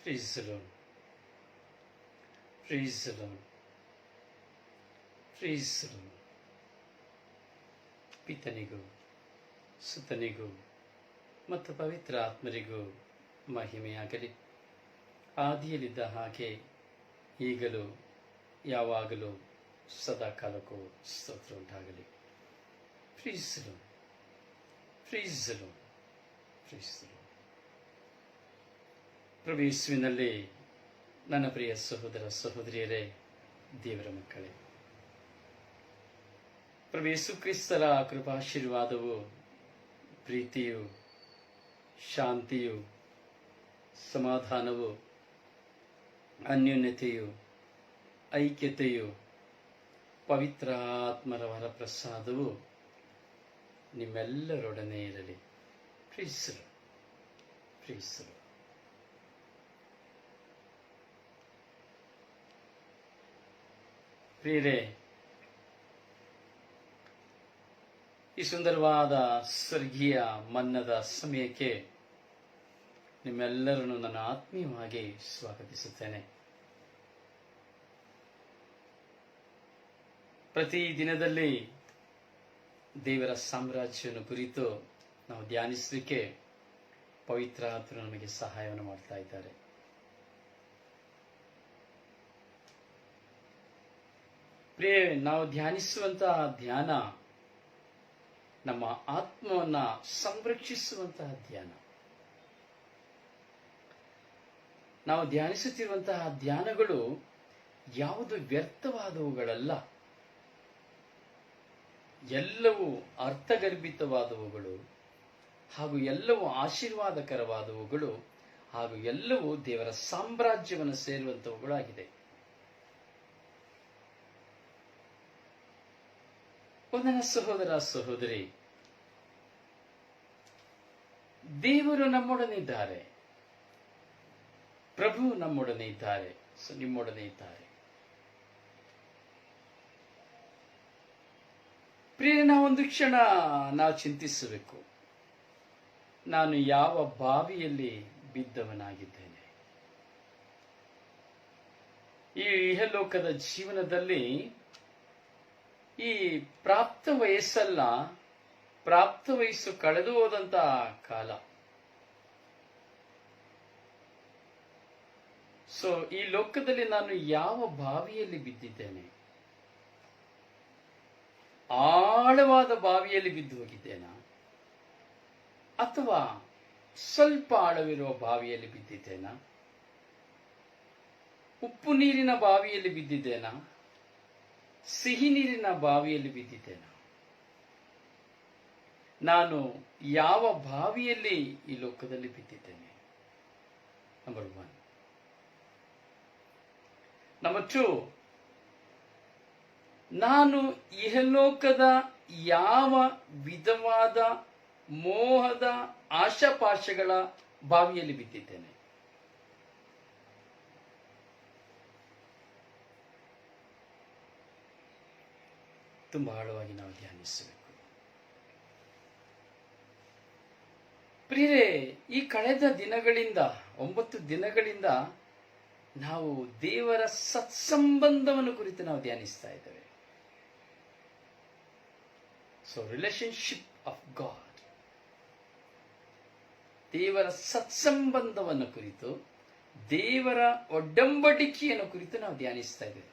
Praise the Lord. Praise the Lord. Praise the Lord. ಪಿತನಿಗೂ ಸುತನಿಗೂ ಮತ್ತು ಪವಿತ್ರ ಆತ್ಮರಿಗೂ ಮಹಿಮೆಯಾಗಲಿ. ಆದಿಯಲ್ಲಿದ್ದ ಹಾಗೆ ಈಗಲೂ ಯಾವಾಗಲೂ ಸದಾ ಕಾಲಕ್ಕೂ ಸ್ತೋತ್ರ ಉಂಟಾಗಲಿ. Praise the Lord. Praise the Lord. Praise the Lord. ಪ್ರಭು ಯೇಸುವಿನಲ್ಲಿ ನನ್ನ ಪ್ರಿಯ ಸಹೋದರ ಸಹೋದರಿಯರೇ, ದೇವರ ಮಕ್ಕಳೇ, ಪ್ರಭು ಯೇಸು ಕ್ರಿಸ್ತರ ಕೃಪಾಶೀರ್ವಾದವು, ಪ್ರೀತಿಯು, ಶಾಂತಿಯು, ಸಮಾಧಾನವು, ಅನ್ಯೋನ್ಯತೆಯು, ಐಕ್ಯತೆಯು, ಪವಿತ್ರಾತ್ಮರ ವರಪ್ರಸಾದವು ನಿಮ್ಮೆಲ್ಲರೊಡನೆ ಇರಲಿ. ಪ್ರೀಸರು ಪ್ರೀಸರು. ಪ್ರಿಯರೇ, ಈ ಸುಂದರವಾದ ಸ್ವರ್ಗೀಯ ಮನ್ನದ ಸಮಯಕ್ಕೆ ನಿಮ್ಮೆಲ್ಲರನ್ನು ನನ್ನ ಆತ್ಮೀಯವಾಗಿ ಸ್ವಾಗತಿಸುತ್ತೇನೆ. ಪ್ರತಿ ದಿನದಲ್ಲಿ ದೇವರ ಸಾಮ್ರಾಜ್ಯವನ್ನು ಕುರಿತು ನಾವು ಧ್ಯಾನಿಸಲಿಕ್ಕೆ ಪವಿತ್ರ ಆತ್ಮರು ನಮಗೆ ಸಹಾಯವನ್ನು ಮಾಡ್ತಾ ಇದ್ದಾರೆ. ಪ್ರಿಯ, ನಾವು ಧ್ಯಾನಿಸುವಂತಹ ಧ್ಯಾನ ನಮ್ಮ ಆತ್ಮವನ್ನ ಸಂರಕ್ಷಿಸುವಂತಹ ಧ್ಯಾನ. ನಾವು ಧ್ಯಾನಿಸುತ್ತಿರುವಂತಹ ಧ್ಯಾನಗಳು ಯಾವುದು ವ್ಯರ್ಥವಾದವುಗಳಲ್ಲ, ಎಲ್ಲವೂ ಅರ್ಥಗರ್ಭಿತವಾದವುಗಳು, ಹಾಗೂ ಎಲ್ಲವೂ ಆಶೀರ್ವಾದಕರವಾದವುಗಳು, ಹಾಗೂ ಎಲ್ಲವೂ ದೇವರ ಸಾಮ್ರಾಜ್ಯವನ್ನು ಸೇರುವಂತವುಗಳಾಗಿದೆ. ನನ್ನ ಸಹೋದರ ಸಹೋದರಿ, ದೇವರು ನಮ್ಮೊಡನೆ ಇದ್ದಾರೆ, ಪ್ರಭು ನಮ್ಮೊಡನೆ ಇದ್ದಾರೆ, ನಿಮ್ಮೊಡನೆ ಇದ್ದಾರೆ. ಪ್ರಿಯ, ನಾವೊಂದು ಕ್ಷಣ ನಾವು ಚಿಂತಿಸಬೇಕು, ನಾನು ಯಾವ ಬಾವಿಯಲ್ಲಿ ಬಿದ್ದವನಾಗಿದ್ದೇನೆ. ಈ ಇಹಲೋಕದ ಜೀವನದಲ್ಲಿ ಈ ಪ್ರಾಪ್ತ ವಯಸ್ಸಲ್ಲ, ಪ್ರಾಪ್ತ ವಯಸ್ಸು ಕಳೆದು ಹೋದಂತಹ ಕಾಲ. ಈ ಲೋಕದಲ್ಲಿ ನಾನು ಯಾವ ಬಾವಿಯಲ್ಲಿ ಬಿದ್ದಿದ್ದೇನೆ? ಆಳವಾದ ಬಾವಿಯಲ್ಲಿ ಬಿದ್ದು ಹೋಗಿದ್ದೇನಾ, ಅಥವಾ ಸ್ವಲ್ಪ ಆಳವಿರುವ ಬಾವಿಯಲ್ಲಿ ಬಿದ್ದಿದ್ದೇನಾ? ಉಪ್ಪು ನೀರಿನ ಬಾವಿಯಲ್ಲಿ ಬಿದ್ದಿದ್ದೇನಾ, ಸಿಹಿ ನೀರಿನ ಬಾವಿಯಲ್ಲಿ ಬಿದ್ದಿದ್ದೇನಾ? ನಾನು ಯಾವ ಬಾವಿಯಲ್ಲಿ ಈ ಲೋಕದಲ್ಲಿ ಬಿದ್ದಿದ್ದೇನೆ? ನಂಬರ್ 1. ನಂಬರ್ 2, ನಾನು ಇಹಲೋಕದ ಯಾವ ವಿಧವಾದ ಮೋಹದ ಆಶಾಪಾಶಗಳ ಬಾವಿಯಲ್ಲಿ ಬಿದ್ದಿದ್ದೇನೆ? ತುಂಬಾ ಆಳವಾಗಿ ನಾವು ಧ್ಯಾನಿಸಬೇಕು. ಪ್ರಿಯರೇ, ಈ ಕಳೆದ ದಿನಗಳಿಂದ 9 ದಿನಗಳಿಂದ ನಾವು ದೇವರ ಸತ್ಸಂಬಂಧವನ್ನು ಕುರಿತು ನಾವು ಧ್ಯಾನಿಸ್ತಾ ಇದ್ದೇವೆ. ರಿಲೇಶನ್ಶಿಪ್ ಆಫ್ ಗಾಡ್, ದೇವರ ಸತ್ಸಂಬಂಧವನ್ನು ಕುರಿತು, ದೇವರ ಒಡಂಬಡಿಕೆಯನ್ನು ಕುರಿತು ನಾವು ಧ್ಯಾನಿಸ್ತಾ ಇದ್ದೇವೆ.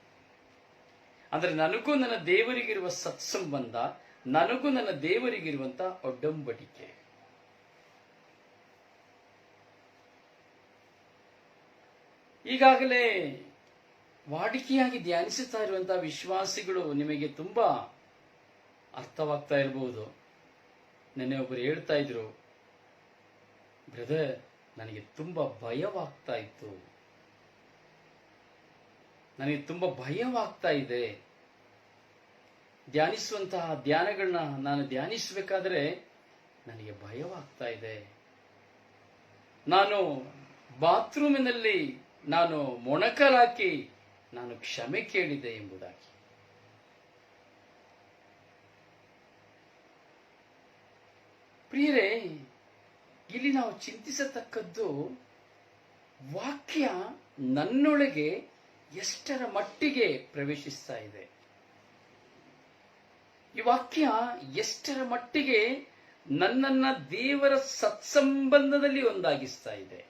ಅಂದ್ರೆ ನನಗೂ ನನ್ನ ದೇವರಿಗಿರುವ ಸತ್ಸಂಬಂಧ, ನನಗೂ ನನ್ನ ದೇವರಿಗಿರುವಂತಹ ಒಡಂಬಡಿಕೆ. ಈಗಾಗಲೇ ವಾಡಿಕೆಯಾಗಿ ಧ್ಯಾನಿಸುತ್ತಾ ಇರುವಂತಹ ವಿಶ್ವಾಸಿಗಳು ನಿಮಗೆ ತುಂಬಾ ಅರ್ಥವಾಗ್ತಾ ಇರಬಹುದು. ನೆನ್ನೆ ಒಬ್ಬರು ಹೇಳ್ತಾ ಇದ್ರು, ಬ್ರದರ್, ನನಗೆ ತುಂಬಾ ಭಯವಾಗ್ತಾ ಇತ್ತು, ನನಗೆ ತುಂಬಾ ಭಯವಾಗ್ತಾ ಇದೆ. ಧ್ಯಾನಿಸುವಂತಹ ಧ್ಯಾನಗಳನ್ನ ನಾನು ಧ್ಯಾನಿಸಬೇಕಾದ್ರೆ ನನಗೆ ಭಯವಾಗ್ತಾ ಇದೆ. ನಾನು ಬಾತ್ರೂಮಿನಲ್ಲಿ ನಾನು ಮೊಣಕಲಾಕಿ ನಾನು ಕ್ಷಮೆ ಕೇಳಿದೆ ಎಂಬುದಾಗಿ. ಪ್ರಿಯರೇ, ಇಲ್ಲಿ ನಾವು ಚಿಂತಿಸತಕ್ಕದ್ದು ವಾಕ್ಯ ನನ್ನೊಳಗೆ ಎಷ್ಟರ ಮಟ್ಟಿಗೆ ಪ್ರವೇಶಿಸ್ತಾ ಇದೆ, ಈ ವಾಕ್ಯ ಎಷ್ಟರ ಮಟ್ಟಿಗೆ ನನ್ನನ್ನ ದೇವರ ಸತ್ಸಂಬಂಧದಲ್ಲಿ ಒಂದಾಗಿಸ್ತಾ ಇದೆ,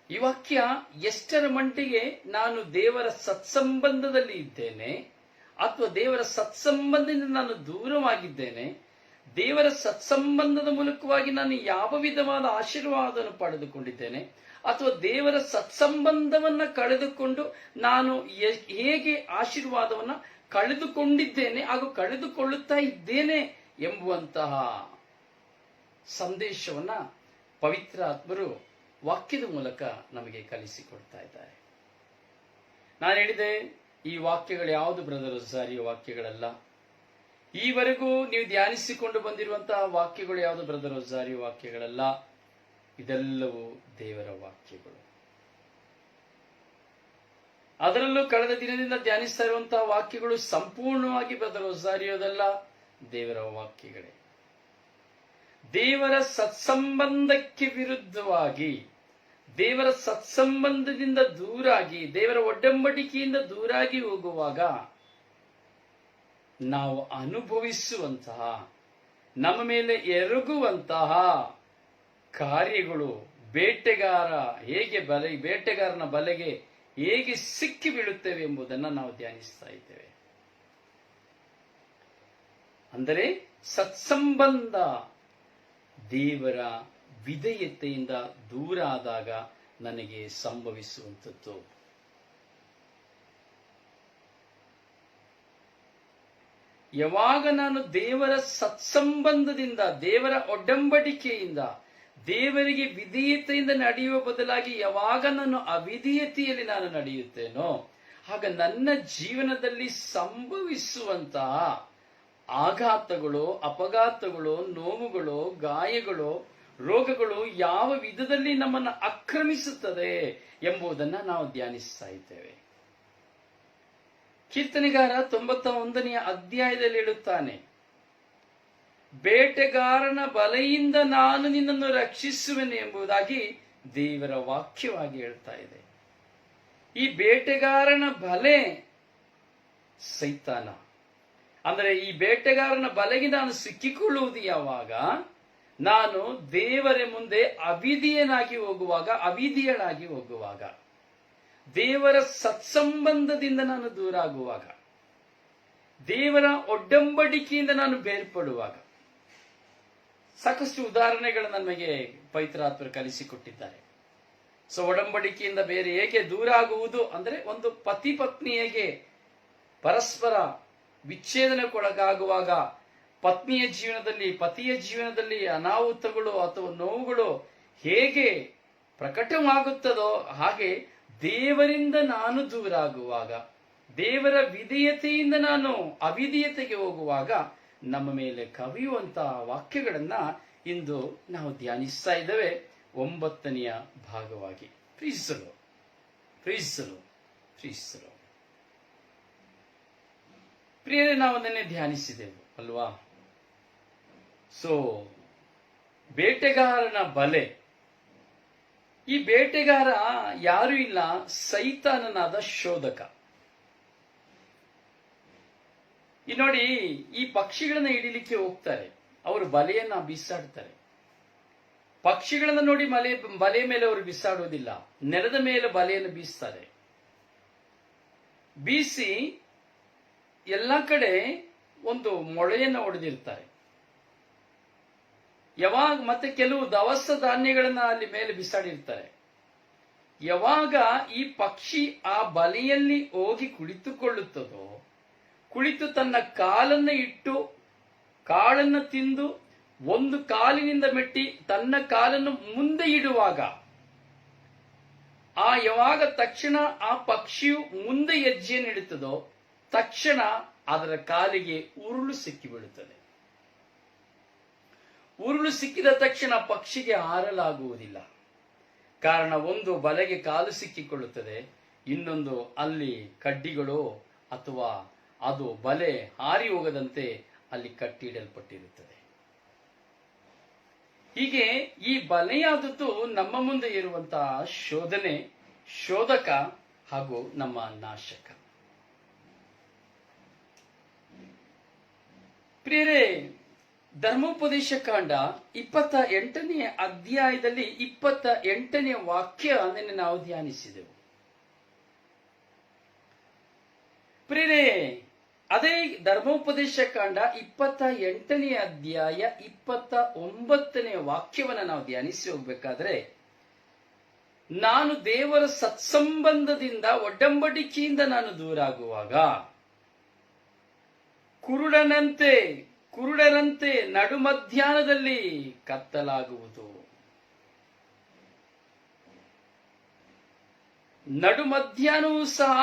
ಈ ವಾಕ್ಯ ಎಷ್ಟರ ಮಟ್ಟಿಗೆ ನಾನು ದೇವರ ಸತ್ಸಂಬಂಧದಲ್ಲಿ ಇದ್ದೇನೆ ಅಥವಾ ದೇವರ ಸತ್ಸಂಬಂಧದಿಂದ ನಾನು ದೂರವಾಗಿದ್ದೇನೆ, ದೇವರ ಸತ್ಸಂಬಂಧದ ಮೂಲಕವಾಗಿ ನಾನು ಯಾವ ವಿಧವಾದ ಆಶೀರ್ವಾದವನ್ನು ಪಡೆದುಕೊಂಡಿದ್ದೇನೆ ಅಥವಾ ದೇವರ ಸತ್ಸಂಬಂಧವನ್ನ ಕಳೆದುಕೊಂಡು ನಾನು ಹೇಗೆ ಆಶೀರ್ವಾದವನ್ನ ಕಳೆದುಕೊಂಡಿದ್ದೇನೆ ಹಾಗೂ ಕಳೆದುಕೊಳ್ಳುತ್ತಾ ಇದ್ದೇನೆ ಎಂಬುವಂತಹ ಸಂದೇಶವನ್ನ ಪವಿತ್ರ ಆತ್ಮರು ವಾಕ್ಯದ ಮೂಲಕ ನಮಗೆ ಕಲಿಸಿಕೊಡ್ತಾ ಇದ್ದಾರೆ. ನಾನು ಹೇಳಿದೆ, ಈ ವಾಕ್ಯಗಳು ಯಾವುದು ಬ್ರದರ್ ರೋಸಾರಿಯೋ ವಾಕ್ಯಗಳಲ್ಲ. ಈವರೆಗೂ ನೀವು ಧ್ಯಾನಿಸಿಕೊಂಡು ಬಂದಿರುವಂತಹ ವಾಕ್ಯಗಳು ಯಾವುದು ಬ್ರದರ್ ರೋಸಾರಿಯೋ ವಾಕ್ಯಗಳಲ್ಲ. ಇದೆಲ್ಲವೂ ದೇವರ ವಾಕ್ಯಗಳು. ಅದರಲ್ಲೂ ಕಳೆದ ದಿನದಿಂದ ಧ್ಯಾನಿಸ್ತಾ ಇರುವಂತಹ ವಾಕ್ಯಗಳು ಸಂಪೂರ್ಣವಾಗಿ ಬ್ರದರ್ ರೋಸಾರಿಯೋದಲ್ಲ, ದೇವರ ವಾಕ್ಯಗಳೇ. ದೇವರ ಸತ್ಸಂಬಂಧಕ್ಕೆ ವಿರುದ್ಧವಾಗಿ, ದೇವರ ಸತ್ಸಂಬಂಧದಿಂದ ದೂರಾಗಿ, ದೇವರ ಒಡಂಬಡಿಕೆಯಿಂದ ದೂರಾಗಿ ಹೋಗುವಾಗ ನಾವು ಅನುಭವಿಸುವಂತಹ, ನಮ್ಮ ಮೇಲೆ ಎರಗುವಂತಹ ಕಾರ್ಯಗಳು, ಬೇಟೆಗಾರನ ಬಲೆಗೆ ಹೇಗೆ ಸಿಕ್ಕಿ ಬೀಳುತ್ತೇವೆ ಎಂಬುದನ್ನು ನಾವು ಧ್ಯಾನಿಸ್ತಾ ಇದ್ದೇವೆ. ಅಂದರೆ ಸತ್ಸಂಬಂಧ ದೇವರ ವಿಧೇಯತೆಯಿಂದ ದೂರ ಆದಾಗ ನನಗೆ ಸಂಭವಿಸುವಂಥದ್ದು. ಯಾವಾಗ ನಾನು ದೇವರ ಸತ್ಸಂಬಂಧದಿಂದ, ದೇವರ ಒಡಂಬಡಿಕೆಯಿಂದ, ದೇವರಿಗೆ ವಿಧೇಯತೆಯಿಂದ ನಡೆಯುವ ಬದಲಾಗಿ ಯಾವಾಗ ನಾನು ಅವಿಧೇಯತೆಯಲ್ಲಿ ನಾನು ನಡೆಯುತ್ತೇನೋ, ಆಗ ನನ್ನ ಜೀವನದಲ್ಲಿ ಸಂಭವಿಸುವಂತಹ ಆಘಾತಗಳು, ಅಪಘಾತಗಳು, ನೋವುಗಳು, ಗಾಯಗಳು, ರೋಗಗಳು ಯಾವ ವಿಧದಲ್ಲಿ ನಮ್ಮನ್ನು ಆಕ್ರಮಿಸುತ್ತದೆ ಎಂಬುದನ್ನು ನಾವು ಧ್ಯಾನಿಸ್ತಾ ಇದ್ದೇವೆ. ಕೀರ್ತನೆಗಾರ 91ನೇ ಅಧ್ಯಾಯದಲ್ಲಿ ಹೇಳುತ್ತಾನೆ, ಬೇಟೆಗಾರನ ಬಲೆಯಿಂದ ನಾನು ನಿನ್ನನ್ನು ರಕ್ಷಿಸುವೆನು ಎಂಬುದಾಗಿ ದೇವರ ವಾಕ್ಯವಾಗಿ ಹೇಳ್ತಾ ಇದೆ. ಈ ಬೇಟೆಗಾರನ ಬಲೆ ಸೈತಾನ. ಅಂದರೆ ಈ ಬೇಟೆಗಾರನ ಬಲೆಗೆ ನಾನು ಸಿಕ್ಕಿಕೊಳ್ಳುವುದು ಯಾವಾಗ? ನಾನು ದೇವರ ಮುಂದೆ ಅವಿಧೇಯನಾಗಿ ಹೋಗುವಾಗ, ಅವಿಧೇಯಳಾಗಿ ಹೋಗುವಾಗ, ದೇವರ ಸತ್ಸಂಬಂಧದಿಂದ ನಾನು ದೂರ ಆಗುವಾಗ, ದೇವರ ಒಡಂಬಡಿಕೆಯಿಂದ ನಾನು ಬೇರ್ಪಡುವಾಗ. ಸಾಕಷ್ಟು ಉದಾಹರಣೆಗಳು ನಮಗೆ ಪವಿತ್ರಾತ್ಮರು ಕಲಿಸಿಕೊಟ್ಟಿದ್ದಾರೆ. ಸೊ ಒಡಂಬಡಿಕೆಯಿಂದ ಬೇರೆ ಹೇಗೆ ದೂರ ಆಗುವುದು ಅಂದರೆ, ಒಂದು ಪತಿ ಪತ್ನಿ ಹೇಗೆ ಪರಸ್ಪರ ವಿಚ್ಛೇದನಕ್ಕೊಳಗಾಗುವಾಗ ಪತ್ನಿಯ ಜೀವನದಲ್ಲಿ, ಪತಿಯ ಜೀವನದಲ್ಲಿ ಅನಾಹುತಗಳು ಅಥವಾ ನೋವುಗಳು ಹೇಗೆ ಪ್ರಕಟವಾಗುತ್ತದೋ, ಹಾಗೆ ದೇವರಿಂದ ನಾನು ದೂರ ಆಗುವಾಗ, ದೇವರ ವಿಧೇಯತೆಯಿಂದ ನಾನು ಅವಿಧೇಯತೆಗೆ ಹೋಗುವಾಗ ನಮ್ಮ ಮೇಲೆ ಕವಿಯುವಂತಹ ವಾಕ್ಯಗಳನ್ನ ಇಂದು ನಾವು ಧ್ಯಾನಿಸ್ತಾ ಇದ್ದೇವೆ 9ನೆಯ ಭಾಗವಾಗಿ. ಪ್ರೀಸಲು ಪ್ರೀಸಲು ಪ್ರೀಸಲು ಪ್ರಿಯರೇ, ನಾವು ಅದನ್ನೇ ಧ್ಯಾನಿಸಿದೆವು ಅಲ್ವಾ? ಸೊ ಬೇಟೆಗಾರನ ಬಲೆ. ಈ ಬೇಟೆಗಾರ ಯಾರು ಇಲ್ಲ, ಸೈತಾನನಾದ ಶೋಧಕ. ಈ ನೋಡಿ, ಈ ಪಕ್ಷಿಗಳನ್ನ ಹಿಡಿಲಿಕ್ಕೆ ಹೋಗ್ತಾರೆ, ಅವರು ಬಲೆಯನ್ನ ಬಿಸಾಡ್ತಾರೆ. ಪಕ್ಷಿಗಳನ್ನ ನೋಡಿ ಬಲೆ ಮೇಲೆ ಅವರು ಬಿಸಾಡುವುದಿಲ್ಲ, ನೆಲದ ಮೇಲೆ ಬಲೆಯನ್ನು ಬೀಸ್ತಾರೆ. ಬೀಸಿ ಎಲ್ಲ ಕಡೆ ಒಂದು ಮೊಳೆಯನ್ನು ಹೊಡೆದಿರ್ತಾರೆ. ಯಾವಾಗ ಮತ್ತೆ ಕೆಲವು ದವಸ ಧಾನ್ಯಗಳನ್ನ ಅಲ್ಲಿ ಮೇಲೆ ಬಿಸಾಡಿರ್ತಾರೆ. ಯಾವಾಗ ಈ ಪಕ್ಷಿ ಆ ಬಲೆಯಲ್ಲಿ ಹೋಗಿ ಕುಳಿತುಕೊಳ್ಳುತ್ತದೋ, ಕುಳಿತು ತನ್ನ ಕಾಲನ್ನು ಇಟ್ಟು ಕಾಳನ್ನು ತಿಂದು ಒಂದು ಕಾಲಿನಿಂದ ಮೆಟ್ಟಿ ತನ್ನ ಕಾಲನ್ನು ಮುಂದೆ ಇಡುವಾಗ, ಯಾವಾಗ ತಕ್ಷಣ ಆ ಪಕ್ಷಿಯು ಮುಂದೆ ಹೆಜ್ಜೆಯನ್ನು ಇಡುತ್ತದೋ, ತಕ್ಷಣ ಅದರ ಕಾಲಿಗೆ ಉರುಳು ಸಿಕ್ಕಿಬಿಡುತ್ತದೆ. ಉರುಳು ಸಿಕ್ಕಿದ ತಕ್ಷಣ ಪಕ್ಷಿಗೆ ಹಾರಲಾಗುವುದಿಲ್ಲ. ಕಾರಣ, ಒಂದು ಬಲೆಗೆ ಕಾಲು ಸಿಕ್ಕಿಕೊಳ್ಳುತ್ತದೆ, ಇನ್ನೊಂದು ಅಲ್ಲಿ ಕಡ್ಡಿಗಳು ಅಥವಾ ಅದು ಬಲೆ ಹಾರಿ ಹೋಗದಂತೆ ಅಲ್ಲಿ ಕಟ್ಟಿಡಲ್ಪಟ್ಟಿರುತ್ತದೆ. ಹೀಗೆ ಈ ಬಲೆಯಾದದ್ದು ನಮ್ಮ ಮುಂದೆ ಇರುವಂತಹ ಶೋಧನೆ, ಶೋಧಕ ಹಾಗೂ ನಮ್ಮ ನಾಶಕ. ಪ್ರಿಯರೇ, ಧರ್ಮೋಪದೇಶ ಕಾಂಡ 28ನೇ ಅಧ್ಯಾಯದಲ್ಲಿ 28ನೇ ವಾಕ್ಯ ನಿನ್ನೆ ನಾವು ಧ್ಯಾನಿಸಿದೆವು. ಪ್ರಿಯರೇ, ಅದೇ ಧರ್ಮೋಪದೇಶ ಕಾಂಡ 28ನೇ ಅಧ್ಯಾಯ 29ನೇ ವಾಕ್ಯವನ್ನು ನಾವು ಧ್ಯಾನಿಸಿ ಹೋಗ್ಬೇಕಾದ್ರೆ, ನಾನು ದೇವರ ಸತ್ಸಂಬಂಧದಿಂದ ಒಡಂಬಡಿಕೆಯಿಂದ ನಾನು ದೂರಾಗುವಾಗ ಕುರುಡರಂತೆ ನಡು ಮಧ್ಯಾಹ್ನದಲ್ಲಿ ಕತ್ತಲಾಗುವುದು. ನಡು ಮಧ್ಯಾಹ್ನವೂ ಸಹ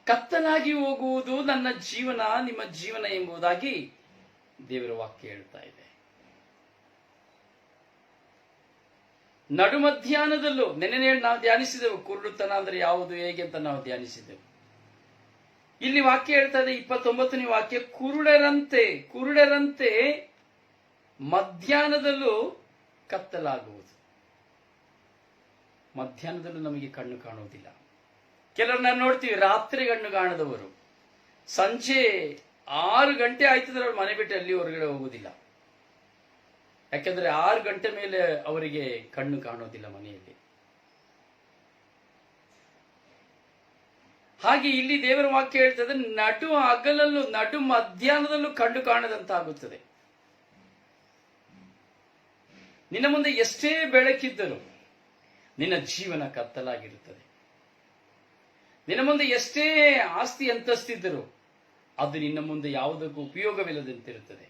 ಕತ್ತಲಾಗಿ ಹೋಗುವುದು ನನ್ನ ಜೀವನ, ನಿಮ್ಮ ಜೀವನ ಎಂಬುದಾಗಿ ದೇವರ ವಾಕ್ಯ ಹೇಳ್ತಾ ಇದೆ. ನಡು ಮಧ್ಯಾಹ್ನದಲ್ಲೂ ನೆನ್ನೆ ನಾವು ಧ್ಯಾನಿಸಿದೆವು, ಕುರುಡುತನ ಅಂದ್ರೆ ಯಾವುದು, ಹೇಗೆ ಅಂತ ನಾವು ಧ್ಯಾನಿಸಿದೆವು. ಇಲ್ಲಿ ವಾಕ್ಯ ಹೇಳ್ತಾ ಇದೆ, 29ನೇ ವಾಕ್ಯ, ಕುರುಡರಂತೆ ಮಧ್ಯಾಹ್ನದಲ್ಲೂ ಕತ್ತಲಾಗುವುದು. ಮಧ್ಯಾಹ್ನದಲ್ಲೂ ನಮಗೆ ಕಣ್ಣು ಕಾಣುವುದಿಲ್ಲ. ಕೆಲವರನ್ನ ನೋಡ್ತೀವಿ, ರಾತ್ರಿ ಕಣ್ಣು ಕಾಣದವರು, ಸಂಜೆ 6 ಗಂಟೆ ಆಯ್ತಂದ್ರೆ ಅವ್ರು ಮನೆ ಬಿಟ್ಟು ಅಲ್ಲಿ ಹೊರಗಡೆ ಹೋಗುದಿಲ್ಲ. ಯಾಕೆಂದ್ರೆ 6 ಗಂಟೆ ಮೇಲೆ ಅವರಿಗೆ ಕಣ್ಣು ಕಾಣೋದಿಲ್ಲ ಮನೆಯಲ್ಲಿ. ಹಾಗೆ ಇಲ್ಲಿ ದೇವರ ವಾಕ್ಯ ಹೇಳ್ತದೆ, ನಡು ಹಗಲಲ್ಲೂ ನಡು ಮಧ್ಯಾಹ್ನದಲ್ಲೂ ಕಣ್ಣು ಕಾಣದಂತಾಗುತ್ತದೆ. ನಿನ್ನ ಮುಂದೆ ಎಷ್ಟೇ ಬೆಳಕಿದ್ದರೂ ನಿನ್ನ ಜೀವನ ಕತ್ತಲಾಗಿರುತ್ತದೆ. ನಿನ್ನ ಮುಂದೆ ಎಷ್ಟೇ ಆಸ್ತಿ ಅಂತಸ್ತಿದ್ದರೂ ಅದು ನಿನ್ನ ಮುಂದೆ ಯಾವುದಕ್ಕೂ ಉಪಯೋಗವಿಲ್ಲದಂತಿರುತ್ತದೆ.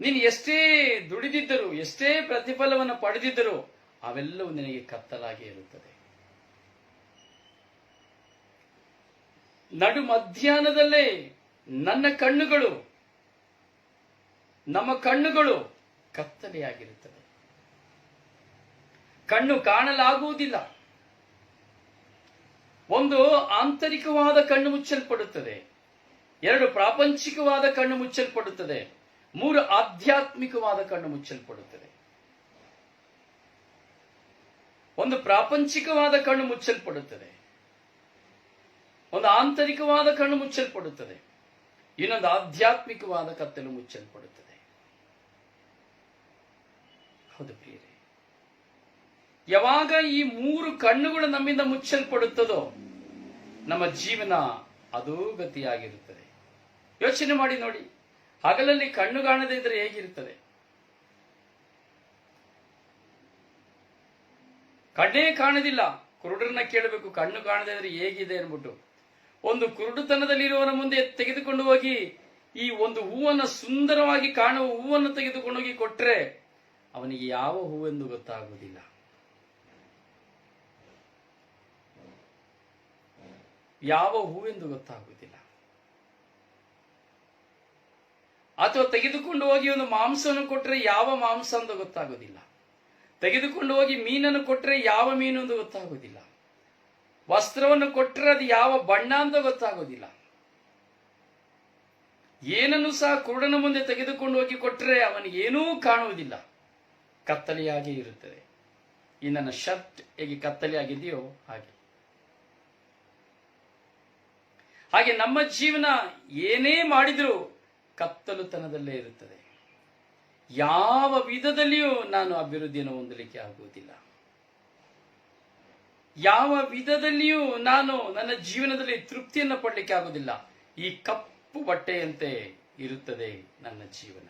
ನೀನು ಎಷ್ಟೇ ದುಡಿದಿದ್ದರೂ, ಎಷ್ಟೇ ಪ್ರತಿಫಲವನ್ನು ಪಡೆದಿದ್ದರೂ ಅವೆಲ್ಲವೂ ನಿನಗೆ ಕತ್ತಲಾಗಿ ಇರುತ್ತದೆ. ನಡು ಮಧ್ಯಾಹ್ನದಲ್ಲೇ ನಮ್ಮ ಕಣ್ಣುಗಳು ಕತ್ತಲೆಯಾಗಿರುತ್ತದೆ. ಕಣ್ಣು ಕಾಣಲಾಗುವುದಿಲ್ಲ. ಒಂದು ಆಂತರಿಕವಾದ ಕಣ್ಣು ಮುಚ್ಚಲ್ಪಡುತ್ತದೆ, 2 ಪ್ರಾಪಂಚಿಕವಾದ ಕಣ್ಣು ಮುಚ್ಚಲ್ಪಡುತ್ತದೆ, 3 ಆಧ್ಯಾತ್ಮಿಕವಾದ ಕಣ್ಣು ಮುಚ್ಚಲ್ಪಡುತ್ತದೆ. ಒಂದು ಪ್ರಾಪಂಚಿಕವಾದ ಕಣ್ಣು ಮುಚ್ಚಲ್ಪಡುತ್ತದೆ, ಒಂದು ಆಂತರಿಕವಾದ ಕಣ್ಣು ಮುಚ್ಚಲ್ಪಡುತ್ತದೆ, ಇನ್ನೊಂದು ಆಧ್ಯಾತ್ಮಿಕವಾದ ಕತ್ತಲು ಮುಚ್ಚಲ್ಪಡುತ್ತದೆ. ಹೌದು ಪ್ರಿಯರೇ, ಯಾವಾಗ ಈ 3 ಕಣ್ಣುಗಳು ನಮ್ಮಿಂದ ಮುಚ್ಚಲ್ಪಡುತ್ತದೋ ನಮ್ಮ ಜೀವನ ಅಧೋಗತಿಯಾಗಿರುತ್ತದೆ. ಯೋಚನೆ ಮಾಡಿ ನೋಡಿ, ಹಗಲಲ್ಲಿ ಕಣ್ಣು ಕಾಣದೇ ಇದ್ರೆ ಹೇಗಿರುತ್ತದೆ? ಕಣ್ಣೇ ಕಾಣದಿಲ್ಲ, ಕುರುಡರನ್ನ ಕೇಳಬೇಕು ಕಣ್ಣು ಕಾಣದೇ ಇದ್ರೆ ಹೇಗಿದೆ ಅನ್ಬಿಟ್ಟು. ಒಂದು ಕುರುಡುತನದಲ್ಲಿರುವವನ ಮುಂದೆ ತೆಗೆದುಕೊಂಡು ಹೋಗಿ ಈ ಒಂದು ಹೂವನ್ನು, ಸುಂದರವಾಗಿ ಕಾಣುವ ಹೂವನ್ನು ತೆಗೆದುಕೊಂಡು ಹೋಗಿ ಕೊಟ್ರೆ ಅವನಿಗೆ ಯಾವ ಹೂವೆಂದು ಗೊತ್ತಾಗುವುದಿಲ್ಲ. ಯಾವ ಹೂವೆಂದು ಗೊತ್ತಾಗುವುದಿಲ್ಲ. ಅಥವಾ ತೆಗೆದುಕೊಂಡು ಹೋಗಿ ಒಂದು ಮಾಂಸವನ್ನು ಕೊಟ್ಟರೆ ಯಾವ ಮಾಂಸ ಅಂತ ಗೊತ್ತಾಗುವುದಿಲ್ಲ. ತೆಗೆದುಕೊಂಡು ಹೋಗಿ ಮೀನನ್ನು ಕೊಟ್ಟರೆ ಯಾವ ಮೀನು ಎಂದು ಗೊತ್ತಾಗುವುದಿಲ್ಲ. ವಸ್ತ್ರವನ್ನು ಕೊಟ್ಟರೆ ಅದು ಯಾವ ಬಣ್ಣ ಅಂತ ಗೊತ್ತಾಗೋದಿಲ್ಲ. ಏನನ್ನು ಸಹ ಕುರುಡನ ಮುಂದೆ ತೆಗೆದುಕೊಂಡು ಹೋಗಿ ಕೊಟ್ಟರೆ ಅವನಿಗೇನೂ ಕಾಣುವುದಿಲ್ಲ, ಕತ್ತಲೆಯಾಗಿ ಇರುತ್ತದೆ. ಈ ನನ್ನ ಶರ್ಟ್ ಹೇಗೆ ಕತ್ತಲೆಯಾಗಿದೆಯೋ ಹಾಗೆ ನಮ್ಮ ಜೀವನ ಏನೇ ಮಾಡಿದರೂ ಕತ್ತಲುತನದಲ್ಲೇ ಇರುತ್ತದೆ. ಯಾವ ವಿಧದಲ್ಲಿಯೂ ನಾನು ಅಭಿವೃದ್ಧಿಯನ್ನು ಹೊಂದಲಿಕ್ಕೆ ಆಗುವುದಿಲ್ಲ. ಯಾವ ವಿಧದಲ್ಲಿಯೂ ನಾನು ನನ್ನ ಜೀವನದಲ್ಲಿ ತೃಪ್ತಿಯನ್ನು ಪಡಲಿಕ್ಕೆ ಆಗುವುದಿಲ್ಲ. ಈ ಕಪ್ಪು ಬಟ್ಟೆಯಂತೆ ಇರುತ್ತದೆ ನನ್ನ ಜೀವನ.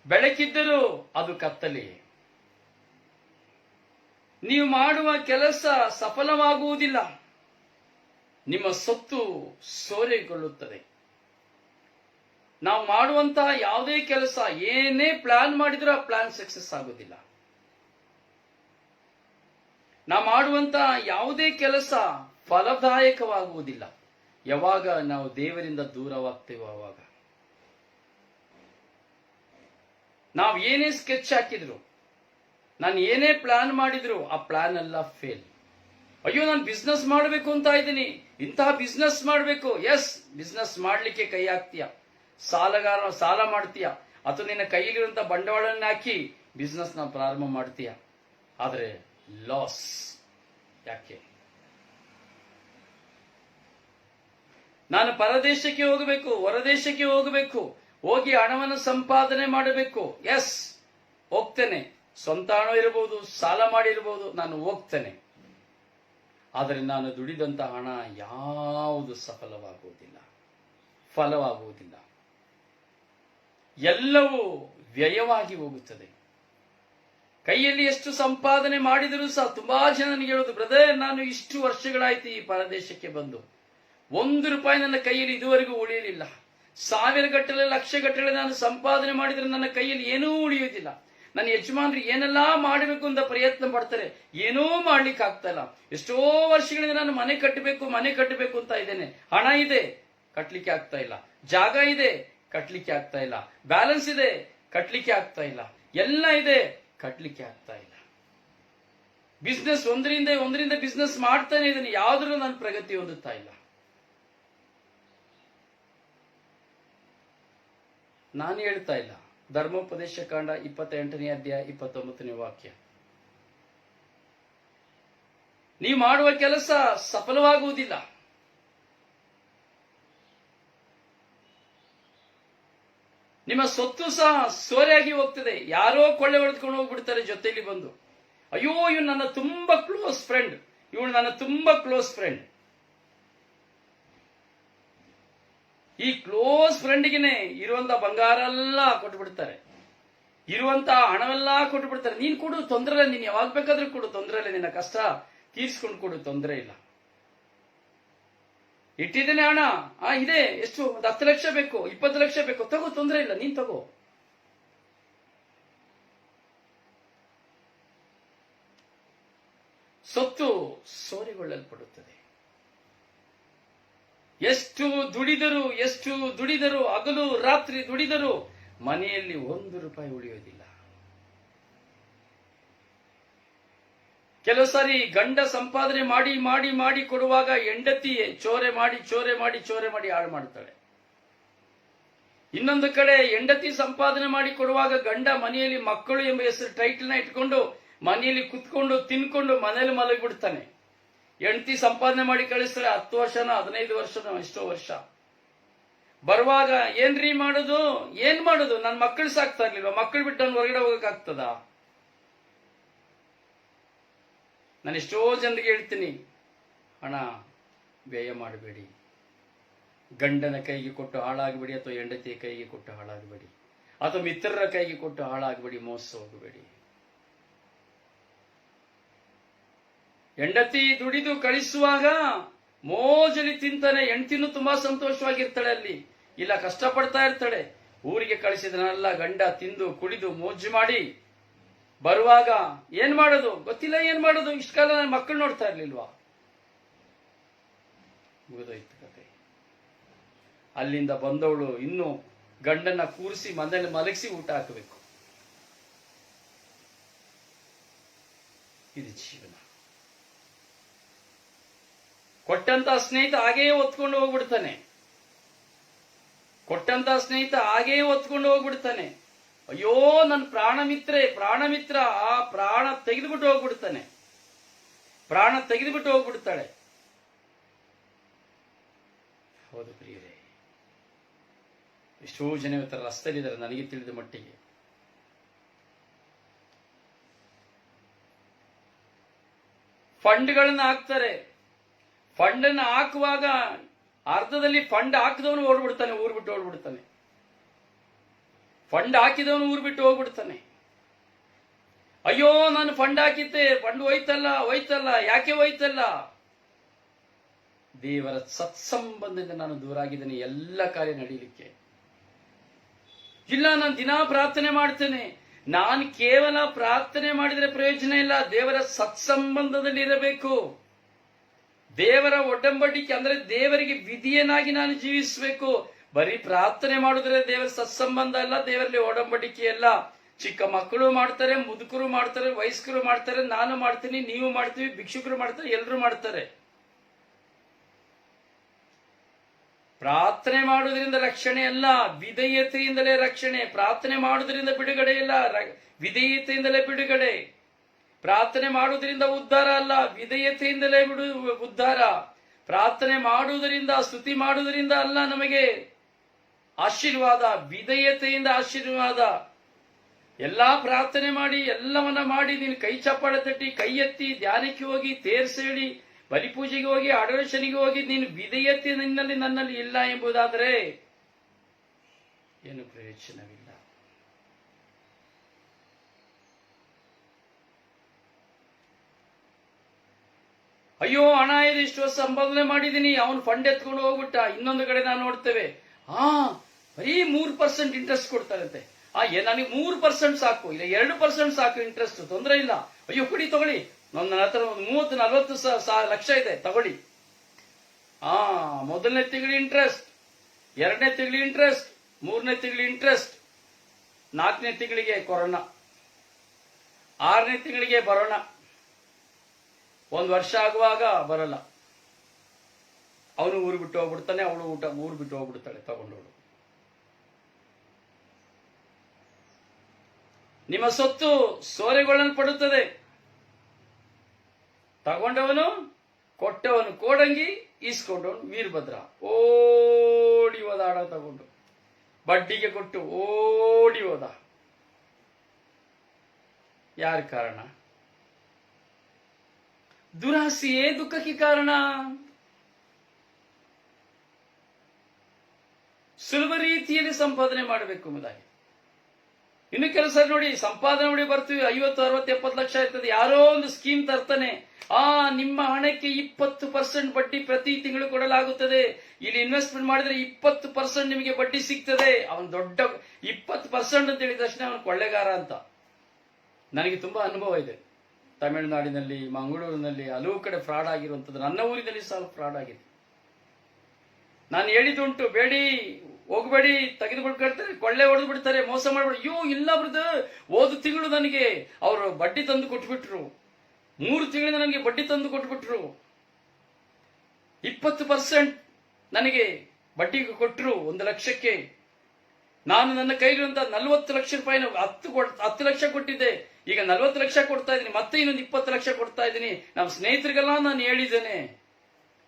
ಬೆಳಕಿದ್ದರೂ ಅದು ಕತ್ತಲೆ. ನೀವು ಮಾಡುವ ಕೆಲಸ ಸಫಲವಾಗುವುದಿಲ್ಲ. ನಿಮ್ಮ ಸೊತ್ತು ಸೋರೆಗೊಳ್ಳುತ್ತದೆ. ನಾವು ಮಾಡುವಂತಹ ಯಾವುದೇ ಕೆಲಸ, ಏನೇ ಪ್ಲಾನ್ ಮಾಡಿದ್ರೂ ಆ ಪ್ಲಾನ್ ಸಕ್ಸಸ್ ಆಗುವುದಿಲ್ಲ. ನಾವು ಮಾಡುವಂತಹ ಯಾವುದೇ ಕೆಲಸ ಫಲದಾಯಕವಾಗುವುದಿಲ್ಲ. ಯಾವಾಗ ನಾವು ದೇವರಿಂದ ದೂರವಾಗ್ತೇವೋ ಆವಾಗ. ನಾವು ಏನೇ ಸ್ಕೆಚ್ ಹಾಕಿದ್ರು, ನಾನು ಏನೇ ಪ್ಲಾನ್ ಮಾಡಿದ್ರು ಆ ಪ್ಲಾನ್ ಎಲ್ಲ ಫೇಲ್. ಅಯ್ಯೋ, ನಾನು ಬಿಸ್ನೆಸ್ ಮಾಡಬೇಕು ಅಂತ ಇದ್ದೀನಿ, ಇಂತಹ ಬಿಸ್ನೆಸ್ ಮಾಡಬೇಕು. ಎಸ್, ಬಿಸ್ನೆಸ್ ಮಾಡ್ಲಿಕ್ಕೆ ಕೈ ಹಾಕ್ತೀಯ, ಸಾಲ ಮಾಡ್ತೀಯ, ಅಥವಾ ನಿನ್ನ ಕೈಯಲ್ಲಿರುವಂತಹ ಬಂಡವಾಳವನ್ನು ಹಾಕಿ ಬಿಸ್ನೆಸ್ ನ ಪ್ರಾರಂಭ ಮಾಡ್ತೀಯ, ಆದರೆ ಲಾಸ್. ಯಾಕೆ? ನಾನು ಪರದೇಶಕ್ಕೆ ಹೋಗಬೇಕು, ಹೊರದೇಶಕ್ಕೆ ಹೋಗಬೇಕು, ಹೋಗಿ ಹಣವನ್ನು ಸಂಪಾದನೆ ಮಾಡಬೇಕು. ಎಸ್, ಹೋಗ್ತೇನೆ. ಸ್ವಂತ ಹಣ ಇರಬಹುದು, ಸಾಲ ಮಾಡಿರಬಹುದು, ನಾನು ಹೋಗ್ತೇನೆ. ಆದರೆ ನಾನು ದುಡಿದಂತ ಹಣ ಯಾವುದು ಸಫಲವಾಗುವುದಿಲ್ಲ, ಫಲವಾಗುವುದಿಲ್ಲ. ಎಲ್ಲವೂ ವ್ಯಯವಾಗಿ ಹೋಗುತ್ತದೆ. ಕೈಯಲ್ಲಿ ಎಷ್ಟು ಸಂಪಾದನೆ ಮಾಡಿದರೂ ಸಹ ತುಂಬಾ ಜನ ನನಗೆ ಹೇಳೋದು, ಬ್ರದರ್, ನಾನು ಇಷ್ಟು ವರ್ಷಗಳಾಯ್ತು ಈ ಪರದೇಶಕ್ಕೆ ಬಂದು, ₹1 ನನ್ನ ಕೈಯಲ್ಲಿ ಇದುವರೆಗೂ ಉಳಿಯಲಿಲ್ಲ. 1000 ಗಟ್ಟಲೆ, ಲಕ್ಷ ಗಟ್ಟಲೆ ನಾನು ಸಂಪಾದನೆ ಮಾಡಿದ್ರೆ ನನ್ನ ಕೈಯಲ್ಲಿ ಏನೂ ಉಳಿಯುವುದಿಲ್ಲ. ನನ್ನ ಯಜಮಾನರು ಏನೆಲ್ಲಾ ಮಾಡಬೇಕು ಅಂತ ಪ್ರಯತ್ನ ಪಡ್ತಾರೆ, ಏನೂ ಮಾಡ್ಲಿಕ್ಕೆ ಆಗ್ತಾ ಇಲ್ಲ. ಎಷ್ಟೋ ವರ್ಷಗಳಿಂದ ನಾನು ಮನೆ ಕಟ್ಟಬೇಕು ಅಂತ ಇದ್ದೇನೆ. ಹಣ ಇದೆ, ಕಟ್ಲಿಕ್ಕೆ ಆಗ್ತಾ ಇಲ್ಲ. ಜಾಗ ಇದೆ, ಕಟ್ಲಿಕ್ಕೆ ಆಗ್ತಾ ಇಲ್ಲ. ಬ್ಯಾಲೆನ್ಸ್ ಇದೆ, ಕಟ್ಲಿಕ್ಕೆ ಆಗ್ತಾ ಇಲ್ಲ. ಎಲ್ಲ ಇದೆ, ಕಟ್ಲಿಕ್ಕೆ ಆಗ್ತಾ ಇಲ್ಲ. ಬಿಸ್ನೆಸ್ ಒಂದರಿಂದ ಬಿಸ್ನೆಸ್ ಮಾಡ್ತಾನೆ ಇದ್ದೀನಿ, ಯಾವ್ದ್ರೂ ನಾನು ಪ್ರಗತಿ ಹೊಂದುತ್ತಾ ಇಲ್ಲ. ನಾನು ಹೇಳ್ತಾ ಇಲ್ಲ. ಧರ್ಮೋಪದೇಶ ಕಾಂಡ 28ನೇ ಅಧ್ಯಾಯ 29ನೇ ವಾಕ್ಯ. ನೀವು ಮಾಡುವ ಕೆಲಸ ಸಫಲವಾಗುವುದಿಲ್ಲ. ನಿಮ್ಮ ಸೊತ್ತು ಸಹ ಸೋರೆಯಾಗಿ ಹೋಗ್ತದೆ. ಯಾರೋ ಕೊಳ್ಳೆ ಹೊಡೆದುಕೊಂಡು ಹೋಗ್ಬಿಡ್ತಾರೆ ಜೊತೆಯಲ್ಲಿ ಬಂದು. ಅಯ್ಯೋ, ಇವನು ನನ್ನ ತುಂಬಾ ಕ್ಲೋಸ್ ಫ್ರೆಂಡ್, ಇವಳು ನನ್ನ ತುಂಬಾ ಕ್ಲೋಸ್ ಫ್ರೆಂಡ್. ಈ ಕ್ಲೋಸ್ ಫ್ರೆಂಡ್ಗೆನೆ ಇರುವಂತ ಬಂಗಾರ ಎಲ್ಲ ಕೊಟ್ಟು ಬಿಡ್ತಾರೆ, ಇರುವಂತ ಹಣವೆಲ್ಲ ಕೊಟ್ಟು ಬಿಡ್ತಾರೆ. ನೀನ್ ಕೊಡು, ತೊಂದರೆ ಇಲ್ಲ, ನೀನ್ ಯಾವಾಗ ಬೇಕಾದ್ರೂ ಕೊಡು, ತೊಂದರೆ ಇಲ್ಲ, ನಿನ್ನ ಕಷ್ಟ ತೀರ್ಸ್ಕೊಂಡು ಕೊಡು, ತೊಂದರೆ ಇಲ್ಲ. ಇಟ್ಟಿದ್ದೇನೆ ಹಣ, ಇದೆ, ಎಷ್ಟು, 10 ಲಕ್ಷ ಬೇಕು, 20 ಲಕ್ಷ ಬೇಕು, ತಗೋ, ತೊಂದರೆ ಇಲ್ಲ, ನೀನ್ ತಗೋ. ಸೊತ್ತು ಸೋರಿಗೊಳ್ಳಲ್ಪಡುತ್ತದೆ. ಎಷ್ಟು ದುಡಿದರು, ಹಗಲು ರಾತ್ರಿ ದುಡಿದರು, ಮನೆಯಲ್ಲಿ ₹1 ಉಳಿಯೋದಿಲ್ಲ. ಕೆಲವು ಸಾರಿ ಗಂಡ ಸಂಪಾದನೆ ಮಾಡಿ ಕೊಡುವಾಗ ಹೆಂಡತಿ ಚೋರೆ ಮಾಡಿ ಹಾಳು ಮಾಡ್ತಾಳೆ. ಇನ್ನೊಂದು ಕಡೆ ಹೆಂಡತಿ ಸಂಪಾದನೆ ಮಾಡಿ ಕೊಡುವಾಗ ಗಂಡ ಮನೆಯಲ್ಲಿ ಮಕ್ಕಳು ಎಂಬ ಹೆಸರು ಟೈಟಲ್ನ ಇಟ್ಕೊಂಡು ಮನೆಯಲ್ಲಿ ಕುತ್ಕೊಂಡು ತಿನ್ಕೊಂಡು ಮನೇಲಿ ಮಲಗಿಬಿಡ್ತಾನೆ. ಹೆಂಡತಿ ಸಂಪಾದನೆ ಮಾಡಿ ಕಳಿಸ್ತಾಳೆ, 10 ವರ್ಷನೋ 15 ವರ್ಷನೋ ಎಷ್ಟೋ ವರ್ಷ. ಬರುವಾಗ ಏನ್ ಮಾಡೋದು, ನನ್ನ ಮಕ್ಕಳು ಸಾಕ್ತಾ ಇರ್ಲಿಲ್ವ, ಮಕ್ಕಳು ಬಿಟ್ಟು ನಾನು ಹೊರಗಡೆ ಹೋಗಕ್ಕಾಗ್ತದ? ನಾನು ಎಷ್ಟೋ ಜನರಿಗೆ ಹೇಳ್ತೀನಿ, ಹಣ ವ್ಯಯ ಮಾಡಬೇಡಿ. ಗಂಡನ ಕೈಗೆ ಕೊಟ್ಟು ಹಾಳಾಗಬೇಡಿ, ಅಥವಾ ಹೆಂಡತಿಯ ಕೈಗೆ ಕೊಟ್ಟು ಹಾಳಾಗಬೇಡಿ, ಅಥವಾ ಮಿತ್ರರ ಕೈಗೆ ಕೊಟ್ಟು ಹಾಳಾಗಬೇಡಿ, ಮೋಸ ಹೋಗಬೇಡಿ. ಹೆಂಡತಿ ದುಡಿದು ಕಳಿಸುವಾಗ ಮೋಜಲಿ ತಿಂತಾನೆ, ಹೆಂಡತಿನೂ ತುಂಬಾ ಸಂತೋಷವಾಗಿರ್ತಾಳೆ. ಅಲ್ಲಿ ಇಲ್ಲ, ಕಷ್ಟಪಡ್ತಾ ಇರ್ತಾಳೆ. ಊರಿಗೆ ಕಳಿಸಿದನೆಲ್ಲ ಗಂಡ ತಿಂದು ಕುಡಿದು ಮೋಜು ಮಾಡಿ ಬರುವಾಗ ಏನ್ ಮಾಡೋದು ಗೊತ್ತಿಲ್ಲ, ಏನ್ ಮಾಡೋದು. ಇಷ್ಟ ಕಾಲ ನನ್ನ ಮಕ್ಕಳು ನೋಡ್ತಾ ಇರ್ಲಿಲ್ವಾ? ಮುಗಿದೋಯ್ತು ಕತೆ. ಅಲ್ಲಿಂದ ಬಂದವಳು ಇನ್ನು ಗಂಡನ್ನ ಕೂರಿಸಿ ಮನೆಯಲ್ಲಿ ಮಲಗಿಸಿ ಊಟ ಹಾಕಬೇಕು. ಇದು ಜೀವನ. ಕೊಟ್ಟಂತ ಸ್ನೇಹಿತ ಹಾಗೆಯೇ ಒತ್ಕೊಂಡು ಹೋಗ್ಬಿಡ್ತಾನೆ. ಅಯ್ಯೋ, ನನ್ನ ಪ್ರಾಣಮಿತ್ರ ಆ ಪ್ರಾಣ ತೆಗೆದುಬಿಟ್ಟು ಹೋಗ್ಬಿಡ್ತಾಳೆ. ಹೌದು ಪ್ರಿಯರೇ, ಎಷ್ಟೋ ಜನ ಇವತ್ತರ ರಸ್ತೆಯಲ್ಲಿದ್ದಾರೆ. ನನಗೆ ತಿಳಿದ ಮಟ್ಟಿಗೆ ಫಂಡ್ಗಳನ್ನ ಹಾಕ್ತಾರೆ. ಫಂಡನ್ನು ಹಾಕುವಾಗ ಅರ್ಧದಲ್ಲಿ ಫಂಡ್ ಹಾಕಿದವನು ಓಡ್ಬಿಡ್ತಾನೆ, ಊರು ಬಿಟ್ಟು ಓಡ್ಬಿಡ್ತಾನೆ. ಫಂಡ್ ಹಾಕಿದವನು ಊರು ಬಿಟ್ಟು ಹೋಗ್ಬಿಡ್ತಾನೆ. ಅಯ್ಯೋ, ನಾನು ಫಂಡ್ ಹಾಕಿದ್ದೆ, ಫಂಡ್ ಹೋಯ್ತಲ್ಲ, ಯಾಕೆ ಹೋಯ್ತಲ್ಲ? ದೇವರ ಸತ್ಸಂಬಂಧದಿಂದ ನಾನು ದೂರ ಆಗಿದ್ದೇನೆ. ಎಲ್ಲ ಕಾರ್ಯ ನಡೀಲಿಕ್ಕೆ ಇಲ್ಲ. ನಾನು ದಿನಾ ಪ್ರಾರ್ಥನೆ ಮಾಡ್ತೇನೆ. ನಾನು ಕೇವಲ ಪ್ರಾರ್ಥನೆ ಮಾಡಿದ್ರೆ ಪ್ರಯೋಜನ ಇಲ್ಲ. ದೇವರ ಸತ್ಸಂಬಂಧದಲ್ಲಿ ಇರಬೇಕು. ದೇವರ ಒಡಂಬಡಿಕೆ ಅಂದ್ರೆ ದೇವರಿಗೆ ವಿಧಿಯನ್ನಾಗಿ ನಾನು ಜೀವಿಸಬೇಕು. ಬರೀ ಪ್ರಾರ್ಥನೆ ಮಾಡಿದ್ರೆ ದೇವರ ಸತ್ಸಂಬಂಧ ಅಲ್ಲ, ದೇವರಲ್ಲಿ ಒಡಂಬಡಿಕೆ ಅಲ್ಲ. ಚಿಕ್ಕ ಮಕ್ಕಳು ಮಾಡ್ತಾರೆ, ಮುದುಕರು ಮಾಡ್ತಾರೆ, ವಯಸ್ಕರು ಮಾಡ್ತಾರೆ, ನಾನು ಮಾಡ್ತೀನಿ, ನೀವು ಮಾಡ್ತೀವಿ, ಭಿಕ್ಷುಕರು ಮಾಡ್ತಾರೆ, ಎಲ್ಲರೂ ಮಾಡ್ತಾರೆ. ಪ್ರಾರ್ಥನೆ ಮಾಡುವುದರಿಂದ ರಕ್ಷಣೆ ಅಲ್ಲ, ವಿಧೇಯತೆಯಿಂದಲೇ ರಕ್ಷಣೆ. ಪ್ರಾರ್ಥನೆ ಮಾಡುವುದರಿಂದ ಬಿಡುಗಡೆ ಇಲ್ಲ, ವಿಧೇಯತೆಯಿಂದಲೇ ಬಿಡುಗಡೆ. ಪ್ರಾರ್ಥನೆ ಮಾಡುವುದರಿಂದ ಉದ್ಧಾರ ಅಲ್ಲ, ವಿಧೇಯತೆಯಿಂದಲೇ ಉದ್ಧಾರ. ಪ್ರಾರ್ಥನೆ ಮಾಡುವುದರಿಂದ, ಸ್ತುತಿ ಮಾಡುವುದರಿಂದ ಅಲ್ಲ ನಮಗೆ ಆಶೀರ್ವಾದ, ವಿಧೇಯತೆಯಿಂದ ಆಶೀರ್ವಾದ. ಎಲ್ಲಾ ಪ್ರಾರ್ಥನೆ ಮಾಡಿ, ಎಲ್ಲವನ್ನ ಮಾಡಿ, ನೀನು ಕೈ ಚಪ್ಪಾಳೆ ತಟ್ಟಿ, ಕೈ ಎತ್ತಿ, ಧ್ಯಾನಕ್ಕೆ ಹೋಗಿ, ತೇರ್ಸೇಳಿ, ಬಲಿಪೂಜೆಗೆ ಹೋಗಿ, ಅಡೋಷನಿಗೆ ಹೋಗಿ, ನೀನು ವಿಧೇಯತೆ ನಿನ್ನಲ್ಲಿ ನನ್ನಲ್ಲಿ ಇಲ್ಲ ಎಂಬುದಾದರೆ ಏನು ಪ್ರಯೋಜನವಿಲ್ಲ. ಅಯ್ಯೋ, ಹಣ ಇದೆ, ಇಷ್ಟು ವರ್ಷ ಸಂಪಾದನೆ ಮಾಡಿದೀನಿ, ಅವನು ಫಂಡ್ ಎತ್ಕೊಂಡು ಹೋಗ್ಬಿಟ್ಟ. ಇನ್ನೊಂದು ಕಡೆ ನಾವು ನೋಡ್ತೇವೆ, ಬರೀ 3% ಇಂಟ್ರೆಸ್ಟ್ ಕೊಡ್ತಾರಂತೆ. ನನಗೆ 3% ಸಾಕು, ಇಲ್ಲ 2% ಸಾಕು ಇಂಟ್ರೆಸ್ಟ್, ತೊಂದರೆ ಇಲ್ಲ. ಅಯ್ಯೋ, ಕೊಡಿ, ತಗೊಳ್ಳಿ, ನನ್ನ ಹತ್ರ 30-40 ಲಕ್ಷ ಇದೆ, ತಗೊಳ್ಳಿ. ಮೊದಲನೇ ತಿಂಗಳು ಇಂಟ್ರೆಸ್ಟ್, 2ನೇ ತಿಂಗಳು ಇಂಟ್ರೆಸ್ಟ್, 3ನೇ ತಿಂಗಳು ಇಂಟ್ರೆಸ್ಟ್, 4ನೇ ತಿಂಗಳಿಗೆ ಕೊರೋನಾ, 6ನೇ ತಿಂಗಳಿಗೆ ಬರೋಣ, 1 ವರ್ಷ ಆಗುವಾಗ ಬರಲ್ಲ. ಅವನು ಊರು ಬಿಟ್ಟು ಹೋಗ್ಬಿಡ್ತಾನೆ, ಅವಳು ಊರು ಬಿಟ್ಟು ಹೋಗ್ಬಿಡ್ತಾಳೆ ತಗೊಂಡವಳು. ನಿಮ್ಮ ಸೊತ್ತು ಸೋರೆಗೊಳ್ಳಲ್ಪಡುತ್ತದೆ. ತಗೊಂಡವನು, ಕೊಟ್ಟವನು ಕೋಡಂಗಿ, ಈಸ್ಕೊಂಡವನು ವೀರಭದ್ರ. ಓಡಿ ಹೋದ ಹಣ ತಗೊಂಡು, ಬಡ್ಡಿಗೆ ಕೊಟ್ಟು ಓಡಿ ಹೋದ. ಯಾರ ಕಾರಣ? ದುರಾಸೆಯೇ ದುಃಖಕ್ಕೆ ಕಾರಣ. ಸುಲಭ ರೀತಿಯಲ್ಲಿ ಸಂಪಾದನೆ ಮಾಡಬೇಕು ಎಂಬುದಾಗಿ. ಇನ್ನು ಕೆಲಸ ನೋಡಿ, ಸಂಪಾದನೆ ಮಾಡಿ ಬರ್ತೀವಿ, 50, 60, 70 ಲಕ್ಷ ಇರ್ತದೆ. ಯಾರೋ ಒಂದು ಸ್ಕೀಮ್ ತರ್ತಾನೆ, ನಿಮ್ಮ ಹಣಕ್ಕೆ 20% ಬಡ್ಡಿ ಪ್ರತಿ ತಿಂಗಳು ಕೊಡಲಾಗುತ್ತದೆ, ಇಲ್ಲಿ ಇನ್ವೆಸ್ಟ್ಮೆಂಟ್ ಮಾಡಿದ್ರೆ 20% ನಿಮಗೆ ಬಡ್ಡಿ ಸಿಗ್ತದೆ. ಅವನು ದೊಡ್ಡ 20% ಅಂತ ಹೇಳಿದ ತಕ್ಷಣ ಅವನು ಕೊಳ್ಳೆಗಾರ ಅಂತ. ನನಗೆ ತುಂಬಾ ಅನುಭವ ಇದೆ. ತಮಿಳುನಾಡಿನಲ್ಲಿ, ಮಂಗಳೂರಿನಲ್ಲಿ ಹಲವು ಕಡೆ ಫ್ರಾಡ್ ಆಗಿರುವಂಥದ್ದು. ನನ್ನ ಊರಿನಲ್ಲಿ ಸಹ ಫ್ರಾಡ್ ಆಗಿದೆ. ನಾನು ಹೇಳಿದುಂಟು, ಬೇಡಿ, ಹೋಗ್ಬೇಡಿ, ತೆಗೆದುಕೊಳ್ತಾರೆ, ಕೊಳ್ಳೆ ಹೊಡೆದು ಬಿಡ್ತಾರೆ, ಮೋಸ ಮಾಡ್ಬೇಡಿ. ಅಯ್ಯೋ ಇಲ್ಲ ಬ್ರದರ್, ಹೋದ ತಿಂಗಳು ನನಗೆ ಅವರು ಬಡ್ಡಿ ತಂದು ಕೊಟ್ಬಿಟ್ರು, 3 ತಿಂಗಳಿಂದ ನನಗೆ ಬಡ್ಡಿ ತಂದು ಕೊಟ್ಬಿಟ್ರು, 20% ನನಗೆ ಬಡ್ಡಿ ಕೊಟ್ಟರು 1 ಲಕ್ಷಕ್ಕೆ. ನಾನು ನನ್ನ ಕೈಲಿರುವಂತಹ 40 ಲಕ್ಷ ರೂಪಾಯಿನ 10 ಲಕ್ಷ ಕೊಟ್ಟಿದ್ದೆ, ಈಗ 40 ಲಕ್ಷ ಕೊಡ್ತಾ ಇದ್ದೀನಿ, ಮತ್ತೆ ಇನ್ನೊಂದು 20 ಲಕ್ಷ ಕೊಡ್ತಾ ಇದ್ದೀನಿ. ನಮ್ಮ ಸ್ನೇಹಿತರಿಗೆಲ್ಲ ನಾನು ಹೇಳಿದ್ದೇನೆ,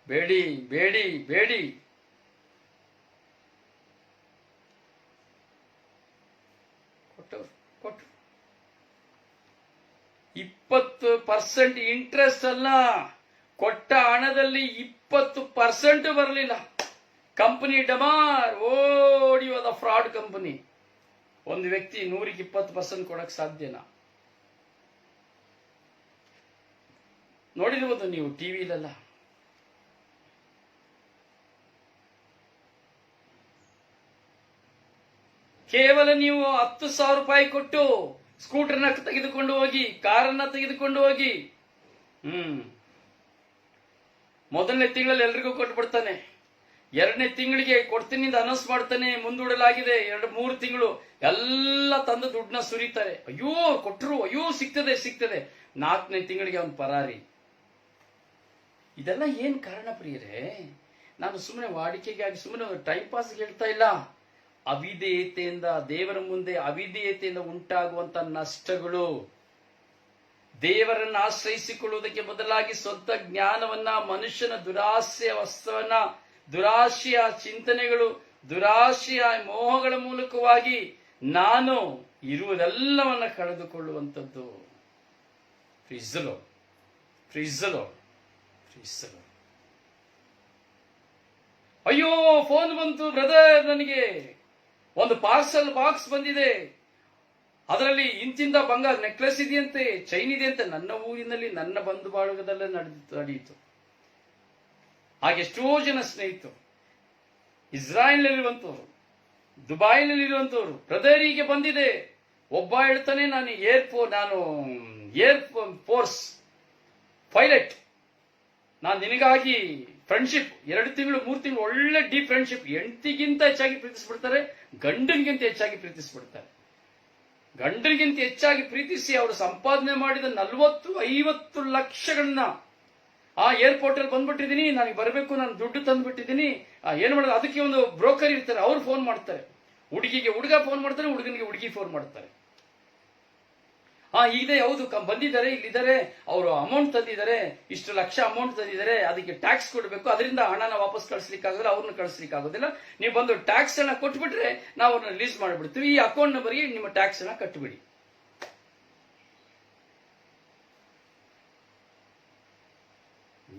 ಬೇಡಿ ಬೇಡಿ ಬೇಡಿ. ಕೊಟ್ಟರು 20% ಇಂಟ್ರೆಸ್ಟ್ ಅಲ್ಲ, ಕೊಟ್ಟ ಹಣದಲ್ಲಿ 20% ಬರಲಿಲ್ಲ. ಕಂಪನಿ ಡಮಾರ್, ಓಡಿ ಹೋದ ಫ್ರಾಡ್ ಕಂಪನಿ. ಒಂದು ವ್ಯಕ್ತಿ 100ಕ್ಕೆ 20% ಕೊಡಕ್ ಸಾಧ್ಯನಾ? ನೋಡಿರ್ಬೋದು ನೀವು ಟಿವಿಲೆಲ್ಲ. ಕೇವಲ ನೀವು 10,000 ರೂಪಾಯಿ ಕೊಟ್ಟು ಸ್ಕೂಟರ್ನ ತೆಗೆದುಕೊಂಡು ಹೋಗಿ, ಕಾರನ್ನ ತೆಗೆದುಕೊಂಡು ಹೋಗಿ, ಮೊದಲನೇ ತಿಂಗಳಲ್ಲಿ ಎಲ್ರಿಗೂ ಕೊಟ್ಬಿಡ್ತಾನೆ. 2ನೇ ತಿಂಗಳಿಗೆ ಕೊಡ್ತೀನಿ ಅಂತ ಅನೌನ್ಸ್ ಮಾಡ್ತಾನೆ, ಮುಂದೂಡಲಾಗಿದೆ, 2-3 ತಿಂಗಳು ಎಲ್ಲ ತಂದು ದುಡ್ಡನ್ನ ಸುರಿತಾರೆ. ಅಯ್ಯೋ ಕೊಟ್ರು, ಅಯ್ಯೋ ಸಿಗ್ತದೆ ಸಿಗ್ತದೆ, 4ನೇ ತಿಂಗಳಿಗೆ ಅವನು ಪರಾರಿ. ಇದೆಲ್ಲ ಏನ್ ಕಾರಣ ಪ್ರಿಯರೇ? ನಾನು ಸುಮ್ಮನೆ ವಾಡಿಕೆಗಾಗಿ, ಸುಮ್ಮನೆ ಟೈಮ್ ಪಾಸ್ ಹೇಳ್ತಾ ಇಲ್ಲ. ಅವಿಧೇಯತೆಯಿಂದ, ದೇವರ ಮುಂದೆ ಅವಿಧೇಯತೆಯಿಂದ ಉಂಟಾಗುವಂತ ನಷ್ಟಗಳು. ದೇವರನ್ನು ಆಶ್ರಯಿಸಿಕೊಳ್ಳುವುದಕ್ಕೆ ಬದಲಾಗಿ ಸ್ವಂತ ಜ್ಞಾನವನ್ನ, ಮನುಷ್ಯನ ದುರಾಸೆಯ ವಸ್ತುವನ್ನ, ದುರಾಶೆಯ ಚಿಂತನೆಗಳು, ದುರಾಶೆಯ ಮೋಹಗಳ ಮೂಲಕವಾಗಿ ನಾನು ಇರುವುದೆಲ್ಲವನ್ನ ಕಳೆದುಕೊಳ್ಳುವಂಥದ್ದು. ಪ್ರೀಸಲೋ ಪ್ರೀಸಲೋ ಪ್ರೀಸಲೋ. ಅಯ್ಯೋ ಫೋನ್ ಬಂತು ಬ್ರದರ್, ನನಗೆ ಒಂದು ಪಾರ್ಸಲ್ ಬಾಕ್ಸ್ ಬಂದಿದೆ, ಅದರಲ್ಲಿ ಇಂತಿಂದ ಬಂಗಾರ ನೆಕ್ಲೆಸ್ ಇದೆಯಂತೆ, ಚೈನ್ ಇದೆಯಂತೆ. ನನ್ನ ಊರಿನಲ್ಲಿ, ನನ್ನ ಬಂಧು ಬಾಳುಗದಲ್ಲೇ ನಡೆಯಿತು. ಹಾಗೆಷ್ಟೋ ಜನ ಸ್ನೇಹಿತರು, ಇಸ್ರಾಯೇಲ್ನಲ್ಲಿರುವಂತವರು, ದುಬೈನಲ್ಲಿರುವಂತವರು, ಬ್ರದರಿಗೆ ಬಂದಿದೆ. ಒಬ್ಬ ಹೇಳ್ತಾನೆ, ನಾನು ಏರ್ ಫೋರ್ಸ್ ಪೈಲಟ್, ನಾನು ನಿನಗಾಗಿ ಫ್ರೆಂಡ್ಶಿಪ್ 2 ತಿಂಗಳು 3 ತಿಂಗಳು ಒಳ್ಳೆ ಡೀಪ್ ಫ್ರೆಂಡ್ಶಿಪ್. ಹೆಂಡತಿಗಿಂತ ಹೆಚ್ಚಾಗಿ ಪ್ರೀತಿಸ್ಬಿಡ್ತಾರೆ, ಗಂಡನಿಗಿಂತ ಹೆಚ್ಚಾಗಿ ಪ್ರೀತಿಸ್ಬಿಡ್ತಾರೆ. ಗಂಡನಿಗಿಂತ ಹೆಚ್ಚಾಗಿ ಪ್ರೀತಿಸಿ ಅವರು ಸಂಪಾದನೆ ಮಾಡಿದ 40-50 ಲಕ್ಷಗಳನ್ನ ಏರ್ಪೋರ್ಟ್ ಅಲ್ಲಿ ಬಂದ್ಬಿಟ್ಟಿದ್ದೀನಿ, ನನಗೆ ಬರಬೇಕು, ನಾನು ದುಡ್ಡು ತಂದ್ಬಿಟ್ಟಿದ್ದೀನಿ, ಏನ್ ಮಾಡೋದು? ಅದಕ್ಕೆ ಒಂದು ಬ್ರೋಕರ್ ಇರ್ತಾರೆ, ಅವ್ರು ಫೋನ್ ಮಾಡ್ತಾರೆ. ಹುಡುಗಿಗೆ ಹುಡುಗ ಫೋನ್ ಮಾಡ್ತಾರೆ, ಹುಡುಗನಿಗೆ ಹುಡುಗಿ ಫೋನ್ ಮಾಡ್ತಾರೆ. ಇದೆ, ಹೌದು, ಬಂದಿದ್ದಾರೆ, ಇಲ್ಲಿದ್ದಾರೆ, ಅವರು ಅಮೌಂಟ್ ತಂದಿದ್ದಾರೆ, ಇಷ್ಟು ಲಕ್ಷ ಅಮೌಂಟ್ ತಂದಿದ್ದಾರೆ, ಅದಕ್ಕೆ ಟ್ಯಾಕ್ಸ್ ಕೊಡಬೇಕು, ಅದರಿಂದ ಹಣನ ವಾಪಸ್ ಕಳಿಸ್ಲಿಕ್ಕೆ ಆಗೋದಿಲ್ಲ, ಅವ್ರನ್ನ ಕಳಿಸ್ಲಿಕ್ಕೆ ಆಗೋದಿಲ್ಲ, ನೀವು ಬಂದು ಟ್ಯಾಕ್ಸ್ ಅನ್ನ ಕೊಟ್ಬಿಟ್ರೆ ನಾವು ಅವ್ರನ್ನ ರಿಲೀಸ್ ಮಾಡಿಬಿಡ್ತೀವಿ, ಈ ಅಕೌಂಟ್ ನಂಬರ್ಗೆ ನಿಮ್ಮ ಟ್ಯಾಕ್ಸ್ ಅನ್ನ ಕಟ್ಬಿಡಿ.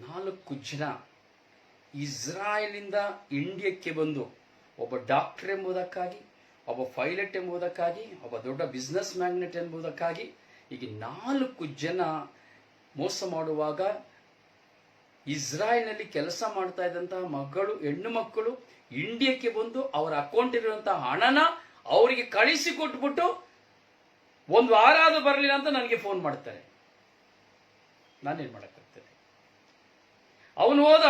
4 ಜನ ಇಸ್ರಾಯೇಲಿಂದ ಇಂಡಿಯಾಕ್ಕೆ ಬಂದು, ಒಬ್ಬ ಡಾಕ್ಟರ್ ಎಂಬುದಕ್ಕಾಗಿ, ಒಬ್ಬ ಪೈಲಟ್ ಎಂಬುದಕ್ಕಾಗಿ, ಒಬ್ಬ ದೊಡ್ಡ ಬಿಸ್ನೆಸ್ ಮ್ಯಾಗ್ನೆಟ್ ಎಂಬುದಕ್ಕಾಗಿ, ಈಗ 4 ಜನ ಮೋಸ ಮಾಡುವಾಗ ಇಸ್ರಾಯೇಲ್ನಲ್ಲಿ ಕೆಲಸ ಮಾಡ್ತಾ ಇದ್ದಂತಹ ಹೆಣ್ಣು ಮಕ್ಕಳು ಇಂಡಿಯಾಕ್ಕೆ ಬಂದು ಅವರ ಅಕೌಂಟ್ ಇರುವಂತಹ ಹಣನ ಅವರಿಗೆ ಕಳಿಸಿ ಕೊಟ್ಬಿಟ್ಟು 1 ವಾರ ಅದು ಬರಲಿಲ್ಲ ಅಂತ ನನಗೆ ಫೋನ್ ಮಾಡ್ತಾರೆ. ನಾನೇನ್ ಮಾಡಕ್ಕಾಗ್ತದೆ? ಅವನು ಹೋದ,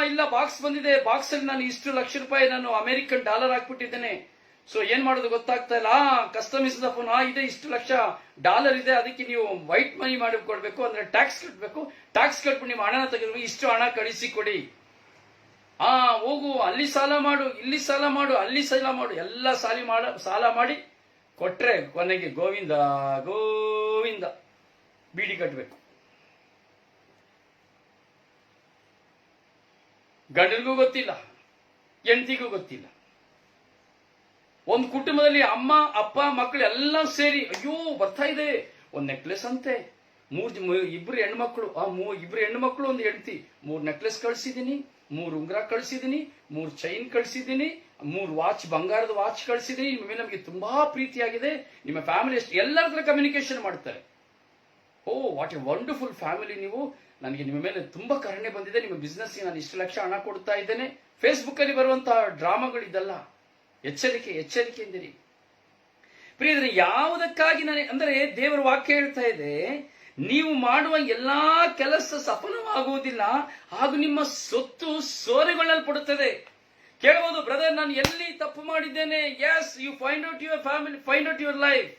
ಇಲ್ಲ ಬಾಕ್ಸ್ ಬಂದಿದೆ, ಬಾಕ್ಸ್ ಅಲ್ಲಿ ನಾನು ಇಷ್ಟು ಲಕ್ಷ ರೂಪಾಯಿ ನಾನು ಅಮೆರಿಕನ್ ಡಾಲರ್ ಹಾಕ್ಬಿಟ್ಟಿದ್ದೇನೆ, ಸೊ ಏನ್ ಮಾಡೋದು ಗೊತ್ತಾಗ್ತಾ ಇಲ್ಲ, ಕಸ್ಟಮೈಸ್ ಫೋನ್, ಇದೆ ಇಷ್ಟು ಲಕ್ಷ ಡಾಲರ್ ಇದೆ, ಅದಕ್ಕೆ ನೀವು ವೈಟ್ ಮನಿ ಮಾಡಿಕೊಡ್ಬೇಕು, ಅಂದ್ರೆ ಟ್ಯಾಕ್ಸ್ ಕಟ್ಟಬೇಕು, ಟ್ಯಾಕ್ಸ್ ಕಟ್ಬಿಟ್ಟು ನಿಮ್ಮ ಹಣನ ತೆಗೆದು ಇಷ್ಟು ಹಣ ಕಳಿಸಿ ಕೊಡಿ. ಹೋಗು, ಅಲ್ಲಿ ಸಾಲ ಮಾಡು, ಇಲ್ಲಿ ಸಾಲ ಮಾಡು, ಅಲ್ಲಿ ಸಾಲ ಮಾಡು, ಎಲ್ಲ ಸಾಲ ಮಾಡಿ ಕೊಟ್ರೆ ಕೊನೆಗೆ ಗೋವಿಂದ ಗೋವಿಂದ ಬೀಡಿ ಕಟ್ಟಬೇಕು. ಗಂಡನಿಗೂ ಗೊತ್ತಿಲ್ಲ, ಹೆಂಡತಿಗೂ ಗೊತ್ತಿಲ್ಲ. ಒಂದು ಕುಟುಂಬದಲ್ಲಿ ಅಮ್ಮ ಅಪ್ಪ ಮಕ್ಕಳು ಎಲ್ಲ ಸೇರಿ, ಅಯ್ಯೋ ಬರ್ತಾ ಇದೆ, ಒಂದು ನೆಕ್ಲೆಸ್ ಅಂತೆ, ಇಬ್ರು ಹೆಣ್ಮಕ್ಳು, ಇಬ್ರು ಹೆಣ್ಮಕ್ಳು, ಒಂದು ಹೆಂಡತಿ, 3 ನೆಕ್ಲೆಸ್ ಕಳಿಸಿದೀನಿ, 3 ಉಂಗುರ ಕಳಿಸಿದೀನಿ, 3 ಚೈನ್ ಕಳಿಸಿದೀನಿ, 3 ವಾಚ್, ಬಂಗಾರದ ವಾಚ್ ಕಳಿಸಿದೀನಿ, ನಿಮ್ಮ ಮೇಲೆ ನಮಗೆ ತುಂಬಾ ಪ್ರೀತಿಯಾಗಿದೆ, ನಿಮ್ಮ ಫ್ಯಾಮಿಲಿ ಎಷ್ಟು, ಎಲ್ಲರ ಹತ್ರ ಕಮ್ಯುನಿಕೇಶನ್ ಮಾಡ್ತಾರೆ. ವಾಟ್ ಎ ವಂಡರ್ಫುಲ್ ಫ್ಯಾಮಿಲಿ ನೀವು, ನನಗೆ ನಿಮ್ಮ ಮೇಲೆ ತುಂಬಾ ಕರುಣೆ ಬಂದಿದೆ, ನಿಮ್ಮ ಬಿಸ್ನೆಸ್ಗೆ ನಾನು ಇಷ್ಟು ಲಕ್ಷ ಹಣ ಕೊಡ್ತಾ ಇದ್ದೇನೆ. ಫೇಸ್ಬುಕ್ ಅಲ್ಲಿ ಬರುವಂತಹ ಡ್ರಾಮಾಗಳಿದಲ್ಲ. ಎಚ್ಚರಿಕೆ, ಎಚ್ಚರಿಕೆಯಿಂದಿರಿ ಪ್ರಿಯರೇ. ಯಾವುದಕ್ಕಾಗಿ ಅಂದರೆ ದೇವರ ವಾಕ್ಯ ಹೇಳ್ತಾ ಇದೆ, ನೀವು ಮಾಡುವ ಎಲ್ಲಾ ಕೆಲಸ ಸಫಲವಾಗುವುದಿಲ್ಲ, ಹಾಗೂ ನಿಮ್ಮ ಸೊತ್ತು ಸೋರೆಗೊಳ್ಳಲ್ಪಡುತ್ತದೆ. ಕೇಳಬಹುದು, ಬ್ರದರ್ ನಾನು ಎಲ್ಲಿ ತಪ್ಪು ಮಾಡಿದ್ದೇನೆ? Yes, you find out your family, find out your life.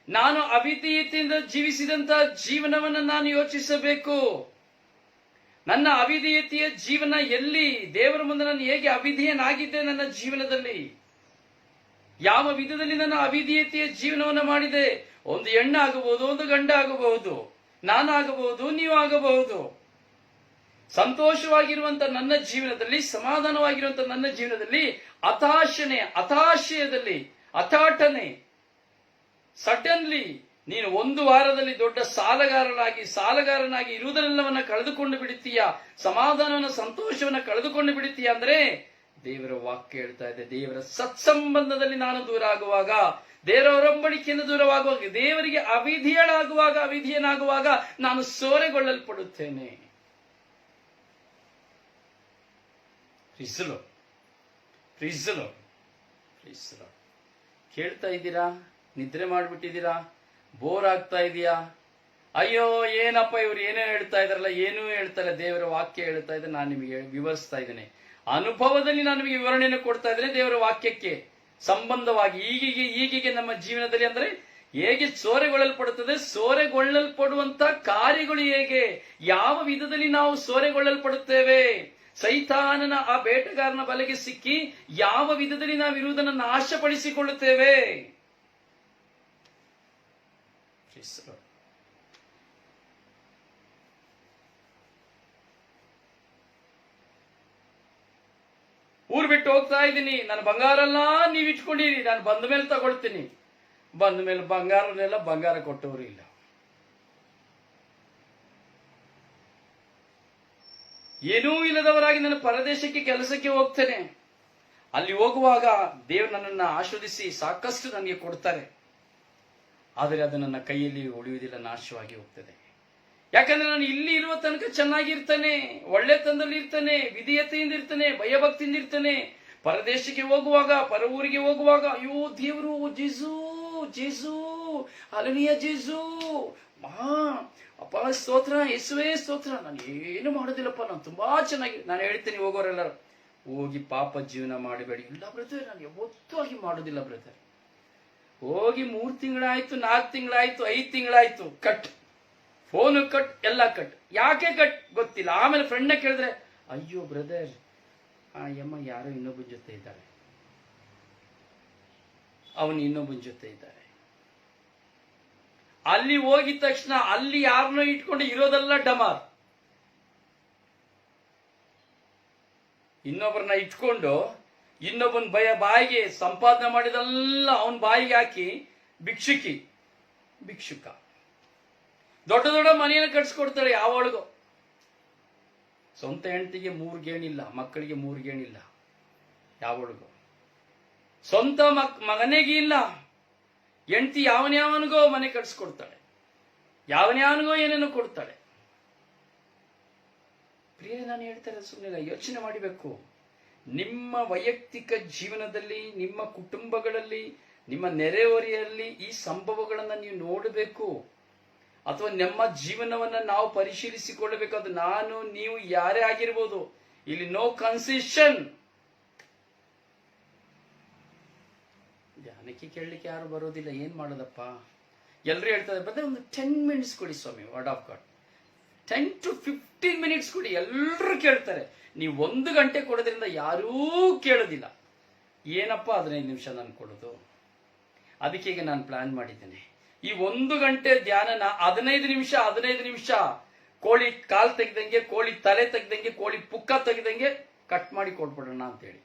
ನಾನು ಅವಿಧೇಯತೆಯಿಂದ ಜೀವಿಸಿದಂತ ಜೀವನವನ್ನು ನಾನು ಯೋಚಿಸಬೇಕು. ನನ್ನ ಅವಿಧೇಯತೆಯ ಜೀವನ ಎಲ್ಲಿ? ದೇವರ ಮುಂದೆ ನಾನು ಹೇಗೆ ಅವಿಧೇಯನಾಗಿದ್ದೆ? ನನ್ನ ಜೀವನದಲ್ಲಿ ಯಾವ ವಿಧದಲ್ಲಿ ನನ್ನ ಅವಿಧೇಯತೆಯ ಜೀವನವನ್ನು ಮಾಡಿದೆ? ಒಂದು ಹೆಣ್ಣು ಆಗಬಹುದು, ಒಂದು ಗಂಡ ಆಗಬಹುದು, ನಾನಾಗಬಹುದು, ನೀವು ಆಗಬಹುದು. ಸಂತೋಷವಾಗಿರುವಂತ ನನ್ನ ಜೀವನದಲ್ಲಿ, ಸಮಾಧಾನವಾಗಿರುವಂತ ನನ್ನ ಜೀವನದಲ್ಲಿ ಹತಾಶಯದಲ್ಲಿ ಹಠಾಟನೆ ಸಡನ್ಲಿ ನೀನು 1 ವಾರದಲ್ಲಿ ದೊಡ್ಡ ಸಾಲಗಾರನಾಗಿ ಇರುವುದೆಲ್ಲವನ್ನ ಕಳೆದುಕೊಂಡು ಬಿಡುತ್ತೀಯ, ಸಮಾಧಾನವನ್ನ ಸಂತೋಷವನ್ನ ಕಳೆದುಕೊಂಡು ಬಿಡುತ್ತೀಯ. ಅಂದ್ರೆ ದೇವರ ವಾಕ್ಯ ಹೇಳ್ತಾ ಇದೆ, ದೇವರ ಸತ್ಸಂಬಂಧದಲ್ಲಿ ನಾನು ದೂರ ಆಗುವಾಗ, ದೇವರ ಒಡಂಬಡಿಕೆಯಿಂದ ದೂರವಾಗುವಾಗ, ದೇವರಿಗೆ ಅವಿಧೇಯನಾಗುವಾಗ ನಾನು ಸೋರೆಗೊಳ್ಳಲ್ಪಡುತ್ತೇನೆ. ಕೇಳ್ತಾ ಇದ್ದೀರಾ? ನಿದ್ರೆ ಮಾಡ್ಬಿಟ್ಟಿದ್ದೀರಾ? ಬೋರ್ ಆಗ್ತಾ ಇದೆಯಾ? ಅಯ್ಯೋ ಏನಪ್ಪ ಇವ್ರು ಏನೇನು ಹೇಳ್ತಾ ಇದಾರಲ್ಲ, ಏನೂ ಹೇಳ್ತಾರೆ, ದೇವರ ವಾಕ್ಯ ಹೇಳ್ತಾ ಇದೆ, ನಾನು ನಿಮಗೆ ವಿವರಿಸ್ತಾ ಇದ್ದೇನೆ. ಅನುಭವದಲ್ಲಿ ನಾನು ನಿಮಗೆ ವಿವರಣೆಯನ್ನು ಕೊಡ್ತಾ ಇದ್ದೇನೆ. ದೇವರ ವಾಕ್ಯಕ್ಕೆ ಸಂಬಂಧವಾಗಿ ಈಗೀಗೆ ನಮ್ಮ ಜೀವನದಲ್ಲಿ ಅಂದ್ರೆ ಹೇಗೆ ಸೋರೆಗೊಳ್ಳಲ್ಪಡುತ್ತದೆ, ಸೋರೆಗೊಳ್ಳಲ್ಪಡುವಂತ ಕಾರ್ಯಗಳು ಹೇಗೆ, ಯಾವ ವಿಧದಲ್ಲಿ ನಾವು ಸೋರೆಗೊಳ್ಳಲ್ಪಡುತ್ತೇವೆ, ಸೈತಾನನ ಆ ಬೇಟೆಗಾರನ ಬಲೆಗೆ ಸಿಕ್ಕಿ ಯಾವ ವಿಧದಲ್ಲಿ ನಾವು ಇರುವುದನ್ನು ನಾಶಪಡಿಸಿಕೊಳ್ಳುತ್ತೇವೆ. ಊರ್ ಬಿಟ್ಟು ಹೋಗ್ತಾ ಇದ್ದೀನಿ, ನಾನು ಬಂಗಾರ ಎಲ್ಲ ನೀವು ಇಟ್ಕೊಂಡಿರಿ, ನಾನು ಬಂದ ಮೇಲೆ ತಗೊಳ್ತೀನಿ. ಬಂದ ಮೇಲೆ ಬಂಗಾರ ಕೊಟ್ಟವರು ಇಲ್ಲ. ಏನೂ ಇಲ್ಲದವರಾಗಿ ನಾನು ಪರದೇಶಕ್ಕೆ ಕೆಲಸಕ್ಕೆ ಹೋಗ್ತೇನೆ. ಅಲ್ಲಿ ಹೋಗುವಾಗ ದೇವರು ನನ್ನನ್ನು ಆಶೀರ್ವದಿಸಿ ಸಾಕಷ್ಟು ನನಗೆ ಕೊಡ್ತಾರೆ, ಆದರೆ ಅದು ನನ್ನ ಕೈಯಲ್ಲಿ ಉಳಿಯುವುದಿಲ್ಲ, ನಾಶವಾಗಿ ಹೋಗ್ತದೆ. ಯಾಕಂದ್ರೆ ನಾನು ಇಲ್ಲಿ ಇರುವ ತನಕ ಚೆನ್ನಾಗಿರ್ತಾನೆ, ಒಳ್ಳೆತನದಲ್ಲಿ ಇರ್ತಾನೆ, ವಿಧೇಯತೆಯಿಂದ ಇರ್ತಾನೆ, ಭಯಭಕ್ತಿಯಿಂದ ಇರ್ತಾನೆ. ಪರದೇಶಕ್ಕೆ ಹೋಗುವಾಗ, ಪರ ಊರಿಗೆ ಹೋಗುವಾಗ, ಅಯ್ಯೋ ದೇವರು, ಜೇಸು ಅಲನಿಯ ಜೇಸು, ಅಪ್ಪ ಸ್ತೋತ್ರ, ಯೇಸುವೇ ಸ್ತೋತ್ರ, ನಾನು ಏನು ಮಾಡೋದಿಲ್ಲಪ್ಪ, ನಾನು ತುಂಬಾ ಚೆನ್ನಾಗಿ. ನಾನು ಹೇಳ್ತೇನೆ ಹೋಗೋರೆಲ್ಲರೂ, ಹೋಗಿ ಪಾಪ ಜೀವನ ಮಾಡಬೇಡಿ. ಇಲ್ಲ ಬ್ರದರ್, ನಾನು ಯಾವತ್ತೂ ಆಗಿ ಮಾಡೋದಿಲ್ಲ ಬ್ರದರ್. ಹೋಗಿ 3 ತಿಂಗಳಾಯ್ತು, 4 ತಿಂಗಳಾಯ್ತು, 5 ತಿಂಗಳಾಯ್ತು, ಕಟ್ ಫೋನು ಕಟ್, ಎಲ್ಲ ಕಟ್. ಯಾಕೆ ಕಟ್ ಗೊತ್ತಿಲ್ಲ. ಆಮೇಲೆ ಫ್ರೆಂಡ್ನ ಕೇಳಿದ್ರೆ, ಅಯ್ಯೋ ಬ್ರದರ್, ಆ ಯಮ್ಮ ಯಾರೋ ಇನ್ನೊಬ್ಬನ ಜೊತೆ ಇದ್ದಾರೆ, ಅವನು ಇನ್ನೊಬ್ಬನ ಜೊತೆ ಇದ್ದಾರೆ. ಅಲ್ಲಿ ಹೋಗಿದ ತಕ್ಷಣ ಅಲ್ಲಿ ಯಾರನ್ನೋ ಇಟ್ಕೊಂಡು ಇರೋದೆಲ್ಲ ಡಮಾರ್. ಇನ್ನೊಬ್ಬರನ್ನ ಇಟ್ಕೊಂಡು ಇನ್ನೊಬ್ಬನ ಬಾಯಿಗೆ ಸಂಪಾದನೆ ಮಾಡಿದೆಲ್ಲ ಅವನ ಬಾಯಿಗೆ ಹಾಕಿ ಭಿಕ್ಷುಕ. ದೊಡ್ಡ ದೊಡ್ಡ ಮನೆಯನ್ನು ಕಟ್ಸ್ಕೊಡ್ತಾಳೆ ಯಾವಳಿಗೋ. ಸ್ವಂತ ಹೆಂಡತಿಗೆ 3 ಗೇಣಿಲ್ಲ, ಮಕ್ಕಳಿಗೆ 3 ಗೇಣಿಲ್ಲ ಯಾವಳಿಗೋ. ಸ್ವಂತ ಮಗನಿಗೆ ಇಲ್ಲ, ಹೆಂಡತಿ ಯಾವನ್ಯಾವನಿಗೋ ಮನೆ ಕಟ್ಸ್ಕೊಡ್ತಾಳೆ, ಯಾವನ್ಯಾವನಿಗೋ ಏನೇನೋ ಕೊಡ್ತಾಳೆ. ಪ್ರಿಯ, ನಾನು ಹೇಳ್ತಾರೆ, ಸುಮ್ಮನೆ ಯೋಚನೆ ಮಾಡಬೇಕು. ನಿಮ್ಮ ವೈಯಕ್ತಿಕ ಜೀವನದಲ್ಲಿ, ನಿಮ್ಮ ಕುಟುಂಬಗಳಲ್ಲಿ, ನಿಮ್ಮ ನೆರೆಹೊರೆಯಲ್ಲಿ ಈ ಸಂಭವಗಳನ್ನು ನೀವು ನೋಡಬೇಕು. ಅಥವಾ ನಮ್ಮ ಜೀವನವನ್ನ ನಾವು ಪರಿಶೀಲಿಸಿಕೊಳ್ಳಬೇಕು. ಅದು ನಾನು, ನೀವು, ಯಾರೇ ಆಗಿರ್ಬೋದು. ಇಲ್ಲಿ ನೋ ಕನ್ಸೆಷನ್. ಧ್ಯಾನಕ್ಕೆ ಕೇಳಲಿಕ್ಕೆ ಯಾರು ಬರೋದಿಲ್ಲ, ಏನ್ ಮಾಡೋದಪ್ಪ. ಎಲ್ಲರೂ ಹೇಳ್ತಾರೆ, ಬ್ರದರ್ ಒಂದು 10 ಮಿನಿಟ್ಸ್ ಕೊಡಿ ಸ್ವಾಮಿ, word of God. 10 to 15 minutes ಕೊಡಿ. ಎಲ್ಲರೂ ಕೇಳ್ತಾರೆ. ನೀವು 1 ಗಂಟೆ ಕೊಡೋದ್ರಿಂದ ಯಾರೂ ಕೇಳೋದಿಲ್ಲ. ಏನಪ್ಪ 15 ನಿಮಿಷ ನಾನು ಕೊಡೋದು? ಅದಕ್ಕೆ ಈಗ ನಾನು ಪ್ಲಾನ್ ಮಾಡಿದ್ದೇನೆ, ಈ 1 ಗಂಟೆ ಧ್ಯಾನನ 15 ನಿಮಿಷ ಕೋಳಿ ಕಾಲ್ ತೆಗ್ದಂಗೆ, ಕೋಳಿ ತಲೆ ತೆಗ್ದಂಗೆ, ಕೋಳಿ ಪುಕ್ಕ ತೆಗ್ದಂಗೆ ಕಟ್ ಮಾಡಿ ಕೊಟ್ಬಿಡೋಣ ಅಂತೇಳಿ.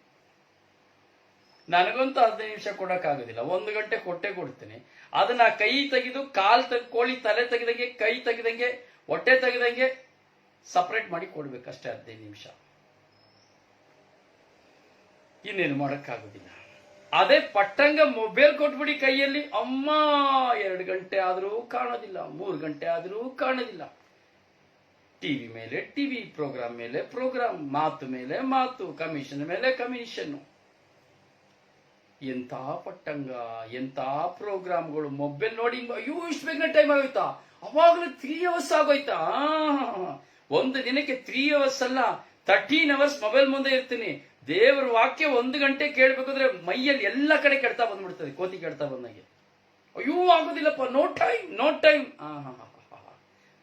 ನನಗಂತೂ 15 ನಿಮಿಷ ಕೊಡಕ್ಕಾಗೋದಿಲ್ಲ, 1 ಗಂಟೆ ಕೊಡ್ತೇನೆ. ಅದನ್ನ ಕೈ ತೆಗೆದು ಕೋಳಿ ತಲೆ ತೆಗೆದಂಗೆ, ಕೈ ತೆಗೆದಂಗೆ, ಹೊಟ್ಟೆ ತೆಗೆದಂಗೆ ಸಪರೇಟ್ ಮಾಡಿ ಕೊಡ್ಬೇಕಷ್ಟೇ 15 ನಿಮಿಷ. ಇನ್ನೇನು ಮಾಡಕ್ಕಾಗೋದಿಲ್ಲ. ಅದೇ ಪಟ್ಟಂಗ ಮೊಬೈಲ್ ಕೊಟ್ಬಿಡಿ ಕೈಯಲ್ಲಿ, ಅಮ್ಮ 2 ಗಂಟೆ ಆದರೂ ಕಾಣೋದಿಲ್ಲ, 3 ಗಂಟೆ ಆದರೂ ಕಾಣೋದಿಲ್ಲ. ಟಿವಿ ಮೇಲೆ ಟಿವಿ, ಪ್ರೋಗ್ರಾಮ್ ಮೇಲೆ ಪ್ರೋಗ್ರಾಮ್, ಮಾತು ಮೇಲೆ ಮಾತು, ಕಮಿಷನ್ ಮೇಲೆ ಕಮಿಷನ್. ಎಂತ ಪಟ್ಟಂಗ, ಎಂತ ಪ್ರೋಗ್ರಾಮ್ಗಳು. ಮೊಬೈಲ್ ನೋಡಿ, ಅಯ್ಯೋ ಇಷ್ಟು ಬೇಗನೆ ಟೈಮ್ ಆಗೋಯ್ತಾ, ಅವಾಗಲೂ 3 ಅವರ್ಸ್ ಆಗೋಯ್ತಾ. ಒಂದು ದಿನಕ್ಕೆ 3 ಅವರ್ಸ್ ಅಲ್ಲ, 13 ಅವರ್ಸ್ ಮೊಬೈಲ್ ಮುಂದೆ ಇರ್ತೀನಿ. ದೇವರ ವಾಕ್ಯ 1 ಗಂಟೆ ಕೇಳಬೇಕಾದ್ರೆ ಮೈಯಲ್ಲಿ ಎಲ್ಲ ಕಡೆ ಕೆಡ್ತಾ ಬಂದ್ಬಿಡ್ತದೆ, ಕೋತಿ ಕೆಡ್ತಾ ಬಂದಾಗೆ. ಅಯ್ಯೋ ಆಗೋದಿಲ್ಲಪ್ಪ, ನೋ ಟೈಮ್.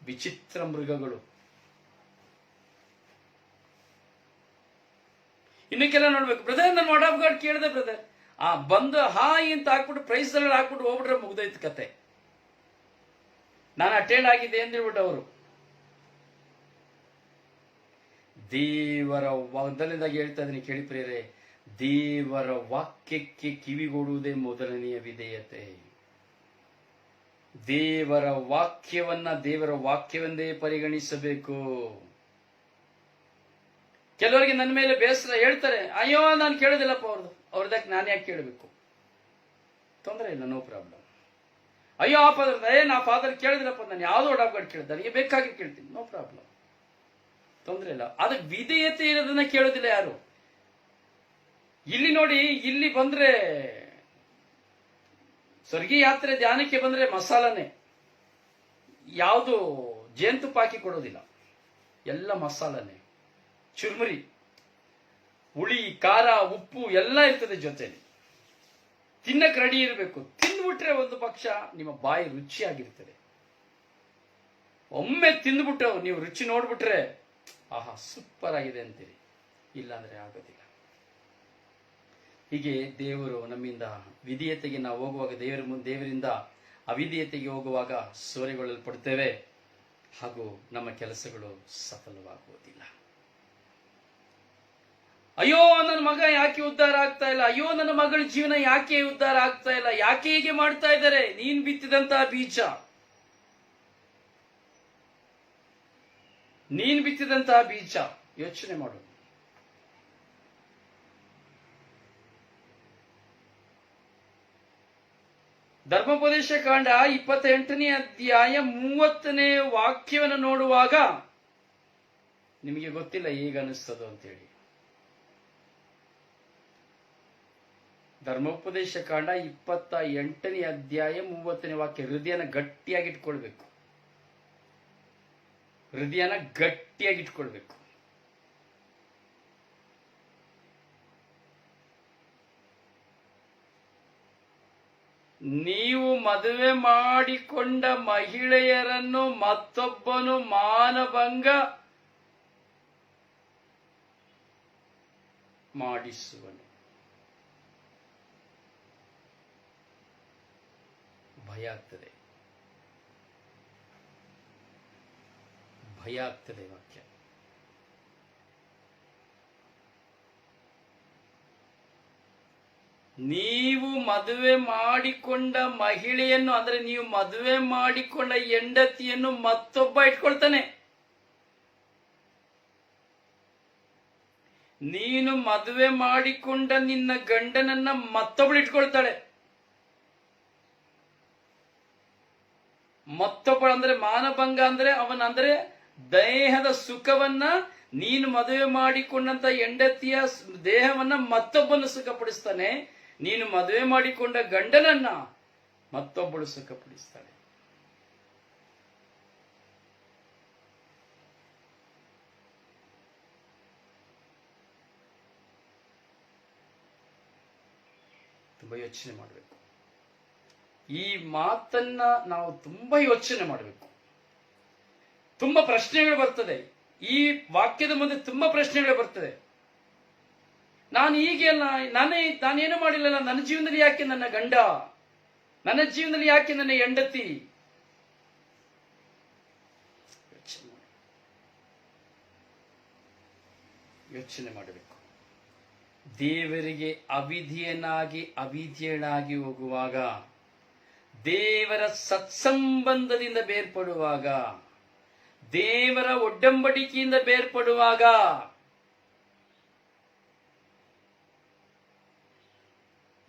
ವಿಚಿತ್ರ ಮೃಗಗಳು. ಇನ್ನಕ್ಕೆಲ್ಲ ನೋಡ್ಬೇಕು. ಬ್ರದರ್, ನಾನು ವರ್ಡ್ ಆಫ್ ಗಾಡ್ ಕೇಳಿದೆ ಬ್ರದರ್. ಬಂದು ಹಾಯ್ ಅಂತ ಹಾಕ್ಬಿಟ್ಟು ಪ್ರೈಸ್ ಹಾಕ್ಬಿಟ್ಟು ಹೋಗ್ಬಿಟ್ರೆ ಮುಗ್ದೋಯ್ತು ಕತೆ. ನಾನು ಅಟೆಂಡ್ ಆಗಿದ್ದೆ ಅಂತ ಹೇಳ್ಬಿಟ್ಟು ಅವರು ದೇವರ ಮೊದಲನೇದಾಗಿ ಹೇಳ್ತಾ ಇದ್ದೀನಿ, ಕೇಳಿ ಪ್ರಿಯರೇ, ದೇವರ ವಾಕ್ಯಕ್ಕೆ ಕಿವಿಗೊಡುವುದೇ ಮೊದಲನೆಯ ವಿಧೇಯತೆ. ದೇವರ ವಾಕ್ಯವೆಂದೇ ಪರಿಗಣಿಸಬೇಕು. ಕೆಲವರಿಗೆ ನನ್ನ ಮೇಲೆ ಬೇಸರ, ಹೇಳ್ತಾರೆ, ಅಯ್ಯೋ ನಾನು ಕೇಳೋದಿಲ್ಲಪ್ಪ ಅವ್ರದಕ್ಕೆ ನಾನು ಯಾಕೆ ಕೇಳಬೇಕು? ತೊಂದರೆ ಇಲ್ಲ, ನೋ ಪ್ರಾಬ್ಲಮ್. ಅಯ್ಯೋ ಆ ಫಾದರ್, ನಾ ಫಾದರ್ ಕೇಳಿದಿಲ್ಲಪ್ಪ, ನಾನು ಯಾವ್ದೋ ಒಡಾಬ್ಗಾಡ್ ಕೇಳಿದ, ನನಗೆ ಬೇಕಾಗಿ ಕೇಳ್ತೀನಿ, ನೋ ಪ್ರಾಬ್ಲಮ್, ತೊಂದರೆ ಇಲ್ಲ. ಅದಕ್ಕೆ ವಿಧೇಯತೆ ಇರೋದನ್ನ ಕೇಳೋದಿಲ್ಲ ಯಾರು. ಇಲ್ಲಿ ನೋಡಿ, ಇಲ್ಲಿ ಬಂದ್ರೆ ಸ್ವರ್ಗೀಯ ಯಾತ್ರೆ ಧ್ಯಾನಕ್ಕೆ ಬಂದ್ರೆ ಮಸಾಲನೆ, ಯಾವುದು ಜೇನುತುಪ್ಪ ಹಾಕಿ ಕೊಡೋದಿಲ್ಲ, ಎಲ್ಲ ಮಸಾಲನೆ, ಚುರ್ಮುರಿ, ಹುಳಿ, ಖಾರ, ಉಪ್ಪು ಎಲ್ಲ ಇರ್ತದೆ ಜೊತೆಲಿ. ತಿನ್ನಕ್ಕೆ ರೆಡಿ ಇರಬೇಕು. ತಿಂದ್ಬಿಟ್ರೆ ಒಂದು ಪಕ್ಷ ನಿಮ್ಮ ಬಾಯಿ ರುಚಿಯಾಗಿರ್ತದೆ. ಒಮ್ಮೆ ತಿಂದ್ಬಿಟ್ಟು ನೀವು ರುಚಿ ನೋಡ್ಬಿಟ್ರೆ ಆಹಾ ಸೂಪರ್ ಆಗಿದೆ ಅಂತೀರಿ, ಇಲ್ಲಾಂದ್ರೆ ಆಗೋದಿಲ್ಲ. ಹೀಗೆ ದೇವರು ನಮ್ಮಿಂದ ವಿಧೇಯತೆಗೆ ನಾವು ಹೋಗುವಾಗ, ದೇವರಿಂದ ಅವಿಧೇಯತೆಗೆ ಹೋಗುವಾಗ ಸೂರೆಗೊಳ್ಳಲ್ಪಡ್ತೇವೆ, ಹಾಗೂ ನಮ್ಮ ಕೆಲಸಗಳು ಸಫಲವಾಗುವುದಿಲ್ಲ. ಅಯ್ಯೋ ನನ್ನ ಮಗ ಯಾಕೆ ಉದ್ಧಾರ ಆಗ್ತಾ ಇಲ್ಲ, ಅಯ್ಯೋ ನನ್ನ ಮಗಳ ಜೀವನ ಯಾಕೆ ಉದ್ಧಾರ ಆಗ್ತಾ ಇಲ್ಲ, ಯಾಕೆ ಹೀಗೆ ಮಾಡ್ತಾ ಇದ್ದಾರೆ? ನೀನ್ ಬಿತ್ತಿದಂತಹ ಬೀಜ, ಯೋಚನೆ ಮಾಡು. ಧರ್ಮೋಪದೇಶ ಕಾಂಡ 28ನೇ ಅಧ್ಯಾಯ 30ನೇ ವಾಕ್ಯವನ್ನು ನೋಡುವಾಗ ನಿಮಗೆ ಗೊತ್ತಿಲ್ಲ ಹೇಗೆ ಅನಿಸ್ತದೋ ಅಂತೇಳಿ. ಧರ್ಮೋಪದೇಶ ಕಾಂಡ 28ನೇ ಅಧ್ಯಾಯ 30ನೇ ವಾಕ್ಯ. ಹೃದಯನ ಗಟ್ಟಿಯಾಗಿಟ್ಕೊಳ್ಬೇಕು, ನೀವು ಮದುವೆ ಮಾಡಿಕೊಂಡ ಮಹಿಳೆಯರನ್ನು ಮತ್ತೊಬ್ಬನು ಮಾನಭಂಗ ಮಾಡಿಸುವನು. ಭಯ ಆಗ್ತದೆ, ಭಯ ಆಗ್ತದೆ ವಾಕ್ಯ. ನೀವು ಮದುವೆ ಮಾಡಿಕೊಂಡ ಮಹಿಳೆಯನ್ನು, ಅಂದ್ರೆ ನೀವು ಮದುವೆ ಮಾಡಿಕೊಂಡ ಹೆಂಡತಿಯನ್ನು ಮತ್ತೊಬ್ಬ ಇಟ್ಕೊಳ್ತಾನೆ. ನೀನು ಮದುವೆ ಮಾಡಿಕೊಂಡ ನಿನ್ನ ಗಂಡನನ್ನ ಮತ್ತೊಬ್ಬಳು ಇಟ್ಕೊಳ್ತಾಳೆ. ಮತ್ತೊಬ್ಬಳು ಅಂದ್ರೆ ಮಾನಭಂಗ, ಅಂದ್ರೆ ಅಂದ್ರೆ ದೇಹದ ಸುಖವನ್ನ, ನೀನು ಮದುವೆ ಮಾಡಿಕೊಂಡಂತ ಹೆಂಡತಿಯ ದೇಹವನ್ನ ಮತ್ತೊಬ್ಬನು ಸುಖಪಡಿಸ್ತಾನೆ. ನೀನು ಮದುವೆ ಮಾಡಿಕೊಂಡ ಗಂಡನನ್ನ ಮತ್ತೊಬ್ಬಳು ಸುಖಪಡಿಸ್ತಾಳೆ. ತುಂಬಾ ಯೋಚನೆ ಮಾಡಬೇಕು. ಈ ಮಾತನ್ನ ನಾವು ತುಂಬಾ ಯೋಚನೆ ಮಾಡಬೇಕು. ತುಂಬಾ ಪ್ರಶ್ನೆಗಳು ಬರ್ತದೆ ಈ ವಾಕ್ಯದ ಮುಂದೆ, ತುಂಬಾ ಪ್ರಶ್ನೆಗಳು ಬರ್ತದೆ. ನಾನು ಹೀಗೆಲ್ಲ, ನಾನೇನು ಮಾಡಿಲ್ಲಲ್ಲ, ನನ್ನ ಜೀವನದಲ್ಲಿ ಯಾಕೆ ನನ್ನ ಗಂಡ, ನನ್ನ ಜೀವನದಲ್ಲಿ ಯಾಕೆ ನನ್ನ ಹೆಂಡತಿ? ಯೋಚನೆ ಮಾಡಬೇಕು. ದೇವರಿಗೆ ಅವಿಧೇಯನಾಗಿ ಹೋಗುವಾಗ, ದೇವರ ಸತ್ಸಂಬಂಧದಿಂದ ಬೇರ್ಪಡುವಾಗ, ದೇವರ ಒಡ್ಡಂಬಡಿಕೆಯಿಂದ ಬೇರ್ಪಡುವಾಗ,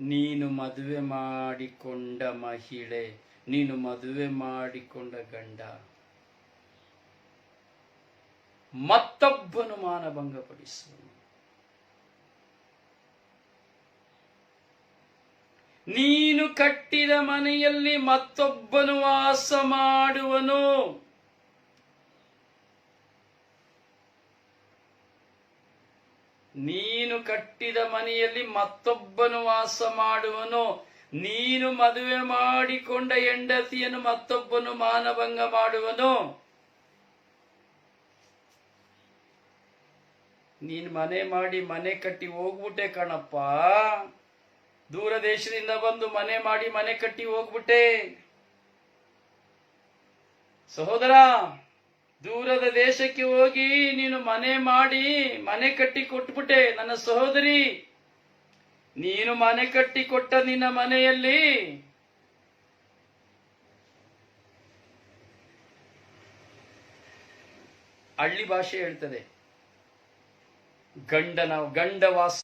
ನೀನು ಮದುವೆ ಮಾಡಿಕೊಂಡ ಮಹಿಳೆ, ನೀನು ಮದುವೆ ಮಾಡಿಕೊಂಡ ಗಂಡ ಮತ್ತೊಬ್ಬನು ಮಾನಭಂಗಪಡಿಸುವನು. ನೀನು ಕಟ್ಟಿದ ಮನೆಯಲ್ಲಿ ಮತ್ತೊಬ್ಬನು ವಾಸ ಮಾಡುವನು. ನೀನು ಕಟ್ಟಿದ ಮನೆಯಲ್ಲಿ ಮತ್ತೊಬ್ಬನು ವಾಸ ಮಾಡುವನು. ನೀನು ಮದುವೆ ಮಾಡಿಕೊಂಡ ಹೆಂಡತಿಯನ್ನು ಮತ್ತೊಬ್ಬನು ಮಾನಭಂಗ ಮಾಡುವನು. ನೀನು ಮನೆ ಮಾಡಿ ಮನೆ ಕಟ್ಟಿ ಹೋಗ್ಬಿಟ್ಟೆ ಕಣಪ್ಪ. ದೂರ ದೇಶದಿಂದ ಬಂದು ಮನೆ ಮಾಡಿ ಮನೆ ಕಟ್ಟಿ ಹೋಗ್ಬಿಟ್ಟೆ ಸಹೋದರ. ದೂರದ ದೇಶಕ್ಕೆ ಹೋಗಿ ನೀನು ಮನೆ ಮಾಡಿ ಮನೆ ಕಟ್ಟಿ ಕೊಟ್ಬಿಟ್ಟೆ ನನ್ನ ಸಹೋದರಿ. ನೀನು ಮನೆ ಕಟ್ಟಿ ಕೊಟ್ಟ ನಿನ್ನ ಮನೆಯಲ್ಲಿ ಹಳ್ಳಿ ಭಾಷೆ ಹೇಳ್ತದೆ, ಗಂಡವಾಸ.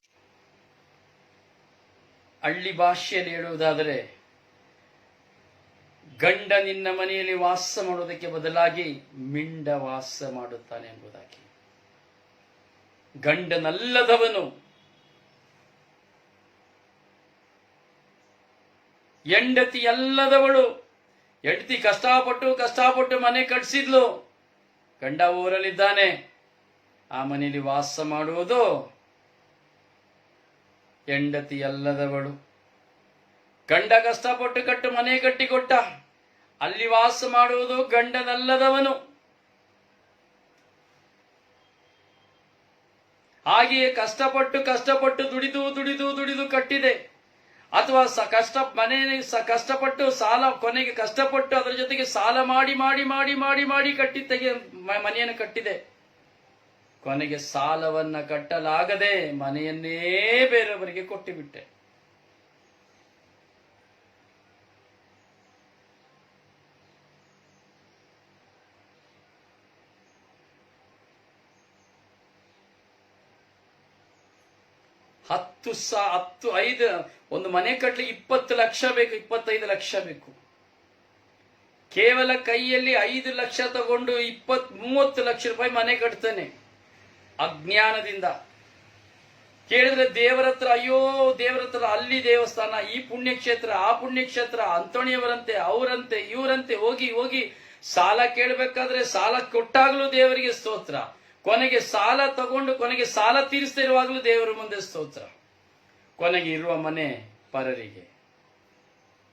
ಹಳ್ಳಿ ಭಾಷೆಯಲ್ಲಿ ಹೇಳುವುದಾದರೆ, ಗಂಡ ನಿನ್ನ ಮನೆಯಲ್ಲಿ ವಾಸ ಮಾಡುವುದಕ್ಕೆ ಬದಲಾಗಿ ಮಿಂಡ ವಾಸ ಮಾಡುತ್ತಾನೆ ಎಂಬುದಾಗಿ. ಗಂಡನಲ್ಲದವನು ಹೆಂಡತಿ ಅಲ್ಲದವಳು. ಹೆಂಡತಿ ಕಷ್ಟಪಟ್ಟು ಮನೆ ಕಟ್ಟಿಸಿದ್ಲು, ಗಂಡ ಊರಲ್ಲಿದ್ದಾನೆ, ಆ ಮನೆಯಲ್ಲಿ ವಾಸ ಮಾಡುವುದು ಹೆಂಡತಿ ಅಲ್ಲದವಳು. ಗಂಡ ಕಷ್ಟಪಟ್ಟು ಮನೆ ಕಟ್ಟಿಕೊಟ್ಟ, ಅಲ್ಲಿ ವಾಸ ಮಾಡುವುದು ಗಂಡನಲ್ಲದವನು. ಹಾಗೆಯೇ ಕಷ್ಟಪಟ್ಟು ದುಡಿದು ಕಟ್ಟಿದೆ, ಅಥವಾ ಕಷ್ಟಪಟ್ಟು ಸಾಲ, ಕೊನೆಗೆ ಕಷ್ಟಪಟ್ಟು ಅದರ ಜೊತೆಗೆ ಸಾಲ ಮಾಡಿ ಕಟ್ಟಿ ಮನೆಯನ್ನು ಕಟ್ಟಿದೆ. ಕೊನೆಗೆ ಸಾಲವನ್ನ ಕಟ್ಟಲಾಗದೆ ಮನೆಯನ್ನೇ ಬೇರೆಯವರಿಗೆ ಕೊಟ್ಟುಬಿಟ್ಟೆ. ಒಂದು ಮನೆ ಕಟ್ಟಲಿಕ್ಕೆ 20 ಲಕ್ಷ ಬೇಕು, 25 ಲಕ್ಷ ಬೇಕು. ಕೇವಲ ಕೈಯಲ್ಲಿ 5 ಲಕ್ಷ ತಗೊಂಡು 30 ಲಕ್ಷ ರೂಪಾಯಿ ಮನೆ ಕಟ್ತಾನೆ ಅಜ್ಞಾನದಿಂದ. ಕೇಳಿದ್ರೆ ದೇವರ ಹತ್ರ, ಅಯ್ಯೋ ದೇವರ ಹತ್ರ ಅಲ್ಲಿ ದೇವಸ್ಥಾನ, ಈ ಪುಣ್ಯಕ್ಷೇತ್ರ, ಆ ಪುಣ್ಯಕ್ಷೇತ್ರ, ಅಂತೋಣಿಯವರಂತೆ, ಅವರಂತೆ, ಇವರಂತೆ ಹೋಗಿ ಸಾಲ ಕೇಳಬೇಕಾದ್ರೆ ಸಾಲ ಕೊಟ್ಟಾಗಲೂ ದೇವರಿಗೆ ಸ್ತೋತ್ರ. ಕೊನೆಗೆ ಸಾಲ ತಗೊಂಡು ಕೊನೆಗೆ ಸಾಲ ತೀರಿಸ್ತಾ ಇರುವಾಗಲೂ ದೇವರ ಮುಂದೆ ಸ್ತೋತ್ರ. ಕೊನೆಗೆ ಇರುವ ಮನೆ ಪರರಿಗೆ.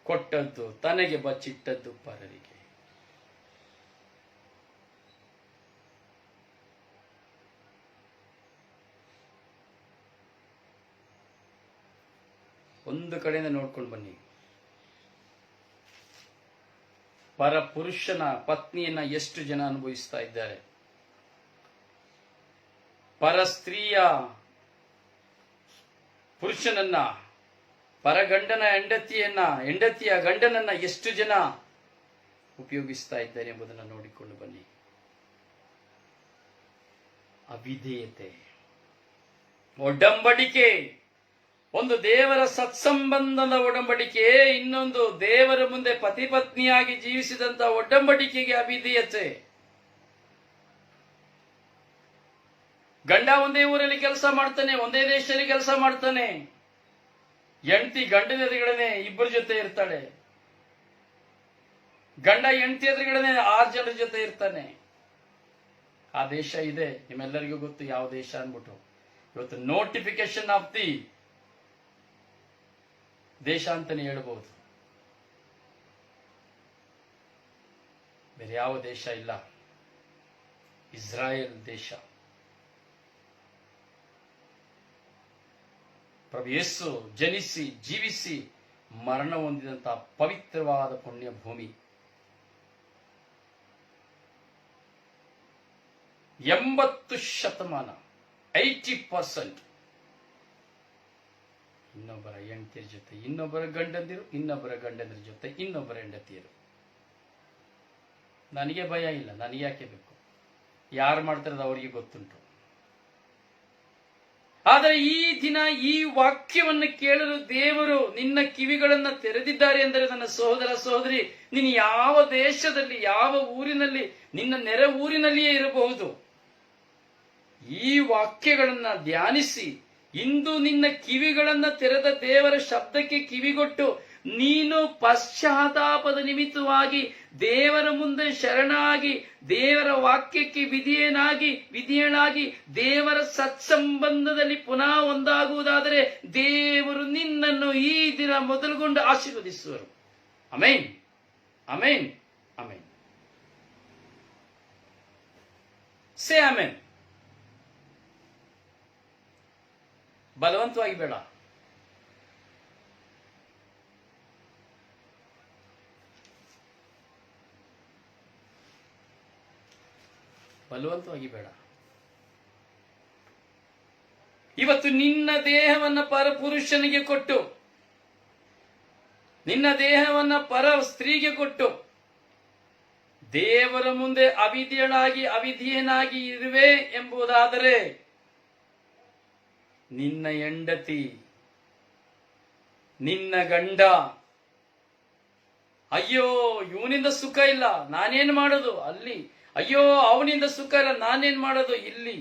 ಕೊಟ್ಟದ್ದು ತನಗೆ ಬಚ್ಚಿಟ್ಟದ್ದು ಪರರಿಗೆ. ಒಂದು ಕಡೆಯಿಂದ ನೋಡ್ಕೊಂಡು ಬನ್ನಿ. ಪರ ಪುರುಷನ ಪತ್ನಿಯನ್ನ ಎಷ್ಟು ಜನ ಅನುಭವಿಸ್ತಾ ಇದ್ದಾರೆ? ಪರ ಸ್ತ್ರೀಯ ಪುರುಷನನ್ನ, ಪರಗಂಡನ ಹೆಂಡತಿಯ ಗಂಡನನ್ನ ಎಷ್ಟು ಜನ ಉಪಯೋಗಿಸ್ತಾ ಇದ್ದಾರೆ ಎಂಬುದನ್ನು ನೋಡಿಕೊಂಡು ಬನ್ನಿ. ಅವಿಧೇಯತೆ, ಒಡಂಬಡಿಕೆ, ಒಂದು ದೇವರ ಸತ್ಸಂಬಂಧದ ಒಡಂಬಡಿಕೆ, ಇನ್ನೊಂದು ದೇವರ ಮುಂದೆ ಪತಿ ಪತ್ನಿಯಾಗಿ ಜೀವಿಸಿದಂತ ಒಡಂಬಡಿಕೆಗೆ ಅವಿಧೇಯತೆ. ಗಂಡ ಒಂದೇ ಊರಲ್ಲಿ ಕೆಲಸ ಮಾಡ್ತಾನೆ, ಒಂದೇ ದೇಶದಲ್ಲಿ ಕೆಲಸ ಮಾಡ್ತಾನೆ, ಹೆಂಡತಿ ಗಂಡನ ಎದುರುಗಡೆ ಇಬ್ಬರ ಜೊತೆ ಇರ್ತಾಳೆ, ಗಂಡ ಹೆಂಡತಿ ಎದುರುಗಡೆ 6 ಜನರ ಜೊತೆ ಇರ್ತಾನೆ. ಆ ದೇಶ ಇದೆ, ನಿಮ್ಮೆಲ್ಲರಿಗೂ ಗೊತ್ತು ಯಾವ ದೇಶ ಅನ್ಬಿಟ್ಟು. ಇವತ್ತು ನೋಟಿಫಿಕೇಶನ್ ಆಫ್ ದಿ ದೇಶ ಅಂತಾನೆ ಹೇಳ್ಬಹುದು. ಬೇರೆ ಯಾವ ದೇಶ ಇಲ್ಲ, ಇಸ್ರಾಯೇಲ್ ದೇಶ. ಪ್ರಭು ಯೇಸು ಜನಿಸಿ ಜೀವಿಸಿ ಮರಣ ಹೊಂದಿದಂತಹ ಪವಿತ್ರವಾದ ಪುಣ್ಯ ಭೂಮಿ. 80% 80% ಇನ್ನೊಬ್ಬರ ಹೆಂಡತಿಯರ ಜೊತೆ, ಇನ್ನೊಬ್ಬರ ಗಂಡಂದಿರು, ಇನ್ನೊಬ್ಬರ ಗಂಡಂದಿರ ಜೊತೆ ಇನ್ನೊಬ್ಬರ ಹೆಂಡತಿಯರು. ನನಗೆ ಭಯ ಇಲ್ಲ, ನನಗೆ ಯಾಕೆ ಬೇಕು? ಯಾರು ಮಾಡ್ತಾರದ ಅವರಿಗೆ ಗೊತ್ತುಂಟು. ಆದರೆ ಈ ದಿನ ಈ ವಾಕ್ಯವನ್ನು ಕೇಳಲು ದೇವರು ನಿನ್ನ ಕಿವಿಗಳನ್ನ ತೆರೆದಿದ್ದಾರೆ ಎಂದರೆ, ನನ್ನ ಸಹೋದರ ಸಹೋದರಿ, ನೀನು ಯಾವ ದೇಶದಲ್ಲಿ, ಯಾವ ಊರಿನಲ್ಲಿ, ನಿನ್ನ ನೆರೆ ಊರಿನಲ್ಲಿಯೇ ಇರಬಹುದು, ಈ ವಾಕ್ಯಗಳನ್ನ ಧ್ಯಾನಿಸಿ ಇಂದು ನಿನ್ನ ಕಿವಿಗಳನ್ನ ತೆರೆದ ದೇವರ ಶಬ್ದಕ್ಕೆ ಕಿವಿಗೊಟ್ಟು ನೀನು ಪಶ್ಚಾತ್ತಾಪದ ನಿಮಿತ್ತವಾಗಿ ದೇವರ ಮುಂದೆ ಶರಣಾಗಿ, ದೇವರ ವಾಕ್ಯಕ್ಕೆ ವಿಧೇಯನಾಗಿ ದೇವರ ಸತ್ಸಂಬಂಧದಲ್ಲಿ ಪುನಃ ಒಂದಾಗುವುದಾದರೆ ದೇವರು ನಿನ್ನನ್ನು ಈ ದಿನ ಮೊದಲುಗೊಂಡು ಆಶೀರ್ವದಿಸುವರು. Amen, amen, amen. Say amen. ಬಲವಂತವಾಗಿ ಬೇಡ. ಬಲವಂತವಾಗಿ ಬೇಡ. ಇವತ್ತು ನಿನ್ನ ದೇಹವನ್ನ ಪರಪುರುಷನಿಗೆ ಕೊಟ್ಟು, ನಿನ್ನ ದೇಹವನ್ನ ಪರ ಸ್ತ್ರೀಗೆ ಕೊಟ್ಟು ದೇವರ ಮುಂದೆ ಅವಿಧೇಯನಾಗಿ ಇರುವೆ ಎಂಬುದಾದರೆ ನಿನ್ನ ಹೆಂಡತಿ, ನಿನ್ನ ಗಂಡ, ಅಯ್ಯೋ ಇವನಿಂದ ಸುಖ ಇಲ್ಲ ನಾನೇನ್ ಮಾಡೋದು ಅಲ್ಲಿ, ಅಯ್ಯೋ ಅವನಿಂದ ಸುಖ ಇಲ್ಲ ನಾನೇನ್ ಮಾಡೋದು ಇಲ್ಲಿ,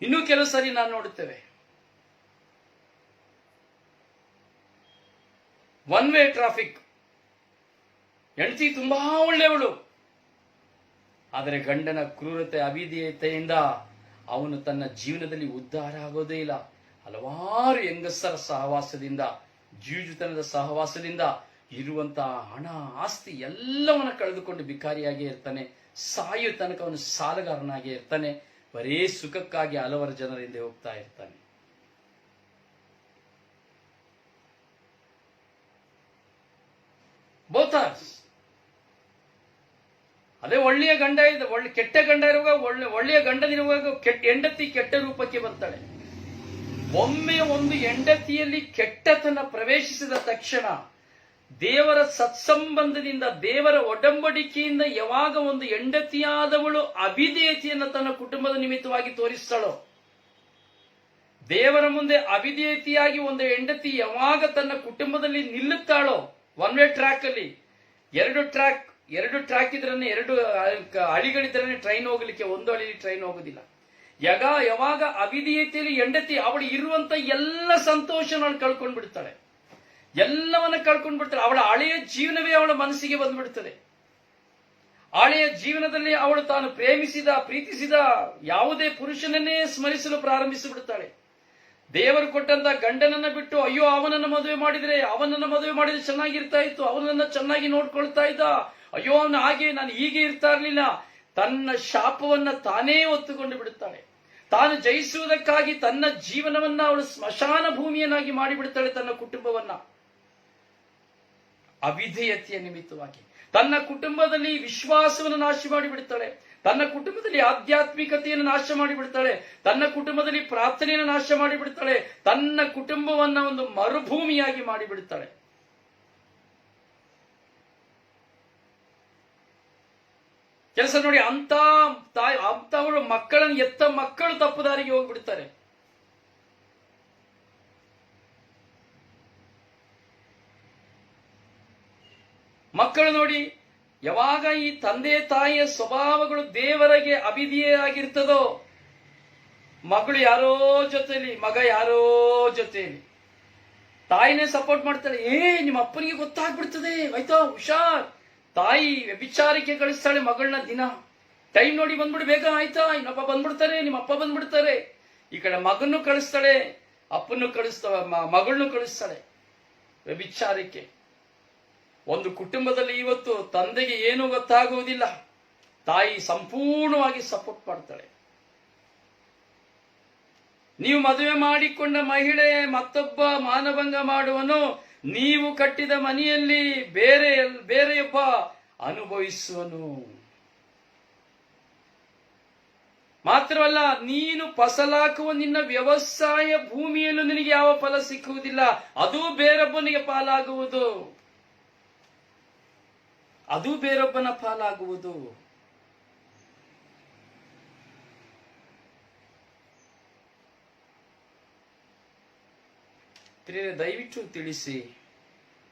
ಇನ್ನೂ ಕೆಲವು ಸರಿ ನಾನು ನೋಡುತ್ತೇವೆ. One way traffic. ಹೆಂಡತಿ ತುಂಬಾ ಒಳ್ಳೆಯವಳು, ಆದರೆ ಗಂಡನ ಕ್ರೂರತೆ ಅವಿಧೇಯತೆಯಿಂದ ಅವನು ತನ್ನ ಜೀವನದಲ್ಲಿ ಉದ್ಧಾರ ಆಗೋದೇ ಇಲ್ಲ. ಹಲವಾರು ಹೆಂಗಸರ ಸಹವಾಸದಿಂದ, ಜೂಜುತನದ ಸಹವಾಸದಿಂದ ಇರುವಂತಹ ಹಣ ಆಸ್ತಿ ಎಲ್ಲವನ್ನ ಕಳೆದುಕೊಂಡು ಭಿಕಾರಿಯಾಗಿ ಇರ್ತಾನೆ. ಸಾಯೋ ತನಕ ಅವನು ಸಾಲಗಾರನಾಗಿ ಇರ್ತಾನೆ. ಬರೇ ಸುಖಕ್ಕಾಗಿ ಹಲವಾರು ಜನರ ಹಿಂದೆ ಹೋಗ್ತಾ ಇರ್ತಾನೆ. ಬೋತಾಸ್ ಅದೇ ಒಳ್ಳೆಯ ಗಂಡ ಇದೆ, ಕೆಟ್ಟ ಗಂಡ ಇರುವಾಗ ಒಳ್ಳೆಯ ಗಂಡನಿರುವಾಗ ಹೆಂಡತಿ ಕೆಟ್ಟ ರೂಪಕ್ಕೆ ಬರ್ತಾಳೆ. ಒಮ್ಮೆ ಒಂದು ಹೆಂಡತಿಯಲ್ಲಿ ಕೆಟ್ಟತನ ಪ್ರವೇಶಿಸಿದ ತಕ್ಷಣ ದೇವರ ಸತ್ಸಂಬಂಧದಿಂದ, ದೇವರ ಒಡಂಬಡಿಕೆಯಿಂದ ಯಾವಾಗ ಒಂದು ಹೆಂಡತಿಯಾದವಳು ಅವಿಧೇಯತೆಯನ್ನು ತನ್ನ ಕುಟುಂಬದ ನಿಮಿತ್ತವಾಗಿ ತೋರಿಸ್ತಾಳೋ, ದೇವರ ಮುಂದೆ ಅವಿಧೇಯತೆಯಾಗಿ ಒಂದು ಹೆಂಡತಿ ಯಾವಾಗ ತನ್ನ ಕುಟುಂಬದಲ್ಲಿ ನಿಲ್ಲುತ್ತಾಳೋ, ಒನ್ ವೇ ಟ್ರ್ಯಾಕ್ ಅಲ್ಲಿ ಎರಡು ಟ್ರ್ಯಾಕ್ ಇದ್ರನ್ನೇ, 2 ಹಳಿಗಳಿದ್ರೆ ಟ್ರೈನ್ ಹೋಗ್ಲಿಕ್ಕೆ, ಒಂದು ಹಳಿ ಟ್ರೈನ್ ಹೋಗುದಿಲ್ಲ. ಯಾವಾಗ ಅವಿಧೇಯತೆಯಲ್ಲಿ ಹೆಂಡತಿ ಅವಳು ಇರುವಂತ ಎಲ್ಲ ಸಂತೋಷವನ್ನು ಕಳ್ಕೊಂಡು ಬಿಡ್ತಾಳೆ, ಎಲ್ಲವನ್ನ ಕಳ್ಕೊಂಡು ಬಿಡ್ತಾಳೆ. ಅವಳ ಹಳೆಯ ಜೀವನವೇ ಅವಳ ಮನಸ್ಸಿಗೆ ಬಂದ್ಬಿಡ್ತದೆ. ಹಳೆಯ ಜೀವನದಲ್ಲಿ ಅವಳು ತಾನು ಪ್ರೀತಿಸಿದ ಯಾವುದೇ ಪುರುಷನನ್ನೇ ಸ್ಮರಿಸಲು ಪ್ರಾರಂಭಿಸಿಬಿಡುತ್ತಾಳೆ. ದೇವರು ಕೊಟ್ಟಂತ ಗಂಡನನ್ನ ಬಿಟ್ಟು ಅಯ್ಯೋ ಅವನನ್ನ ಮದುವೆ ಮಾಡಿದ್ರೆ ಚೆನ್ನಾಗಿರ್ತಾ ಇತ್ತು, ಅವನನ್ನ ಚೆನ್ನಾಗಿ ನೋಡ್ಕೊಳ್ತಾ ಇದ್ದ, ಅಯ್ಯೋ ಅವನ ಹಾಗೆ ನಾನು ಹೀಗೆ ಇರ್ತಾ ಇರ್ಲಿಲ್ಲ. ತನ್ನ ಶಾಪವನ್ನ ತಾನೇ ಒತ್ತುಕೊಂಡು ಬಿಡುತ್ತಾಳೆ. ತಾನು ಜಯಿಸುವುದಕ್ಕಾಗಿ ತನ್ನ ಜೀವನವನ್ನ ಅವಳು ಸ್ಮಶಾನ ಭೂಮಿಯನ್ನಾಗಿ ಮಾಡಿಬಿಡ್ತಾಳೆ. ತನ್ನ ಕುಟುಂಬವನ್ನ ಅವಿಧೇಯತೆಯ ನಿಮಿತ್ತವಾಗಿ ತನ್ನ ಕುಟುಂಬದಲ್ಲಿ ವಿಶ್ವಾಸವನ್ನು ನಾಶ ಮಾಡಿಬಿಡ್ತಾಳೆ. ತನ್ನ ಕುಟುಂಬದಲ್ಲಿ ಆಧ್ಯಾತ್ಮಿಕತೆಯನ್ನು ನಾಶ ಮಾಡಿಬಿಡ್ತಾಳೆ. ತನ್ನ ಕುಟುಂಬದಲ್ಲಿ ಪ್ರಾರ್ಥನೆಯನ್ನು ನಾಶ ಮಾಡಿಬಿಡ್ತಾಳೆ. ತನ್ನ ಕುಟುಂಬವನ್ನ ಒಂದು ಮರುಭೂಮಿಯಾಗಿ ಮಾಡಿಬಿಡ್ತಾಳೆ. ಕೆಲಸ ನೋಡಿ, ಅಂತವರು ಮಕ್ಕಳನ್ನು ಎತ್ತ ಮಕ್ಕಳು ತಪ್ಪು ದಾರಿಗೆ ಹೋಗ್ಬಿಡ್ತಾರೆ. ಮಕ್ಕಳು ನೋಡಿ, ಯಾವಾಗ ಈ ತಂದೆ ತಾಯಿಯ ಸ್ವಭಾವಗಳು ದೇವರಿಗೆ ಅವಿಧೇಯರಾಗಿರ್ತದೋ, ಮಗಳು ಯಾರೋ ಜೊತೆಲಿ, ಮಗ ಯಾರೋ ಜೊತೆಲಿ, ತಾಯಿನೇ ಸಪೋರ್ಟ್ ಮಾಡ್ತಾಳೆ. ನಿಮ್ಮ ಅಪ್ಪನಿಗೆ ಗೊತ್ತಾಗ್ಬಿಡ್ತದೆ, ಆಯ್ತಾ ಹುಷಾರ್. ತಾಯಿ ವ್ಯಭಿಚಾರಕ್ಕೆ ಕಳಿಸ್ತಾಳೆ ಮಗಳನ್ನ. ದಿನ ಟೈಮ್ ನೋಡಿ ಬಂದ್ಬಿಡು ಬೇಗ, ಆಯ್ತಾ ಇನ್ನೊಬ್ಬ ಬಂದ್ಬಿಡ್ತಾರೆ, ನಿಮ್ಮ ಅಪ್ಪ ಬಂದ್ಬಿಡ್ತಾರೆ. ಈ ಕಡೆ ಮಗನ್ನು ಕಳಿಸ್ತಾಳೆ, ಅಪ್ಪನ್ನು ಮಗಳನ್ನು ಕಳಿಸ್ತಾಳೆ ವ್ಯಭಿಚಾರಕ್ಕೆ. ಒಂದು ಕುಟುಂಬದಲ್ಲಿ ಇವತ್ತು ತಂದೆಗೆ ಏನೂ ಗೊತ್ತಾಗುವುದಿಲ್ಲ, ತಾಯಿ ಸಂಪೂರ್ಣವಾಗಿ ಸಪೋರ್ಟ್ ಮಾಡ್ತಾಳೆ. ನೀವು ಮದುವೆ ಮಾಡಿಕೊಂಡ ಮಹಿಳೆ ಮತ್ತೊಬ್ಬ ಮಾನಭಂಗ ಮಾಡುವನು, ನೀವು ಕಟ್ಟಿದ ಮನೆಯಲ್ಲಿ ಬೇರೆಯೊಬ್ಬ ಅನುಭವಿಸುವನು. ಮಾತ್ರವಲ್ಲ, ನೀನು ಫಸಲಾಕುವ ನಿನ್ನ ವ್ಯವಸಾಯ ಭೂಮಿಯಲ್ಲೂ ನಿನಗೆ ಯಾವ ಫಲ ಸಿಕ್ಕುವುದಿಲ್ಲ, ಅದು ಬೇರೊಬ್ಬನಿಗೆ ಪಾಲಾಗುವುದು, ಅದು ಬೇರೊಬ್ಬನ ಪಾಲಾಗುವುದು. ದಯವಿಟ್ಟು ತಿಳಿಸಿ,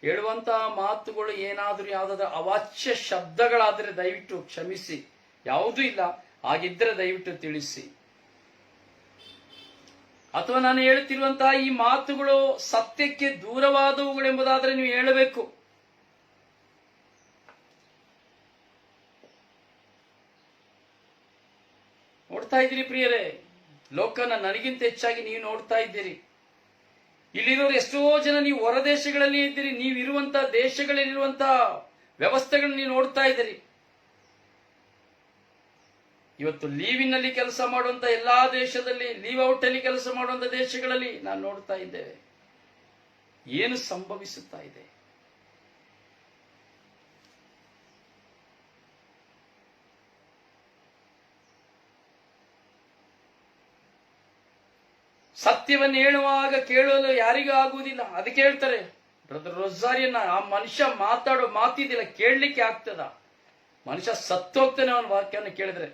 ಹೇಳುವಂತಹ ಮಾತುಗಳು ಏನಾದರೂ ಯಾವುದಾದ್ರೂ ಅವಾಚ್ಯ ಶಬ್ದಗಳಾದರೆ ದಯವಿಟ್ಟು ಕ್ಷಮಿಸಿ. ಯಾವುದೂ ಇಲ್ಲ, ಹಾಗಿದ್ದರೆ ದಯವಿಟ್ಟು ತಿಳಿಸಿ. ಅಥವಾ ನಾನು ಹೇಳುತ್ತಿರುವಂತಹ ಈ ಮಾತುಗಳು ಸತ್ಯಕ್ಕೆ ದೂರವಾದವುಗಳೆಂಬುದಾದರೆ ನೀವು ಹೇಳಬೇಕು. ನೋಡ್ತಾ ಇದ್ದೀರಿ ಪ್ರಿಯರೇ, ಲೋಕನ ನನಗಿಂತ ಹೆಚ್ಚಾಗಿ ನೀವು ನೋಡ್ತಾ ಇದ್ದೀರಿ. ಇಲ್ಲಿರೋರು ಎಷ್ಟೋ ಜನ ನೀವು ಹೊರ ದೇಶಗಳಲ್ಲಿ ಇದ್ದೀರಿ, ನೀವಿರುವಂತಹ ದೇಶಗಳಲ್ಲಿರುವಂತಹ ವ್ಯವಸ್ಥೆಗಳನ್ನ ನೀವು ನೋಡ್ತಾ ಇದ್ದೀರಿ. ಇವತ್ತು ಲೀವಿನಲ್ಲಿ ಕೆಲಸ ಮಾಡುವಂತ ಎಲ್ಲಾ ದೇಶದಲ್ಲಿ, ಲೀವ್ ಔಟ್ ಅಲ್ಲಿ ಕೆಲಸ ಮಾಡುವಂತ ದೇಶಗಳಲ್ಲಿ ನಾನು ನೋಡ್ತಾ ಇದ್ದೇವೆ ಏನು ಸಂಭವಿಸುತ್ತಾ ಇದೆ. ಸತ್ಯವನ್ನು ಹೇಳುವಾಗ ಕೇಳಲು ಯಾರಿಗೂ ಆಗುವುದಿಲ್ಲ. ಅದಕ್ಕೆ ಹೇಳ್ತಾರೆ ಬ್ರದರ್ ರೊಜಾರಿಯನ್ನ, ಆ ಮನುಷ್ಯ ಮಾತಾಡೋ ಮಾತಿದ್ದಿಲ್ಲ, ಕೇಳಲಿಕ್ಕೆ ಆಗ್ತದ? ಮನುಷ್ಯ ಸತ್ತೋಗ್ತಾನೆ ಅವನ ವಾಕ್ಯವನ್ನು ಕೇಳಿದ್ರೆ.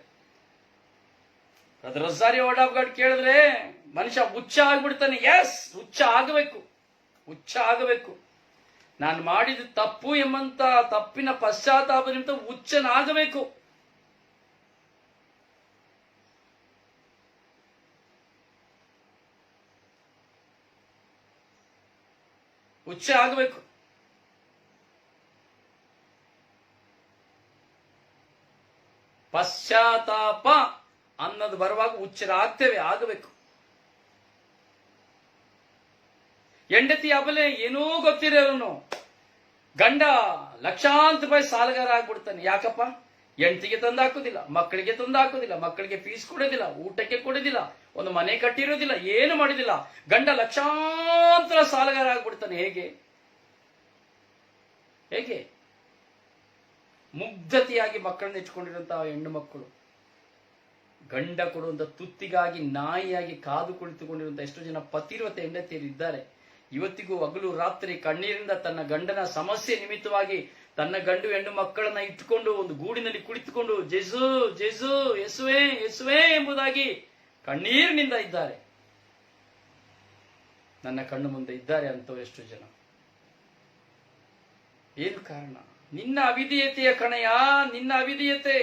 ಬ್ರದರ್ ರೊಜಾರಿ ವರ್ಡ್ ಆಫ್ ಗಾಡ್ ಕೇಳಿದ್ರೆ ಮನುಷ್ಯ ಹುಚ್ಚ ಆಗ್ಬಿಡ್ತಾನೆ. ಎಸ್, ಹುಚ್ಚ ಆಗಬೇಕು. ನಾನು ಮಾಡಿದ ತಪ್ಪು ಎಂಬಂತ ತಪ್ಪಿನ ಪಶ್ಚಾತ್ತಾಪ ನಿಮಿತ್ತ ಹುಚ್ಚನಾಗಬೇಕು. ಹುಚ್ಚ ಆಗಬೇಕು. ಪಶ್ಚಾತ್ತಾಪ ಅನ್ನೋದು ಬರುವಾಗ ಹುಚ್ಚರಾಗ್ತೇವೆ, ಆಗಬೇಕು. ಹೆಂಡತಿ ಅಬಲೆ ಏನೂ ಗೊತ್ತಿರೋನು, ಗಂಡ ಲಕ್ಷಾಂತರ ರೂಪಾಯಿ ಸಾಲಗಾರ ಆಗ್ಬಿಡ್ತಾನೆ. ಯಾಕಪ್ಪ? ಹೆಂಡತಿಗೆ ತಂದಾಕೋದಿಲ್ಲ, ಮಕ್ಕಳಿಗೆ ತಂದಾಕೋದಿಲ್ಲ, ಮಕ್ಕಳಿಗೆ ಫೀಸ್ ಕೊಡೋದಿಲ್ಲ, ಊಟಕ್ಕೆ ಕೊಡೋದಿಲ್ಲ, ಒಂದು ಮನೆ ಕಟ್ಟಿರೋದಿಲ್ಲ, ಏನು ಮಾಡೋದಿಲ್ಲ. ಗಂಡ ಲಕ್ಷಾಂತರ ಸಾಲಗಾರ ಆಗ್ಬಿಡ್ತಾನೆ. ಹೇಗೆ ಮುಗ್ಧತೆಯಾಗಿ ಮಕ್ಕಳನ್ನ ಇಟ್ಕೊಂಡಿರುವಂತಹ ಹೆಣ್ಣು ಮಕ್ಕಳು ಗಂಡ ಕೊಡುವಂತ ತುತ್ತಿಗಾಗಿ ನಾಯಿಯಾಗಿ ಕಾದು ಕುಳಿತುಕೊಂಡಿರುವಂತಹ ಎಷ್ಟೋ ಜನ ಪತಿರುವತ ಹೆಂಡತಿಯರು ಇದ್ದಾರೆ. ಇವತ್ತಿಗೂ ಹಗಲು ರಾತ್ರಿ ಕಣ್ಣೀರಿಂದ ತನ್ನ ಗಂಡನ ಸಮಸ್ಯೆ ನಿಮಿತ್ತವಾಗಿ ತನ್ನ ಗಂಡು ಹೆಣ್ಣು ಮಕ್ಕಳನ್ನ ಇಟ್ಟುಕೊಂಡು ಒಂದು ಗೂಡಿನಲ್ಲಿ ಕುಳಿತುಕೊಂಡು ಜೇಸು ಜೇಸು ಯೇಸುವೆ ಯೇಸುವೆ ಎಂಬುದಾಗಿ ಕಣ್ಣೀರಿನಿಂದ ಇದ್ದಾರೆ. ನನ್ನ ಕಣ್ಣು ಮುಂದೆ ಇದ್ದಾರೆ ಅಂತವ್ರು ಎಷ್ಟು ಜನ. ಏನು ಕಾರಣ? ನಿನ್ನ ಅವಿಧೇಯತೆಯ ಕಣೆಯ, ನಿನ್ನ ಅವಿಧೇಯತೆ.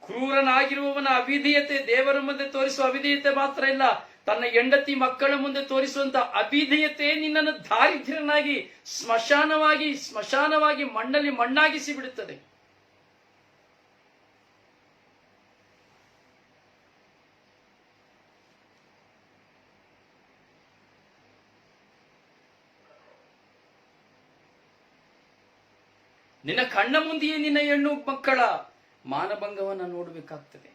ಕ್ರೂರನಾಗಿರುವವನ ಅವಿಧೇಯತೆ ದೇವರ ಮುಂದೆ ತೋರಿಸುವ ಅವಿಧೇಯತೆ ಮಾತ್ರ ಇಲ್ಲ, ತನ್ನ ಹೆಂಡತಿ ಮಕ್ಕಳ ಮುಂದೆ ತೋರಿಸುವಂತ ಅವಿಧೇಯತೆ ನಿನ್ನನ್ನು ದಾರಿದ್ರ್ಯನಾಗಿ ಸ್ಮಶಾನವಾಗಿ ಮಣ್ಣಲ್ಲಿ ಮಣ್ಣಾಗಿಸಿ ಬಿಡುತ್ತದೆ. ನಿನ್ನ ಕಣ್ಣ ಮುಂದೆಯೇ ನಿನ್ನ ಹೆಣ್ಣು ಮಕ್ಕಳ ಮಾನಭಂಗವನ್ನ ನೋಡಬೇಕಾಗ್ತದೆ.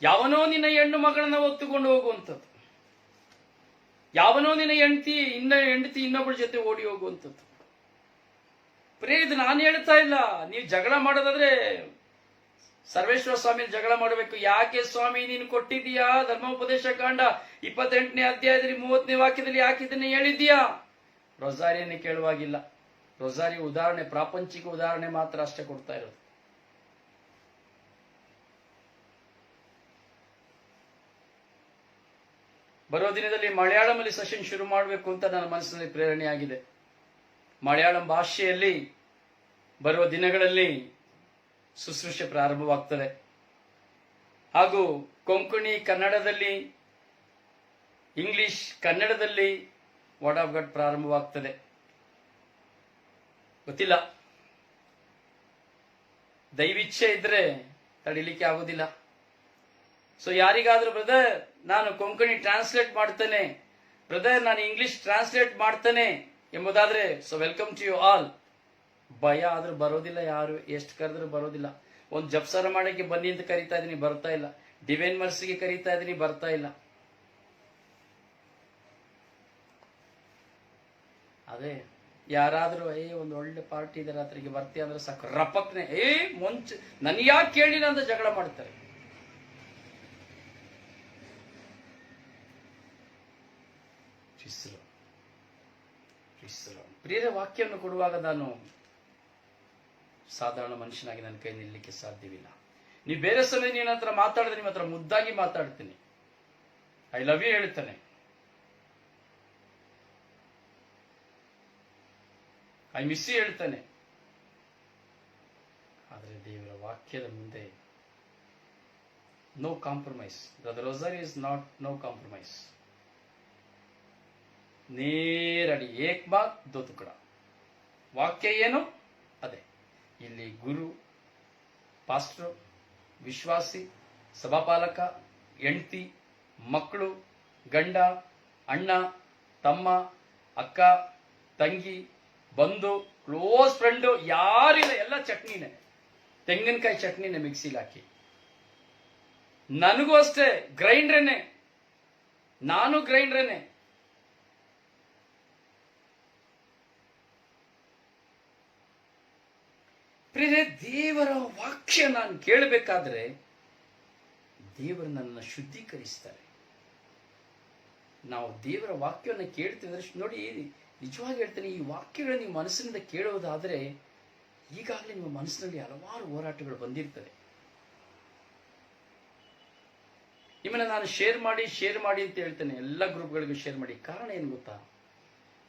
ಯಾವನೋ ನಿನ್ನ ಹೆಣ್ಣು ಮಗಳನ್ನ ಒತ್ತುಕೊಂಡು ಹೋಗುವಂಥದ್ದು, ಯಾವನೋ ನಿನ್ನ ಹೆಂಡತಿ ಇನ್ನೊಬ್ಬಳ ಜೊತೆ ಓಡಿ ಹೋಗುವಂಥದ್ದು. ಪ್ರಿಯ, ಇದು ನಾನು ಹೇಳ್ತಾ ಇಲ್ಲ. ನೀವು ಜಗಳ ಮಾಡೋದಾದ್ರೆ ಸರ್ವೇಶ್ವರ ಸ್ವಾಮಿ ಜಗಳ ಮಾಡಬೇಕು. ಯಾಕೆ ಸ್ವಾಮಿ ನೀನು ಕೊಟ್ಟಿದ್ದೀಯಾ ಧರ್ಮೋಪದೇಶ ಕಾಂಡ 28ನೇ ಅಧ್ಯಾಯದಲ್ಲಿ 30ನೇ ವಾಕ್ಯದಲ್ಲಿ ಯಾಕೆ ಇದನ್ನ ಹೇಳಿದ್ದೀಯಾ? ರೊಸಾರಿಯನ್ನು ಕೇಳುವಾಗಿಲ್ಲ. ರೊಸಾರಿ ಉದಾಹರಣೆ, ಪ್ರಾಪಂಚಿಕ ಉದಾಹರಣೆ ಮಾತ್ರ ಅಷ್ಟೇ ಕೊಡ್ತಾ ಇರೋದು. ಬರೋ ದಿನದಲ್ಲಿ ಮಲಯಾಳಂನಲ್ಲಿ ಸೆಷನ್ ಶುರು ಮಾಡಬೇಕು ಅಂತ ನನ್ನ ಮನಸ್ಸಿನಲ್ಲಿ ಪ್ರೇರಣೆ ಆಗಿದೆ. ಮಲಯಾಳಂ ಭಾಷೆಯಲ್ಲಿ ಬರುವ ದಿನಗಳಲ್ಲಿ ಶುಶ್ರೂಷೆ ಪ್ರಾರಂಭವಾಗ್ತದೆ. ಹಾಗೂ ಕೊಂಕಣಿ ಕನ್ನಡದಲ್ಲಿ, ಇಂಗ್ಲಿಷ್ ಕನ್ನಡದಲ್ಲಿ ವರ್ಡ್ ಆಫ್ ಗಾಡ್ ಪ್ರಾರಂಭವಾಗ್ತದೆ. ಗೊತ್ತಿಲ್ಲ, ದೈವಿಚ್ಛೆ ಇದ್ರೆ ತಡಿಲಿಕ್ಕೆ ಆಗೋದಿಲ್ಲ. ಸೊ ಯಾರಿಗಾದ್ರೂ ಬ್ರದರ್ ನಾನು ಕೊಂಕಣಿ ಟ್ರಾನ್ಸ್ಲೇಟ್ ಮಾಡ್ತೇನೆ, ಬ್ರದರ್ ನಾನು ಇಂಗ್ಲಿಷ್ ಟ್ರಾನ್ಸ್ಲೇಟ್ ಮಾಡ್ತೇನೆ ಎಂಬುದಾದ್ರೆ, so welcome to you all. ಭಯ ಆದ್ರೂ ಬರೋದಿಲ್ಲ, ಯಾರು ಎಷ್ಟು ಕರೆದ್ರೂ ಬರೋದಿಲ್ಲ. ಒಂದು ಜಪ್ಸರ ಮಾಡಕ್ಕೆ ಬನ್ನಿ ಅಂತ ಕರೀತಾ ಇದೀನಿ, ಬರ್ತಾ ಇಲ್ಲ. ಡಿವೈನ್ ಮರ್ಸಿಗೆ ಕರೀತಾ ಇದೀನಿ, ಬರ್ತಾ ಇಲ್ಲ. ಅದೇ ಯಾರಾದ್ರೂ ಒಂದು ಒಳ್ಳೆ ಪಾರ್ಟಿ ಇದೆ ರಾತ್ರಿಗೆ ಬರ್ತೀಯ ಅಂದ್ರೆ ಸಾಕು, ರಪಕ್ನೆ ಮುಂಚೆ ನನ್ ಯಾಕೆ ಕೇಳಿಲ್ಲ ಅಂತ ಜಗಳ ಮಾಡ್ತಾರೆ. ಪ್ರಿಯರ, ವಾಕ್ಯವನ್ನು ಕೊಡುವಾಗ ನಾನು ಸಾಧಾರಣ ಮನುಷ್ಯನಾಗಿ ನನ್ನ ಕೈ ನಿಲ್ಲಲಿಕ್ಕೆ ಸಾಧ್ಯವಿಲ್ಲ. ನೀವು ಬೇರೆ ಸಮಯ ನೀನ ಹತ್ರ ಮಾತಾಡಿದ್ರೆ ನಿಮ್ಮ ಹತ್ರ ಮುದ್ದಾಗಿ ಮಾತಾಡ್ತೀನಿ, ಐ ಲವ್ ಯು ಹೇಳ್ತಾನೆ, ಐ ಮಿಸ್ ಯು ಹೇಳ್ತಾನೆ. ಆದರೆ ದೇವರ ವಾಕ್ಯದ ಮುಂದೆ no compromise. The rosary is not no compromise. ನೇರಡಿ ಏಕ್ ಬಾತ್ ದೋ ತುಕಡ. ವಾಕ್ಯ ಏನು ಅದೇ. ಇಲ್ಲಿ ಗುರು, ಪಾಸ್ಟರ್, ವಿಶ್ವಾಸಿ, ಸಭಾಪಾಲಕ, ಹೆಂಡತಿ, ಮಕ್ಕಳು, ಗಂಡ, ಅಣ್ಣ, ತಮ್ಮ, ಅಕ್ಕ, ತಂಗಿ, ಬಂಧು, ಕ್ಲೋಸ್ ಫ್ರೆಂಡು ಯಾರಿಲ್ಲ, ಎಲ್ಲ ಚಟ್ನಿನೇ, ತೆಂಗಿನಕಾಯಿ ಚಟ್ನಿನೇ ಮಿಕ್ಸಿಲಿ ಹಾಕಿ. ನನಗೂ ಅಷ್ಟೇ ಗ್ರೈಂಡ್ರೇನೆ, ನಾನು ಗ್ರೈಂಡ್ರೇನೆ. ಪ್ರಿಯರೇ, ದೇವರ ವಾಕ್ಯ ನಾನು ಕೇಳಬೇಕಾದ್ರೆ ದೇವರು ನನ್ನನ್ನು ಶುದ್ಧೀಕರಿಸ್ತಾರೆ. ನಾವು ದೇವರ ವಾಕ್ಯವನ್ನು ಕೇಳ್ತಿದ್ರೆ ನೋಡಿ, ನಿಜವಾಗಿ ಹೇಳ್ತೇನೆ, ಈ ವಾಕ್ಯಗಳನ್ನು ನೀವು ಮನಸ್ಸಿನಿಂದ ಕೇಳೋದಾದ್ರೆ ಈಗಾಗಲೇ ನಿಮ್ಮ ಮನಸ್ಸಿನಲ್ಲಿ ಹಲವಾರು ಹೋರಾಟಗಳು ಬಂದಿರ್ತದೆ. ನಿಮ್ಮನ್ನ ನಾನು ಶೇರ್ ಮಾಡಿ ಅಂತ ಹೇಳ್ತೇನೆ, ಎಲ್ಲ ಗ್ರೂಪ್ಗಳಿಗೂ ಶೇರ್ ಮಾಡಿ. ಕಾರಣ ಏನು ಗೊತ್ತಾ?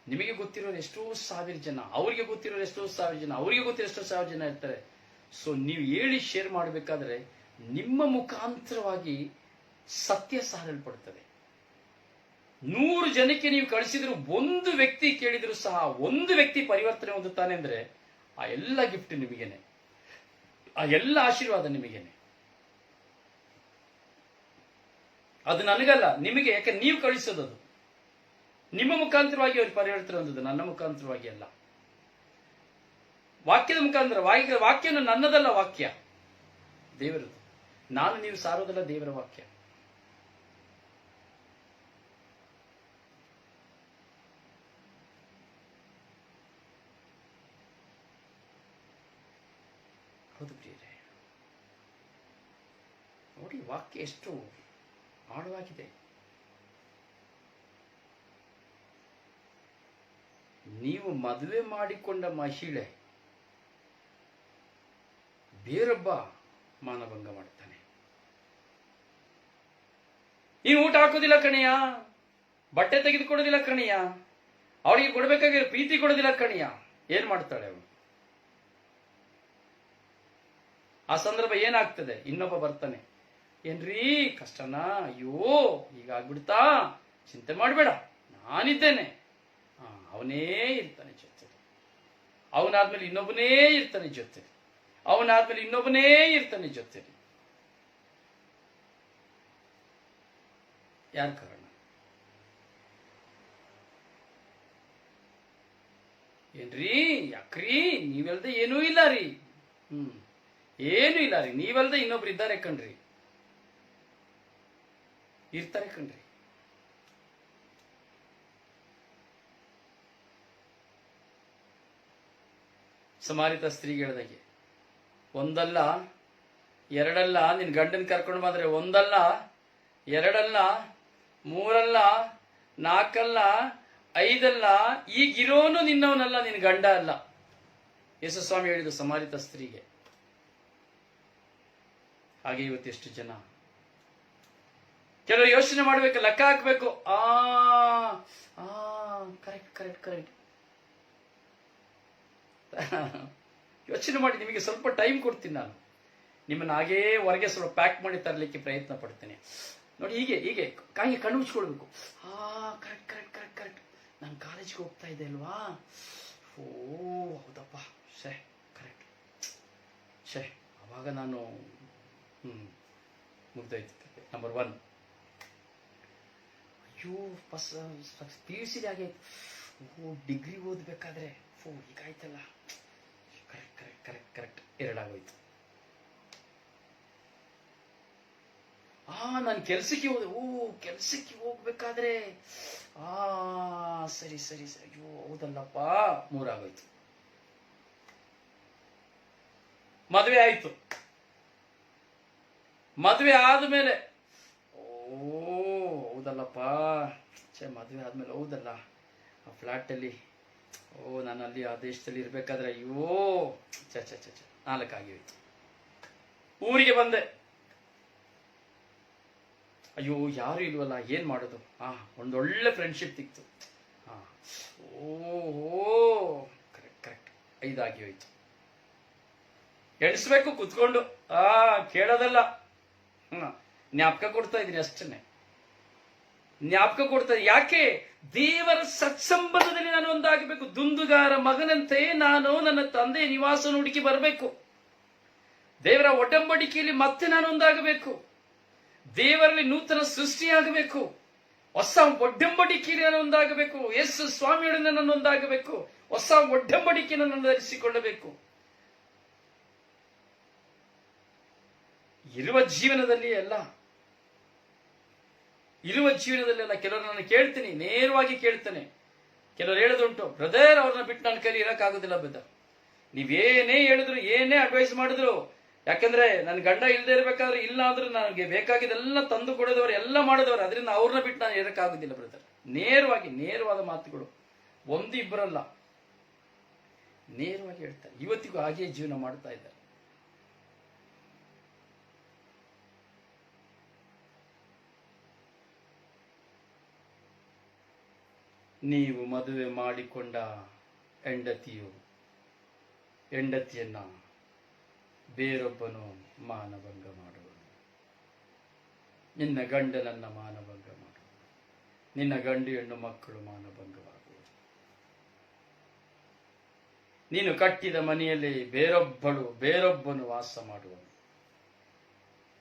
ನಿಮಗೆ ಗೊತ್ತಿರೋರು ಎಷ್ಟೋ ಸಾವಿರ ಜನ, ಅವರಿಗೆ ಗೊತ್ತಿರೋರು ಎಷ್ಟೋ ಸಾವಿರ ಜನ, ಅವರಿಗೆ ಗೊತ್ತಿರೋ ಎಷ್ಟೋ ಸಾವಿರ ಜನ ಇರ್ತಾರೆ. ಸೊ ನೀವು ಹೇಳಿ ಶೇರ್ ಮಾಡಬೇಕಾದ್ರೆ ನಿಮ್ಮ ಮುಖಾಂತರವಾಗಿ ಸತ್ಯ ಸಾರಲ್ಪಡ್ತದೆ. 100 ಜನಕ್ಕೆ ನೀವು ಕಳಿಸಿದ್ರು, ಒಂದು ವ್ಯಕ್ತಿ ಕೇಳಿದ್ರು ಸಹ ಒಂದು ವ್ಯಕ್ತಿ ಪರಿವರ್ತನೆ ಹೊಂದುತ್ತಾನೆ ಅಂದ್ರೆ ಆ ಎಲ್ಲ ಗಿಫ್ಟ್ ನಿಮಗೇನೆ, ಆ ಎಲ್ಲ ಆಶೀರ್ವಾದ ನಿಮಗೇನೆ. ಅದು ನನಗಲ್ಲ, ನಿಮಗೆ. ಯಾಕೆ ನೀವು ಕಳಿಸೋದದು ನಿಮ್ಮ ಮುಖಾಂತರವಾಗಿ ಅವ್ರು ಪರಿವರ್ತನೆ ಹೊಂದದು, ನನ್ನ ಮುಖಾಂತರವಾಗಿ ಅಲ್ಲ. ವಾಕ್ಯದ ಮುಖಾಂತರ. ವಾಕ್ಯನು ನನ್ನದಲ್ಲ, ವಾಕ್ಯ ದೇವರದು. ನಾನು ನೀವು ಸಾರೋದಲ್ಲ ದೇವರ ವಾಕ್ಯ. ಹೌದು ಪ್ರಿಯರೇ, ನೋಡಿ ವಾಕ್ಯ ಎಷ್ಟು ಆಳವಾಗಿದೆ. ನೀವು ಮದುವೆ ಮಾಡಿಕೊಂಡ ಮಹಿಳೆ ಬೇರೊಬ್ಬ ಮಾನಭಂಗ ಮಾಡ್ತಾನೆ. ನೀನು ಊಟ ಹಾಕೋದಿಲ್ಲ ಕಣಿಯ, ಬಟ್ಟೆ ತೆಗೆದುಕೊಡೋದಿಲ್ಲ ಕಣಿಯ, ಅವಳಿಗೆ ಕೊಡಬೇಕಾಗಿರೋ ಪ್ರೀತಿ ಕೊಡೋದಿಲ್ಲ ಕಣಿಯ. ಏನ್ ಮಾಡ್ತಾಳೆ ಅವಳು? ಆ ಸಂದರ್ಭ ಏನಾಗ್ತದೆ? ಇನ್ನೊಬ್ಬ ಬರ್ತಾನೆ, ಏನ್ರೀ ಕಷ್ಟನಾ? ಅಯ್ಯೋ ಹೀಗಾಗ್ಬಿಡ್ತಾ, ಚಿಂತೆ ಮಾಡಬೇಡ, ನಾನಿದ್ದೇನೆ. ಅವನೇ ಇರ್ತಾನೆ ಜೊತೆ, ಅವನಾದ್ಮೇಲೆ ಇನ್ನೊಬ್ಬನೇ ಇರ್ತಾನೆ ಜೊತೆ, ಅವನಾದ್ಮೇಲೆ ಇನ್ನೊಬ್ಬನೇ ಇರ್ತಾನೆ ಜೊತೆ. ಯಾರ ಕಾರಣ? ಏನ್ರಿ ಯಾಕ್ರಿ ನೀವೆಲ್ದೆ ಏನೂ ಇಲ್ಲ ರೀ. ಏನೂ ಇಲ್ಲ ರೀ, ನೀವಲ್ದೆ ಇನ್ನೊಬ್ರು ಇದ್ದಾರೆ ಕಣ್ರಿ, ಇರ್ತಾರೆ ಕಣ್ರಿ. ಸಮಾರಿತ ಸ್ತ್ರೀಗೆ ಹೇಳ್ದಾಗೆ ಒಂದಲ್ಲ ಎರಡಲ್ಲ ನಿನ್ ಗಂಡನ್ ಕರ್ಕೊಂಡು ಬಂದ್ರೆ ಒಂದಲ್ಲ ಎರಡಲ್ಲ ಮೂರಲ್ಲ ನಾಲ್ಕಲ್ಲ ಐದಲ್ಲ, ಈಗಿರೋನು ನಿನ್ನವನಲ್ಲ, ನಿನ್ ಗಂಡ ಅಲ್ಲ. ಯೇಸು ಸ್ವಾಮಿ ಹೇಳಿದ್ದು ಸಮಾರಿತ ಸ್ತ್ರೀಗೆ. ಹಾಗೆ ಇವತ್ತೆಷ್ಟು ಜನ ಕೆಲವರು ಯೋಚನೆ ಮಾಡ್ಬೇಕು, ಲೆಕ್ಕ ಹಾಕ್ಬೇಕು. ಕರೆಕ್ಟ್ ಕರೆಕ್ಟ್ ಕರೆಕ್ಟ್ ಯೋಚನೆ ಮಾಡಿ. ನಿಮಗೆ ಸ್ವಲ್ಪ ಟೈಮ್ ಕೊಡ್ತೀನಿ ನಾನು, ನಿಮ್ಮನ್ನ ಹಾಗೇ ಹೊರಗೆ ಸ್ವಲ್ಪ ಪ್ಯಾಕ್ ಮಾಡಿ ತರಲಿಕ್ಕೆ ಪ್ರಯತ್ನ ಪಡ್ತೇನೆ. ನೋಡಿ, ಹೀಗೆ ಹೀಗೆ ಕಾಯಿಗೆ ಕಣ್ಣು ಮುಚ್ಕೊಳ್ಬೇಕು. ಕರೆಕ್ಟ್ ಕರೆಕ್ಟ್ ಕರೆಕ್ಟ್ ಕರೆಕ್ಟ್ ನಾನು ಕಾಲೇಜ್ಗೆ ಹೋಗ್ತಾ ಇದ್ದೆ ಅಲ್ವಾ, ಓ ಹೌದಪ್ಪ, ಕರೆಕ್ಟ್, ಅವಾಗ ನಾನು ಮುಗ್ದೋಯ್ತು. ನಂಬರ್ 1. ಅಯ್ಯೋ PUC ಹಾಗೆ, ಡಿಗ್ರಿ ಓದ್ಬೇಕಾದ್ರೆ ಹೀಗಾಯ್ತಲ್ಲ, ಕರೆಕ್ಟ್ ಕರೆಕ್ಟ್ ಕರೆಕ್ಟ್ ಕರೆಕ್ಟ್ 2 ಆಗೋಯ್ತು. ನಾನು ಕೆಲ್ಸಕ್ಕೆ ಹೋದೆ, ಕೆಲ್ಸಕ್ಕೆ ಹೋಗ್ಬೇಕಾದ್ರೆ ಸರಿ ಸರಿ ಸರಿ, ಅಯ್ಯೋ ಹೌದಲ್ಲಪ್ಪ, 3 ಆಗೋಯ್ತು. ಮದುವೆ ಆಯ್ತು. ಮದುವೆ ಆದ್ಮೇಲೆ ಹೌದಲ್ಲಪ್ಪ, ಮದುವೆ ಆದ್ಮೇಲೆ ಹೌದಲ್ಲ, ಆ ಫ್ಲಾಟ್ ಅಲ್ಲಿ ನಾನು ಅಲ್ಲಿ ಆ ದೇಶದಲ್ಲಿ ಇರ್ಬೇಕಾದ್ರೆ ಅಯ್ಯೋ 4 ಆಗಿತ್ತು. ಊರಿಗೆ ಬಂದೆ, ಅಯ್ಯೋ ಯಾರು ಇಲ್ವಲ್ಲ, ಏನ್ ಮಾಡೋದು. ಒಂದೊಳ್ಳೆ ಫ್ರೆಂಡ್ಶಿಪ್ ಸಿಕ್ತು. ಕರೆಕ್ಟ್ ಕರೆಕ್ಟ್ 5 ಆಗಿ ಹೋಯ್ತು. ಎಣಿಸ್ಬೇಕು ಕುತ್ಕೊಂಡು, ಕೇಳೋದಲ್ಲ. ಜ್ಞಾಪಕ ಕೊಡ್ತಾ ಇದ್ದೀನಿ ಅಷ್ಟನ್ನೇ, ಜ್ಞಾಪಕ ಕೊಡ್ತಾ ಇದ್ದೀನಿ. ಯಾಕೆ? ದೇವರ ಸತ್ಸಂಬಂಧದಲ್ಲಿ ನಾನು ಒಂದಾಗಬೇಕು. ದುಂದುಗಾರ ಮಗನಂತೆ ನಾನು ನನ್ನ ತಂದೆಯ ನಿವಾಸ ಹುಡುಕಿ ಬರಬೇಕು. ದೇವರ ಒಡಂಬಡಿಕೆಯಲ್ಲಿ ಮತ್ತೆ ನಾನು ಒಂದಾಗಬೇಕು. ದೇವರಲ್ಲಿ ನೂತನ ಸೃಷ್ಟಿಯಾಗಬೇಕು. ಹೊಸ ಒಡಂಬಡಿಕೆಯಲ್ಲಿ ನಾನು ಒಂದಾಗಬೇಕು. ಯೇಸು ಸ್ವಾಮಿಯೊಡನೆ ನಾನು ಒಂದಾಗಬೇಕು. ಹೊಸ ಒಡಂಬಡಿಕೆಯನ್ನು ನಾನು ಧರಿಸಿಕೊಳ್ಳಬೇಕು. ಇರುವ ಜೀವನದಲ್ಲಿ ಅಲ್ಲ, ಕೆಲವರು ನಾನು ಕೇಳ್ತೀನಿ, ನೇರವಾಗಿ ಕೇಳ್ತೇನೆ. ಕೆಲವರು ಹೇಳೋದುಂಟು, ಬ್ರದರ್ ಅವ್ರನ್ನ ಬಿಟ್ಟು ನನ್ನ ಕೈಲಿ ಇರಕ್ಕಾಗೋದಿಲ್ಲ ಬ್ರದರ್, ನೀವೇನೇ ಹೇಳಿದ್ರು, ಏನೇ ಅಡ್ವೈಸ್ ಮಾಡಿದ್ರು, ಯಾಕಂದ್ರೆ ನನ್ನ ಗಂಡ ಇಲ್ಲದೆ ಇರ್ಬೇಕಾದ್ರೆ ಇಲ್ಲ ಅಂದ್ರೂ ನನಗೆ ಬೇಕಾಗಿದ್ದೆಲ್ಲ ತಂದು ಕೊಡೋದವ್ರು, ಎಲ್ಲ ಮಾಡೋದವ್ರು, ಅದರಿಂದ ಅವ್ರನ್ನ ಬಿಟ್ಟು ನಾನು ಇರಕ್ಕಾಗೋದಿಲ್ಲ ಬ್ರದರ್. ನೇರವಾದ ಮಾತುಗಳು, 1-2 ನೇರವಾಗಿ ಹೇಳ್ತಾರೆ. ಇವತ್ತಿಗೂ ಹಾಗೆಯೇ ಜೀವನ ಮಾಡ್ತಾ ಇದ್ದಾರೆ. ನೀವು ಮದುವೆ ಮಾಡಿಕೊಂಡ ಹೆಂಡತಿಯನ್ನ ಬೇರೊಬ್ಬನು ಮಾನಭಂಗ ಮಾಡುವನು. ನಿನ್ನ ಗಂಡನನ್ನ ಮಾನಭಂಗ ಮಾಡುವನು. ನಿನ್ನ ಗಂಡು ಹೆಣ್ಣು ಮಕ್ಕಳು ಮಾನಭಂಗವಾಗುವುದು. ನೀನು ಕಟ್ಟಿದ ಮನೆಯಲ್ಲಿ ಬೇರೊಬ್ಬನು ವಾಸ ಮಾಡುವನು.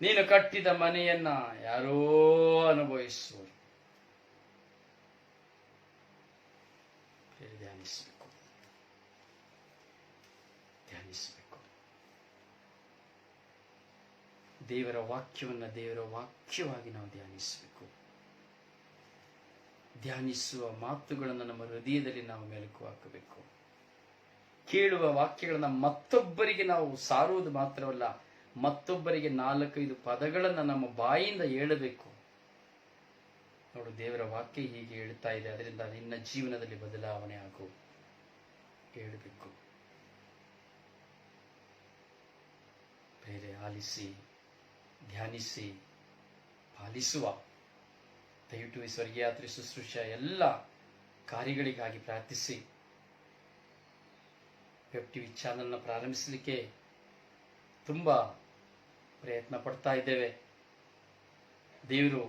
ನೀನು ಕಟ್ಟಿದ ಮನೆಯನ್ನ ಯಾರೋ ಅನುಭವಿಸುವರು. ಧ್ಯಾನಿಸಬೇಕು. ದೇವರ ವಾಕ್ಯವಾಗಿ ನಾವು ಧ್ಯಾನಿಸಬೇಕು. ಧ್ಯಾನಿಸುವ ಮಾತುಗಳನ್ನು ನಮ್ಮ ಹೃದಯದಲ್ಲಿ ನಾವು ಮೆಲುಕು ಹಾಕಬೇಕು. ಕೇಳುವ ವಾಕ್ಯಗಳನ್ನ ಮತ್ತೊಬ್ಬರಿಗೆ ನಾವು ಸಾರುವುದು ಮಾತ್ರವಲ್ಲ, ಮತ್ತೊಬ್ಬರಿಗೆ 4-5 ಪದಗಳನ್ನು ನಮ್ಮ ಬಾಯಿಂದ ಹೇಳಬೇಕು. ನೋಡು, ದೇವರ ವಾಕ್ಯ ಹೀಗೆ ಹೇಳ್ತಾ ಇದೆ, ಅದರಿಂದ ನಿನ್ನ ಜೀವನದಲ್ಲಿ ಬದಲಾವಣೆ ಆಗು ಹೇಳಬೇಕು. ಬೇರೆ ಆಲಿಸಿ, ಧ್ಯಾನಿಸಿ, ಪಾಲಿಸುವ. ದಯವಿಟ್ಟು ಈ ಸ್ವರ್ಗಯಾತ್ರೆ ಶುಶ್ರೂಷೆ ಎಲ್ಲ ಕಾರ್ಯಗಳಿಗಾಗಿ ಪ್ರಾರ್ಥಿಸಿ. ವೆಬ್ ಟಿವಿ ಚಾನಲ್ನ ಪ್ರಾರಂಭಿಸಲಿಕ್ಕೆ ತುಂಬಾ ಪ್ರಯತ್ನ ಪಡ್ತಾ ಇದ್ದೇವೆ. ದೇವರು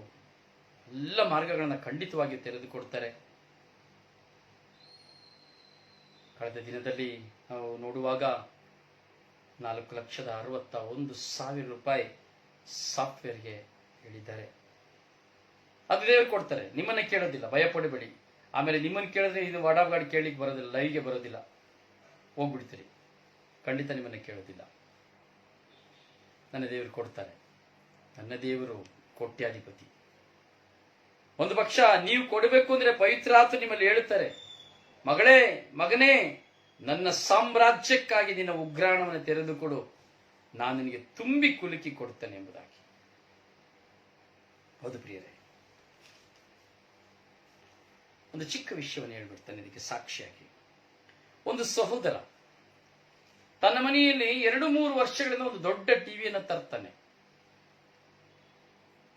ಎಲ್ಲ ಮಾರ್ಗಗಳನ್ನು ಖಂಡಿತವಾಗಿ ತೆರೆದುಕೊಡ್ತಾರೆ. ಕಳೆದ ದಿನದಲ್ಲಿ ನಾವು ನೋಡುವಾಗ 4,61,000 ರೂಪಾಯಿ ಸಾಫ್ಟ್ವೇರ್ಗೆ ಹೇಳಿದ್ದಾರೆ. ಅದು ದೇವರು ಕೊಡ್ತಾರೆ, ನಿಮ್ಮನ್ನ ಕೇಳೋದಿಲ್ಲ, ಭಯ ಪಡಬೇಡಿ. ಆಮೇಲೆ ನಿಮ್ಮನ್ನು ಕೇಳಿದ್ರೆ ಇದು ವಾಡಾಬ್ಗಾಡಿ ಕೇಳಲಿಕ್ಕೆ ಬರೋದಿಲ್ಲ, ಲೈವ್ಗೆ ಬರೋದಿಲ್ಲ. ಹೋಗ್ಬಿಡ್ತೀರಿ, ಖಂಡಿತ ನಿಮ್ಮನ್ನು ಕೇಳೋದಿಲ್ಲ. ನನ್ನ ದೇವರು ಕೊಡ್ತಾರೆ. ನನ್ನ ದೇವರು ಕೋಟ್ಯಾಧಿಪತಿ. ಒಂದು ಪಕ್ಷ ನೀವು ಕೊಡಬೇಕು ಅಂದ್ರೆ ಪವಿತ್ರಾತ್ಮ ನಿಮ್ಮಲ್ಲಿ ಹೇಳುತ್ತಾರೆ, ಮಗಳೇ, ಮಗನೇ, ನನ್ನ ಸಾಮ್ರಾಜ್ಯಕ್ಕಾಗಿ ನಿನ್ನ ಉಗ್ರಾಣವನ್ನು ತೆರೆದುಕೊಡು, ನಾನು ನಿನಗೆ ತುಂಬಿ ಕುಲುಕಿ ಕೊಡುತ್ತೇನೆ ಎಂಬುದಾಗಿ. ಹೌದು ಪ್ರಿಯರೇ, ಒಂದು ಚಿಕ್ಕ ವಿಷಯವನ್ನು ಹೇಳ್ಬಿಡ್ತಾನೆ ಇದಕ್ಕೆ ಸಾಕ್ಷಿಯಾಗಿ. ಒಂದು ಸಹೋದರ ತನ್ನ ಮನೆಯಲ್ಲಿ 2-3 ವರ್ಷಗಳಿಂದ ಒಂದು ದೊಡ್ಡ ಟಿವಿಯನ್ನು ತರ್ತಾನೆ.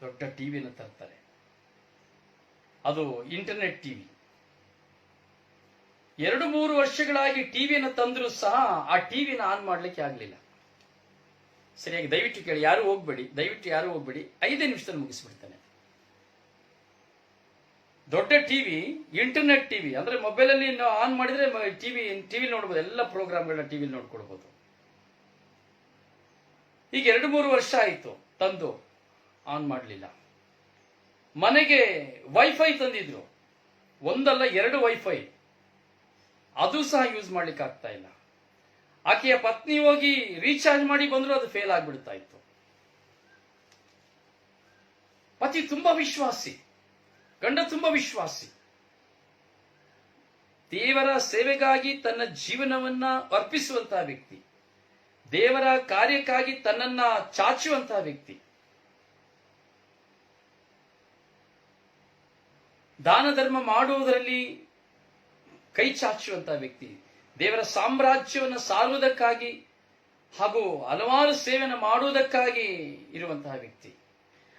ದೊಡ್ಡ ಟಿವಿಯನ್ನು ತರ್ತಾರೆ. ಅದು ಇಂಟರ್ನೆಟ್ ಟಿವಿ. 2-3 ವರ್ಷಗಳಾಗಿ ಟಿವಿಯನ್ನು ತಂದರೂ ಸಹ ಆ ಟಿವಿನ ಆನ್ ಮಾಡ್ಲಿಕ್ಕೆ ಆಗ್ಲಿಲ್ಲ. ಸರಿಯಾಗಿ ದಯವಿಟ್ಟು ಕೇಳಿ, ಯಾರು ಹೋಗ್ಬೇಡಿ, ದಯವಿಟ್ಟು ಯಾರು ಹೋಗ್ಬೇಡಿ, 5 ನಿಮಿಷದಲ್ಲಿ ಮುಗಿಸ್ಬಿಡ್ತಾನೆ. ದೊಡ್ಡ ಟಿವಿ, ಇಂಟರ್ನೆಟ್ ಟಿವಿ, ಅಂದ್ರೆ ಮೊಬೈಲ್ ಅಲ್ಲಿ ಆನ್ ಮಾಡಿದ್ರೆ ಟಿವಿ ನೋಡ್ಬೋದು, ಎಲ್ಲ ಪ್ರೋಗ್ರಾಮ್ಗಳನ್ನ ಟಿವಿ ನೋಡ್ಕೊಳ್ಬಹುದು. ಈಗ 2-3 ವರ್ಷ ಆಯಿತು ತಂದು ಆನ್ ಮಾಡಲಿಲ್ಲ. ಮನೆಗೆ ವೈಫೈ ತಂದಿದ್ರು, 1 ಅಲ್ಲ 2 ವೈಫೈ, ಅದು ಸಹ ಯೂಸ್ ಮಾಡ್ಲಿಕ್ಕೆ ಆಗ್ತಾ ಇಲ್ಲ. ಆಕೆಯ ಪತ್ನಿ ಹೋಗಿ ರೀಚಾರ್ಜ್ ಮಾಡಿ ಬಂದ್ರು ಅದು ಫೇಲ್ ಆಗ್ಬಿಡ್ತಾ ಇತ್ತು. ಪತಿ ತುಂಬಾ ವಿಶ್ವಾಸಿ, ಗಂಡ ತುಂಬಾ ವಿಶ್ವಾಸಿ, ದೇವರ ಸೇವೆಗಾಗಿ ತನ್ನ ಜೀವನವನ್ನ ಅರ್ಪಿಸುವಂತಹ ವ್ಯಕ್ತಿ, ದೇವರ ಕಾರ್ಯಕ್ಕಾಗಿ ತನ್ನನ್ನ ಚಾಚುವಂತಹ ವ್ಯಕ್ತಿ, ದಾನ ಧರ್ಮ ಮಾಡುವುದರಲ್ಲಿ ಕೈ ಚಾಚುವಂತಹ ವ್ಯಕ್ತಿ, ದೇವರ ಸಾಮ್ರಾಜ್ಯವನ್ನು ಸಾರುವುದಕ್ಕಾಗಿ ಹಾಗೂ ಹಲವಾರು ಸೇವೆಯನ್ನು ಮಾಡುವುದಕ್ಕಾಗಿ ಇರುವಂತಹ ವ್ಯಕ್ತಿ.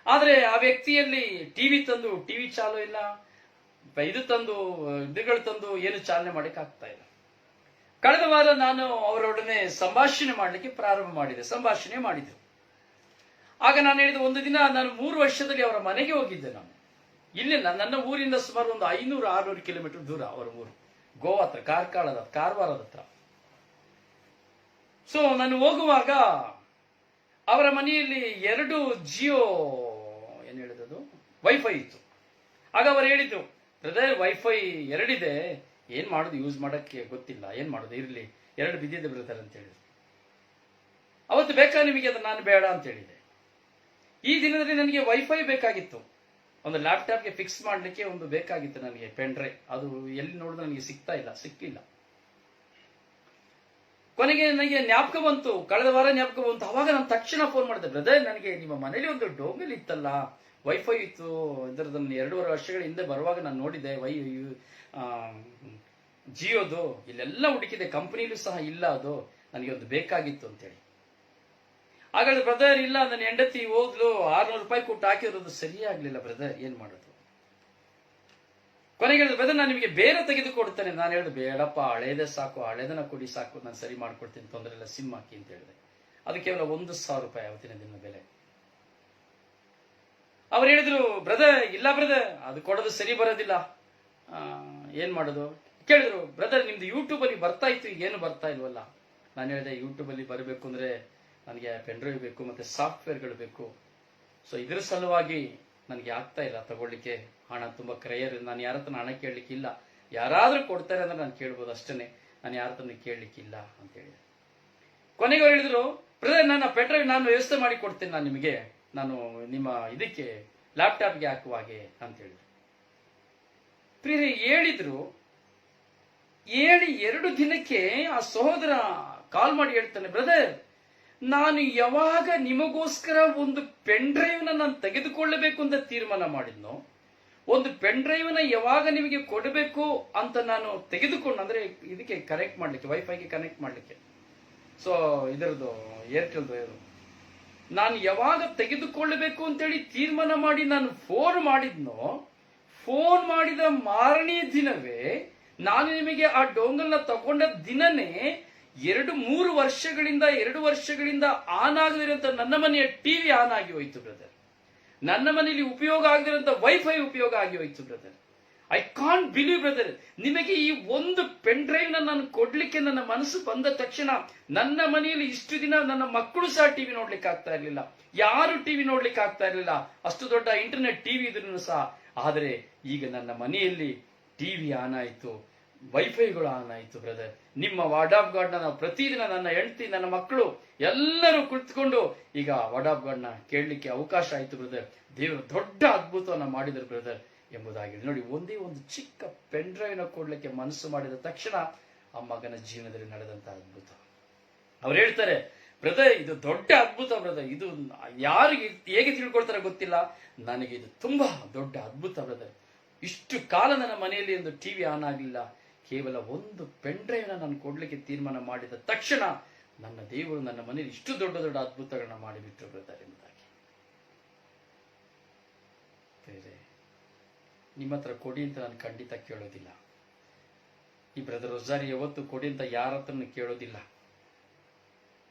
ಆದರೆ ಆ ವ್ಯಕ್ತಿಯಲ್ಲಿ ಟಿವಿ ತಂದು, ಟಿವಿ ಚಾಲು ಇಲ್ಲ, ಇದು ತಂದು, ಇದುಗಳು ತಂದು ಏನು ಚಾಲನೆ ಮಾಡಲಿಕ್ಕೆ ಆಗ್ತಾ ಇಲ್ಲ. ಕಳೆದ ವಾರ ನಾನು ಅವರೊಡನೆ ಸಂಭಾಷಣೆ ಮಾಡಲಿಕ್ಕೆ ಪ್ರಾರಂಭ ಮಾಡಿದೆ. ಸಂಭಾಷಣೆ ಮಾಡಿದ್ರು. ಆಗ ನಾನು ಹೇಳಿದ, ಒಂದು ದಿನ ನಾನು 3 ವರ್ಷದಲ್ಲಿ ಅವರ ಮನೆಗೆ ಹೋಗಿದ್ದೆ. ನಾನು ಇಲ್ಲಿಲ್ಲ, ನನ್ನ ಊರಿಂದ ಸುಮಾರು ಒಂದು 500-600 ಕಿಲೋಮೀಟರ್ ದೂರ ಅವರ ಊರು, ಗೋವಾ ಹತ್ರ, ಕಾರವಾರದ ಹತ್ರ. ಸೊ ನಾನು ಹೋಗುವಾಗ ಅವರ ಮನೆಯಲ್ಲಿ 2 ಜಿಯೋ ಏನು ಹೇಳಿದದು ವೈಫೈ ಇತ್ತು. ಆಗ ಅವರು ಹೇಳಿದ್ರು, ಬ್ರದರ್ ವೈಫೈ 2 ಇದೆ, ಏನ್ ಮಾಡೋದು, ಯೂಸ್ ಮಾಡಕ್ಕೆ ಗೊತ್ತಿಲ್ಲ, ಏನ್ ಮಾಡೋದು, ಇರ್ಲಿ 2 ಬಿದ್ದಿದೆ ಬ್ರದರ್ ಅಂತ ಹೇಳಿದ್ರು. ಅವತ್ತು ಬೇಕಾ ನಿಮಗೆ, ಅದು ನಾನು ಬೇಡ ಅಂತ ಹೇಳಿದೆ. ಈ ದಿನದಲ್ಲಿ ನನಗೆ ವೈಫೈ ಬೇಕಾಗಿತ್ತು, ಒಂದು ಲ್ಯಾಪ್ಟಾಪ್ಗೆ ಫಿಕ್ಸ್ ಮಾಡಲಿಕ್ಕೆ ಒಂದು ಬೇಕಾಗಿತ್ತು ನನಗೆ ಪೆನ್ ಡ್ರೈವ್. ಅದು ಎಲ್ಲಿ ನೋಡಿದ್ರೆ ನನಗೆ ಸಿಕ್ಕಿಲ್ಲ. ಕೊನೆಗೆ ನನಗೆ ಜ್ಞಾಪಕ ಬಂತು, ಕಳೆದ ವಾರ ಜ್ಞಾಪಕ ಬಂತು. ಅವಾಗ ನಾನು ತಕ್ಷಣ ಫೋನ್ ಮಾಡಿದೆ, ಬ್ರದರ್ ನನಗೆ ನಿಮ್ಮ ಮನೇಲಿ ಒಂದು ಡೋಂಗಲ್ ಇತ್ತಲ್ಲ, ವೈಫೈ ಇತ್ತು, ಇದರದನ್ನು 2.5 ವರ್ಷಗಳ ಹಿಂದೆ ಬರುವಾಗ ನಾನು ನೋಡಿದೆ, ಜಿಯೋದು, ಇಲ್ಲೆಲ್ಲ ಹುಡುಕಿದೆ, ಕಂಪನಿಲೂ ಸಹ ಇಲ್ಲ, ಅದು ನನಗೆ ಒಂದು ಬೇಕಾಗಿತ್ತು ಅಂತೇಳಿ. ಹಾಗಾದ್ರೆ ಬ್ರದರ್, ಇಲ್ಲ ನನ್ನ ಹೆಂಡತಿ ಹೋದ್ಲು, 600 ರೂಪಾಯಿ ಕೊಟ್ಟು ಹಾಕಿರೋದು ಸರಿಯಾಗ್ಲಿಲ್ಲ ಬ್ರದರ್, ಏನ್ ಮಾಡೋದು. ಕೊನೆಗೆ ಹೇಳಿದ್ರು, ಬ್ರದರ್ ನಾನು ನಿಮಗೆ ಬೇರೆ ತೆಗೆದುಕೊಡ್ತೇನೆ. ನಾನು ಹೇಳಿದೆ, ಬೇಡಪ್ಪ, ಹಳೇದೇ ಸಾಕು, ಹಳೇದನ್ನ ಕೊಡಿ ಸಾಕು, ನಾನು ಸರಿ ಮಾಡ್ಕೊಡ್ತೀನಿ, ತೊಂದರೆ ಇಲ್ಲ, ಸಿಮ್ ಹಾಕಿ ಅಂತ ಹೇಳಿದೆ. ಅದು ಕೇವಲ 1,000 ರೂಪಾಯಿ ಅವತ್ತಿನ ದಿನ ಬೆಲೆ. ಅವ್ರು ಹೇಳಿದ್ರು, ಬ್ರದರ್ ಇಲ್ಲ ಬ್ರದರ್, ಅದು ಕೊಡೋದು ಸರಿ ಬರೋದಿಲ್ಲ, ಏನ್ ಮಾಡೋದು ಕೇಳಿದ್ರು. ಬ್ರದರ್ ನಿಮ್ದು ಯೂಟ್ಯೂಬ್ ಅಲ್ಲಿ ಬರ್ತಾ ಇತ್ತು, ಈಗ ಏನು ಬರ್ತಾ ಇಲ್ವಲ್ಲ. ನಾನು ಹೇಳಿದೆ, ಯೂಟ್ಯೂಬ್ ಅಲ್ಲಿ ಬರಬೇಕು ಅಂದ್ರೆ ನನಗೆ ಪೆನ್ ಡ್ರೈವ್ ಬೇಕು, ಮತ್ತೆ ಸಾಫ್ಟ್ವೇರ್ಗಳು ಬೇಕು. ಸೊ ಇದ್ರ ಸಲುವಾಗಿ ನನಗೆ ಆಗ್ತಾ ಇಲ್ಲ ತಗೊಳ್ಳಿಕ್ಕೆ, ಹಣ ತುಂಬಾ ಕ್ರಯರ್, ನಾನು ಯಾರ ಹತ್ರ ಹಣ ಕೇಳಲಿಕ್ಕಿಲ್ಲ, ಯಾರಾದ್ರೂ ಕೊಡ್ತಾರೆ ಅಂದ್ರೆ ನಾನು ಕೇಳ್ಬೋದು ಅಷ್ಟೇ, ನಾನು ಯಾರ ಹತ್ರ ಕೇಳಲಿಕ್ಕಿಲ್ಲ ಅಂತ ಹೇಳಿದೆ. ಕೊನೆಗೆ ಅವ್ರು ಹೇಳಿದ್ರು, ಬ್ರದರ್ ನನ್ನ ಪೆನ್ ಡ್ರೈವ್ ನಾನು ವ್ಯವಸ್ಥೆ ಮಾಡಿ ಕೊಡ್ತೇನೆ, ನಾನು ನಿಮಗೆ, ನಾನು ನಿಮ್ಮ ಇದಕ್ಕೆ ಲ್ಯಾಪ್ಟಾಪ್ಗೆ ಹಾಕುವ ಹಾಗೆ ಅಂತ ಹೇಳಿದ್ರು. ಪ್ರಿಯರೇ, ಹೇಳಿದ್ರು, ಹೇಳಿ 2 ದಿನಕ್ಕೆ ಆ ಸಹೋದರ ಕಾಲ್ ಮಾಡಿ ಹೇಳ್ತಾನೆ, ಬ್ರದರ್ ನಾನು ಯಾವಾಗ ನಿಮಗೋಸ್ಕರ ಒಂದು ಪೆನ್ ಡ್ರೈವ್ ನಾನು ತೆಗೆದುಕೊಳ್ಳಬೇಕು ಅಂತ ತೀರ್ಮಾನ ಮಾಡಿದ್ನೋ, ಒಂದು ಪೆನ್ ಡ್ರೈವ್ ಯಾವಾಗ ನಿಮಗೆ ಕೊಡಬೇಕು ಅಂತ ನಾನು ತೆಗೆದುಕೊಂಡು, ಅಂದ್ರೆ ಇದಕ್ಕೆ ಕನೆಕ್ಟ್ ಮಾಡ್ಲಿಕ್ಕೆ, ವೈಫೈಗೆ ಕನೆಕ್ಟ್ ಮಾಡ್ಲಿಕ್ಕೆ, ಸೊ ಇದರದು ಏರ್ಟೆಲ್ದು, ನಾನು ಯಾವಾಗ ತೆಗೆದುಕೊಳ್ಳಬೇಕು ಅಂತೇಳಿ ತೀರ್ಮಾನ ಮಾಡಿ ನಾನು ಫೋನ್ ಮಾಡಿದ್ನೋ, ಫೋನ್ ಮಾಡಿದ ಮಾರನೇ ದಿನವೇ ನಾನು ನಿಮಗೆ ಆ ಡೋಂಗಲ್ನ ತಗೊಂಡ ದಿನನೇ 2 ವರ್ಷಗಳಿಂದ ಆನ್ ಆಗದಿರುವಂತ ನನ್ನ ಮನೆಯ ಟಿವಿ ಆನ್ ಆಗಿ ಹೋಯ್ತು ಬ್ರದರ್. ನನ್ನ ಮನೆಯಲ್ಲಿ ಉಪಯೋಗ ಆಗದಿರುವಂತ ವೈಫೈ ಉಪಯೋಗ ಆಗಿ ಹೋಯ್ತು brother. I can't believe brother, ನಿಮಗೆ ಈ ಒಂದು ಪೆನ್ ಡ್ರೈವ್ ನಾನು ಕೊಡ್ಲಿಕ್ಕೆ ನನ್ನ ಮನಸ್ಸು ಬಂದ ತಕ್ಷಣ ನನ್ನ ಮನೆಯಲ್ಲಿ ಇಷ್ಟು ದಿನ ನನ್ನ ಮಕ್ಕಳು ಸಹ ಟಿವಿ ನೋಡ್ಲಿಕ್ಕೆ ಆಗ್ತಾ ಇರ್ಲಿಲ್ಲ, ಯಾರು ಟಿವಿ ನೋಡ್ಲಿಕ್ಕೆ ಆಗ್ತಾ ಇರ್ಲಿಲ್ಲ, ಅಷ್ಟು ದೊಡ್ಡ ಇಂಟರ್ನೆಟ್ ಟಿವಿ ಇದ್ರೂ ಸಹ. ಆದರೆ ಈಗ ನನ್ನ ಮನೆಯಲ್ಲಿ ಟಿವಿ ಆನ್ ಆಯ್ತು, ವೈಫೈಗಳು ಆನ್ ಆಯಿತು ಬ್ರದರ್. ನಿಮ್ಮ ವರ್ಡ್ ಆಫ್ ಗಾಡ್ ನಾವು ಪ್ರತಿದಿನ ನನ್ನ ಹೆಂಡತಿ, ನನ್ನ ಮಕ್ಕಳು ಎಲ್ಲರೂ ಕುಳಿತುಕೊಂಡು ಈಗ ವರ್ಡ್ ಆಫ್ ಗಾಡ್ ಕೇಳಲಿಕ್ಕೆ ಅವಕಾಶ ಆಯಿತು ಬ್ರದರ್. ದೇವರು ದೊಡ್ಡ ಅದ್ಭುತವನ್ನ ಮಾಡಿದರು ಬ್ರದರ್ ಎಂಬುದಾಗಿ ನೋಡಿ. ಒಂದೇ ಒಂದು ಚಿಕ್ಕ ಪೆನ್ ಡ್ರೈವ್ನ ಕೊಡ್ಲಿಕ್ಕೆ ಮನಸ್ಸು ಮಾಡಿದ ತಕ್ಷಣ ಆ ಮಗನ ಜೀವನದಲ್ಲಿ ನಡೆದಂತ ಅದ್ಭುತ. ಅವ್ರು ಹೇಳ್ತಾರೆ, ಬ್ರದರ್ ಇದು ದೊಡ್ಡ ಅದ್ಭುತ ಬ್ರದರ್, ಇದು ಯಾರಿಗೆ ಹೇಗೆ ತಿಳ್ಕೊಳ್ತಾರೆ ಗೊತ್ತಿಲ್ಲ, ನನಗೆ ಇದು ತುಂಬಾ ದೊಡ್ಡ ಅದ್ಭುತ ಬ್ರದರ್. ಇಷ್ಟು ಕಾಲ ನನ್ನ ಮನೆಯಲ್ಲಿ ಒಂದು ಟಿವಿ ಆನ್ ಆಗಲಿಲ್ಲ, ಕೇವಲ ಒಂದು ಪೆನ್ ಡ್ರೈವ್ನ ನಾನು ಕೊಡ್ಲಿಕ್ಕೆ ತೀರ್ಮಾನ ಮಾಡಿದ ತಕ್ಷಣ ನನ್ನ ದೇವರು ನನ್ನ ಮನೆಯಲ್ಲಿ ಇಷ್ಟು ದೊಡ್ಡ ದೊಡ್ಡ ಅದ್ಭುತಗಳನ್ನ ಮಾಡಿಬಿಟ್ರು ಬ್ರದರ್ ಎಂಬುದಾಗಿ. ನಿಮ್ಮ ಹತ್ರ ಕೊಡಿ ಅಂತ ನಾನು ಖಂಡಿತ ಕೇಳೋದಿಲ್ಲ. ಈ ಬ್ರದರ್ ರೊಜಾರಿ ಯಾವತ್ತು ಕೊಡಿ ಅಂತ ಯಾರ ಹತ್ರನೂ ಕೇಳೋದಿಲ್ಲ.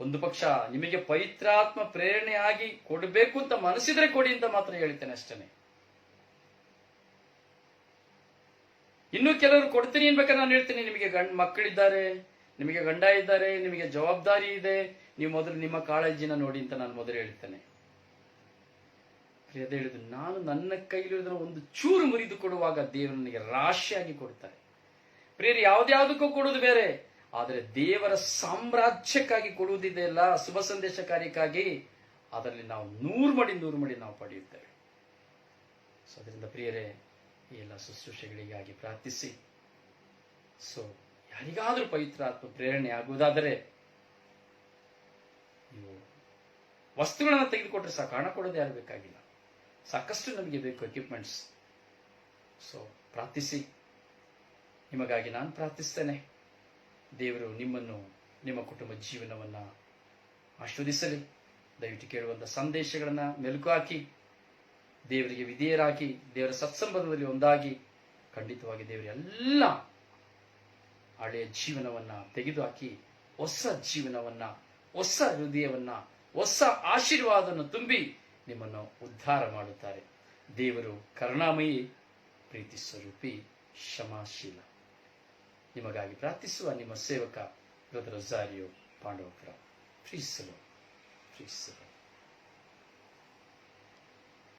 ಒಂದು ಪಕ್ಷ ನಿಮಗೆ ಪವಿತ್ರಾತ್ಮ ಪ್ರೇರಣೆಯಾಗಿ ಕೊಡಬೇಕು ಅಂತ ಮನಸ್ಸಿದ್ರೆ ಕೊಡಿ ಅಂತ ಮಾತ್ರ ಹೇಳ್ತೇನೆ ಅಷ್ಟೇ. ಇನ್ನು ಕೆಲವರು ಕೊಡ್ತೀನಿ ಅನ್ಬೇಕಾದ್ರೆ ನಾನು ಹೇಳ್ತೀನಿ, ನಿಮಗೆ ಮಕ್ಕಳಿದ್ದಾರೆ, ನಿಮಗೆ ಗಂಡ ಇದ್ದಾರೆ, ನಿಮಗೆ ಜವಾಬ್ದಾರಿ ಇದೆ, ನೀವು ಮೊದಲು ನಿಮ್ಮ ಕಾಳಜಿನ ನೋಡಿ ಅಂತ ನಾನು ಮೊದಲು ಹೇಳ್ತೇನೆ. ಅದೇ ಹೇಳಿದ್ರು, ನಾನು ನನ್ನ ಕೈಲಿರೋದನ್ನ ಒಂದು ಚೂರು ಮುರಿದು ಕೊಡುವಾಗ ದೇವರು ನನಗೆ ರಾಶಿಯಾಗಿ ಕೊಡ್ತಾರೆ. ಪ್ರಿಯರು, ಯಾವ್ದ್ಯಾವ್ದಕ್ಕೂ ಕೊಡುವುದು ಬೇರೆ, ಆದರೆ ದೇವರ ಸಾಮ್ರಾಜ್ಯಕ್ಕಾಗಿ ಕೊಡುವುದಿದೆಯಲ್ಲ, ಶುಭ ಸಂದೇಶ ಕಾರ್ಯಕ್ಕಾಗಿ, ಅದರಲ್ಲಿ ನಾವು 100 ಮಡಿ ನಾವು ಪಡೆಯುತ್ತೇವೆ. ಸೊ ಅದರಿಂದ ಪ್ರಿಯರೇ, ಈ ಎಲ್ಲ ಶುಶ್ರೂಷೆಗಳಿಗಾಗಿ ಪ್ರಾರ್ಥಿಸಿ. ಸೊ ಯಾರಿಗಾದ್ರೂ ಪವಿತ್ರ ಆತ್ಮ ಪ್ರೇರಣೆ ಆಗುವುದಾದರೆ ನೀವು ವಸ್ತುಗಳನ್ನ ತೆಗೆದುಕೊಟ್ರೆ ಸಾಕು, ಹಣ ಕೊಡೋದು ಯಾರು ಬೇಕಾಗಿಲ್ಲ, ಸಾಕಷ್ಟು ನಮಗೆ ಬೇಕು ಎಕ್ವಿಪ್ಮೆಂಟ್ಸ್. ಸೊ ಪ್ರಾರ್ಥಿಸಿ. ನಿಮಗಾಗಿ ನಾನು ಪ್ರಾರ್ಥಿಸ್ತೇನೆ. ದೇವರು ನಿಮ್ಮನ್ನು, ನಿಮ್ಮ ಕುಟುಂಬ ಜೀವನವನ್ನ ಆಶೀರ್ವದಿಸಲಿ. ದಯವಿಟ್ಟು ಕೇಳುವಂತ ಸಂದೇಶಗಳನ್ನ ಮೆಲುಕು ಹಾಕಿ, ದೇವರಿಗೆ ವಿಧೇಯರಾಗಿ, ದೇವರ ಸತ್ಸಂಬಂಧದಲ್ಲಿ ಒಂದಾಗಿ, ಖಂಡಿತವಾಗಿ ದೇವರ ಎಲ್ಲ ಹಳೆಯ ಜೀವನವನ್ನ ತೆಗೆದುಹಾಕಿ ಹೊಸ ಜೀವನವನ್ನ, ಹೊಸ ಹೃದಯವನ್ನ, ಹೊಸ ಆಶೀರ್ವಾದವನ್ನು ತುಂಬಿ ನಿಮ್ಮನ್ನು ಉದ್ಧಾರ ಮಾಡುತ್ತಾರೆ. ದೇವರು ಕರುಣಾಮಯಿ, ಪ್ರೀತಿ ಸ್ವರೂಪಿ, ಕ್ಷಮಾಶೀಲ. ನಿಮಗಾಗಿ ಪ್ರಾರ್ಥಿಸುವ ನಿಮ್ಮ ಸೇವಕ ಬ್ರದರ್ ರೊಜಾರಿಯೋ ಪಾಂಡವಪುರ. ಪ್ರೀಸಲು.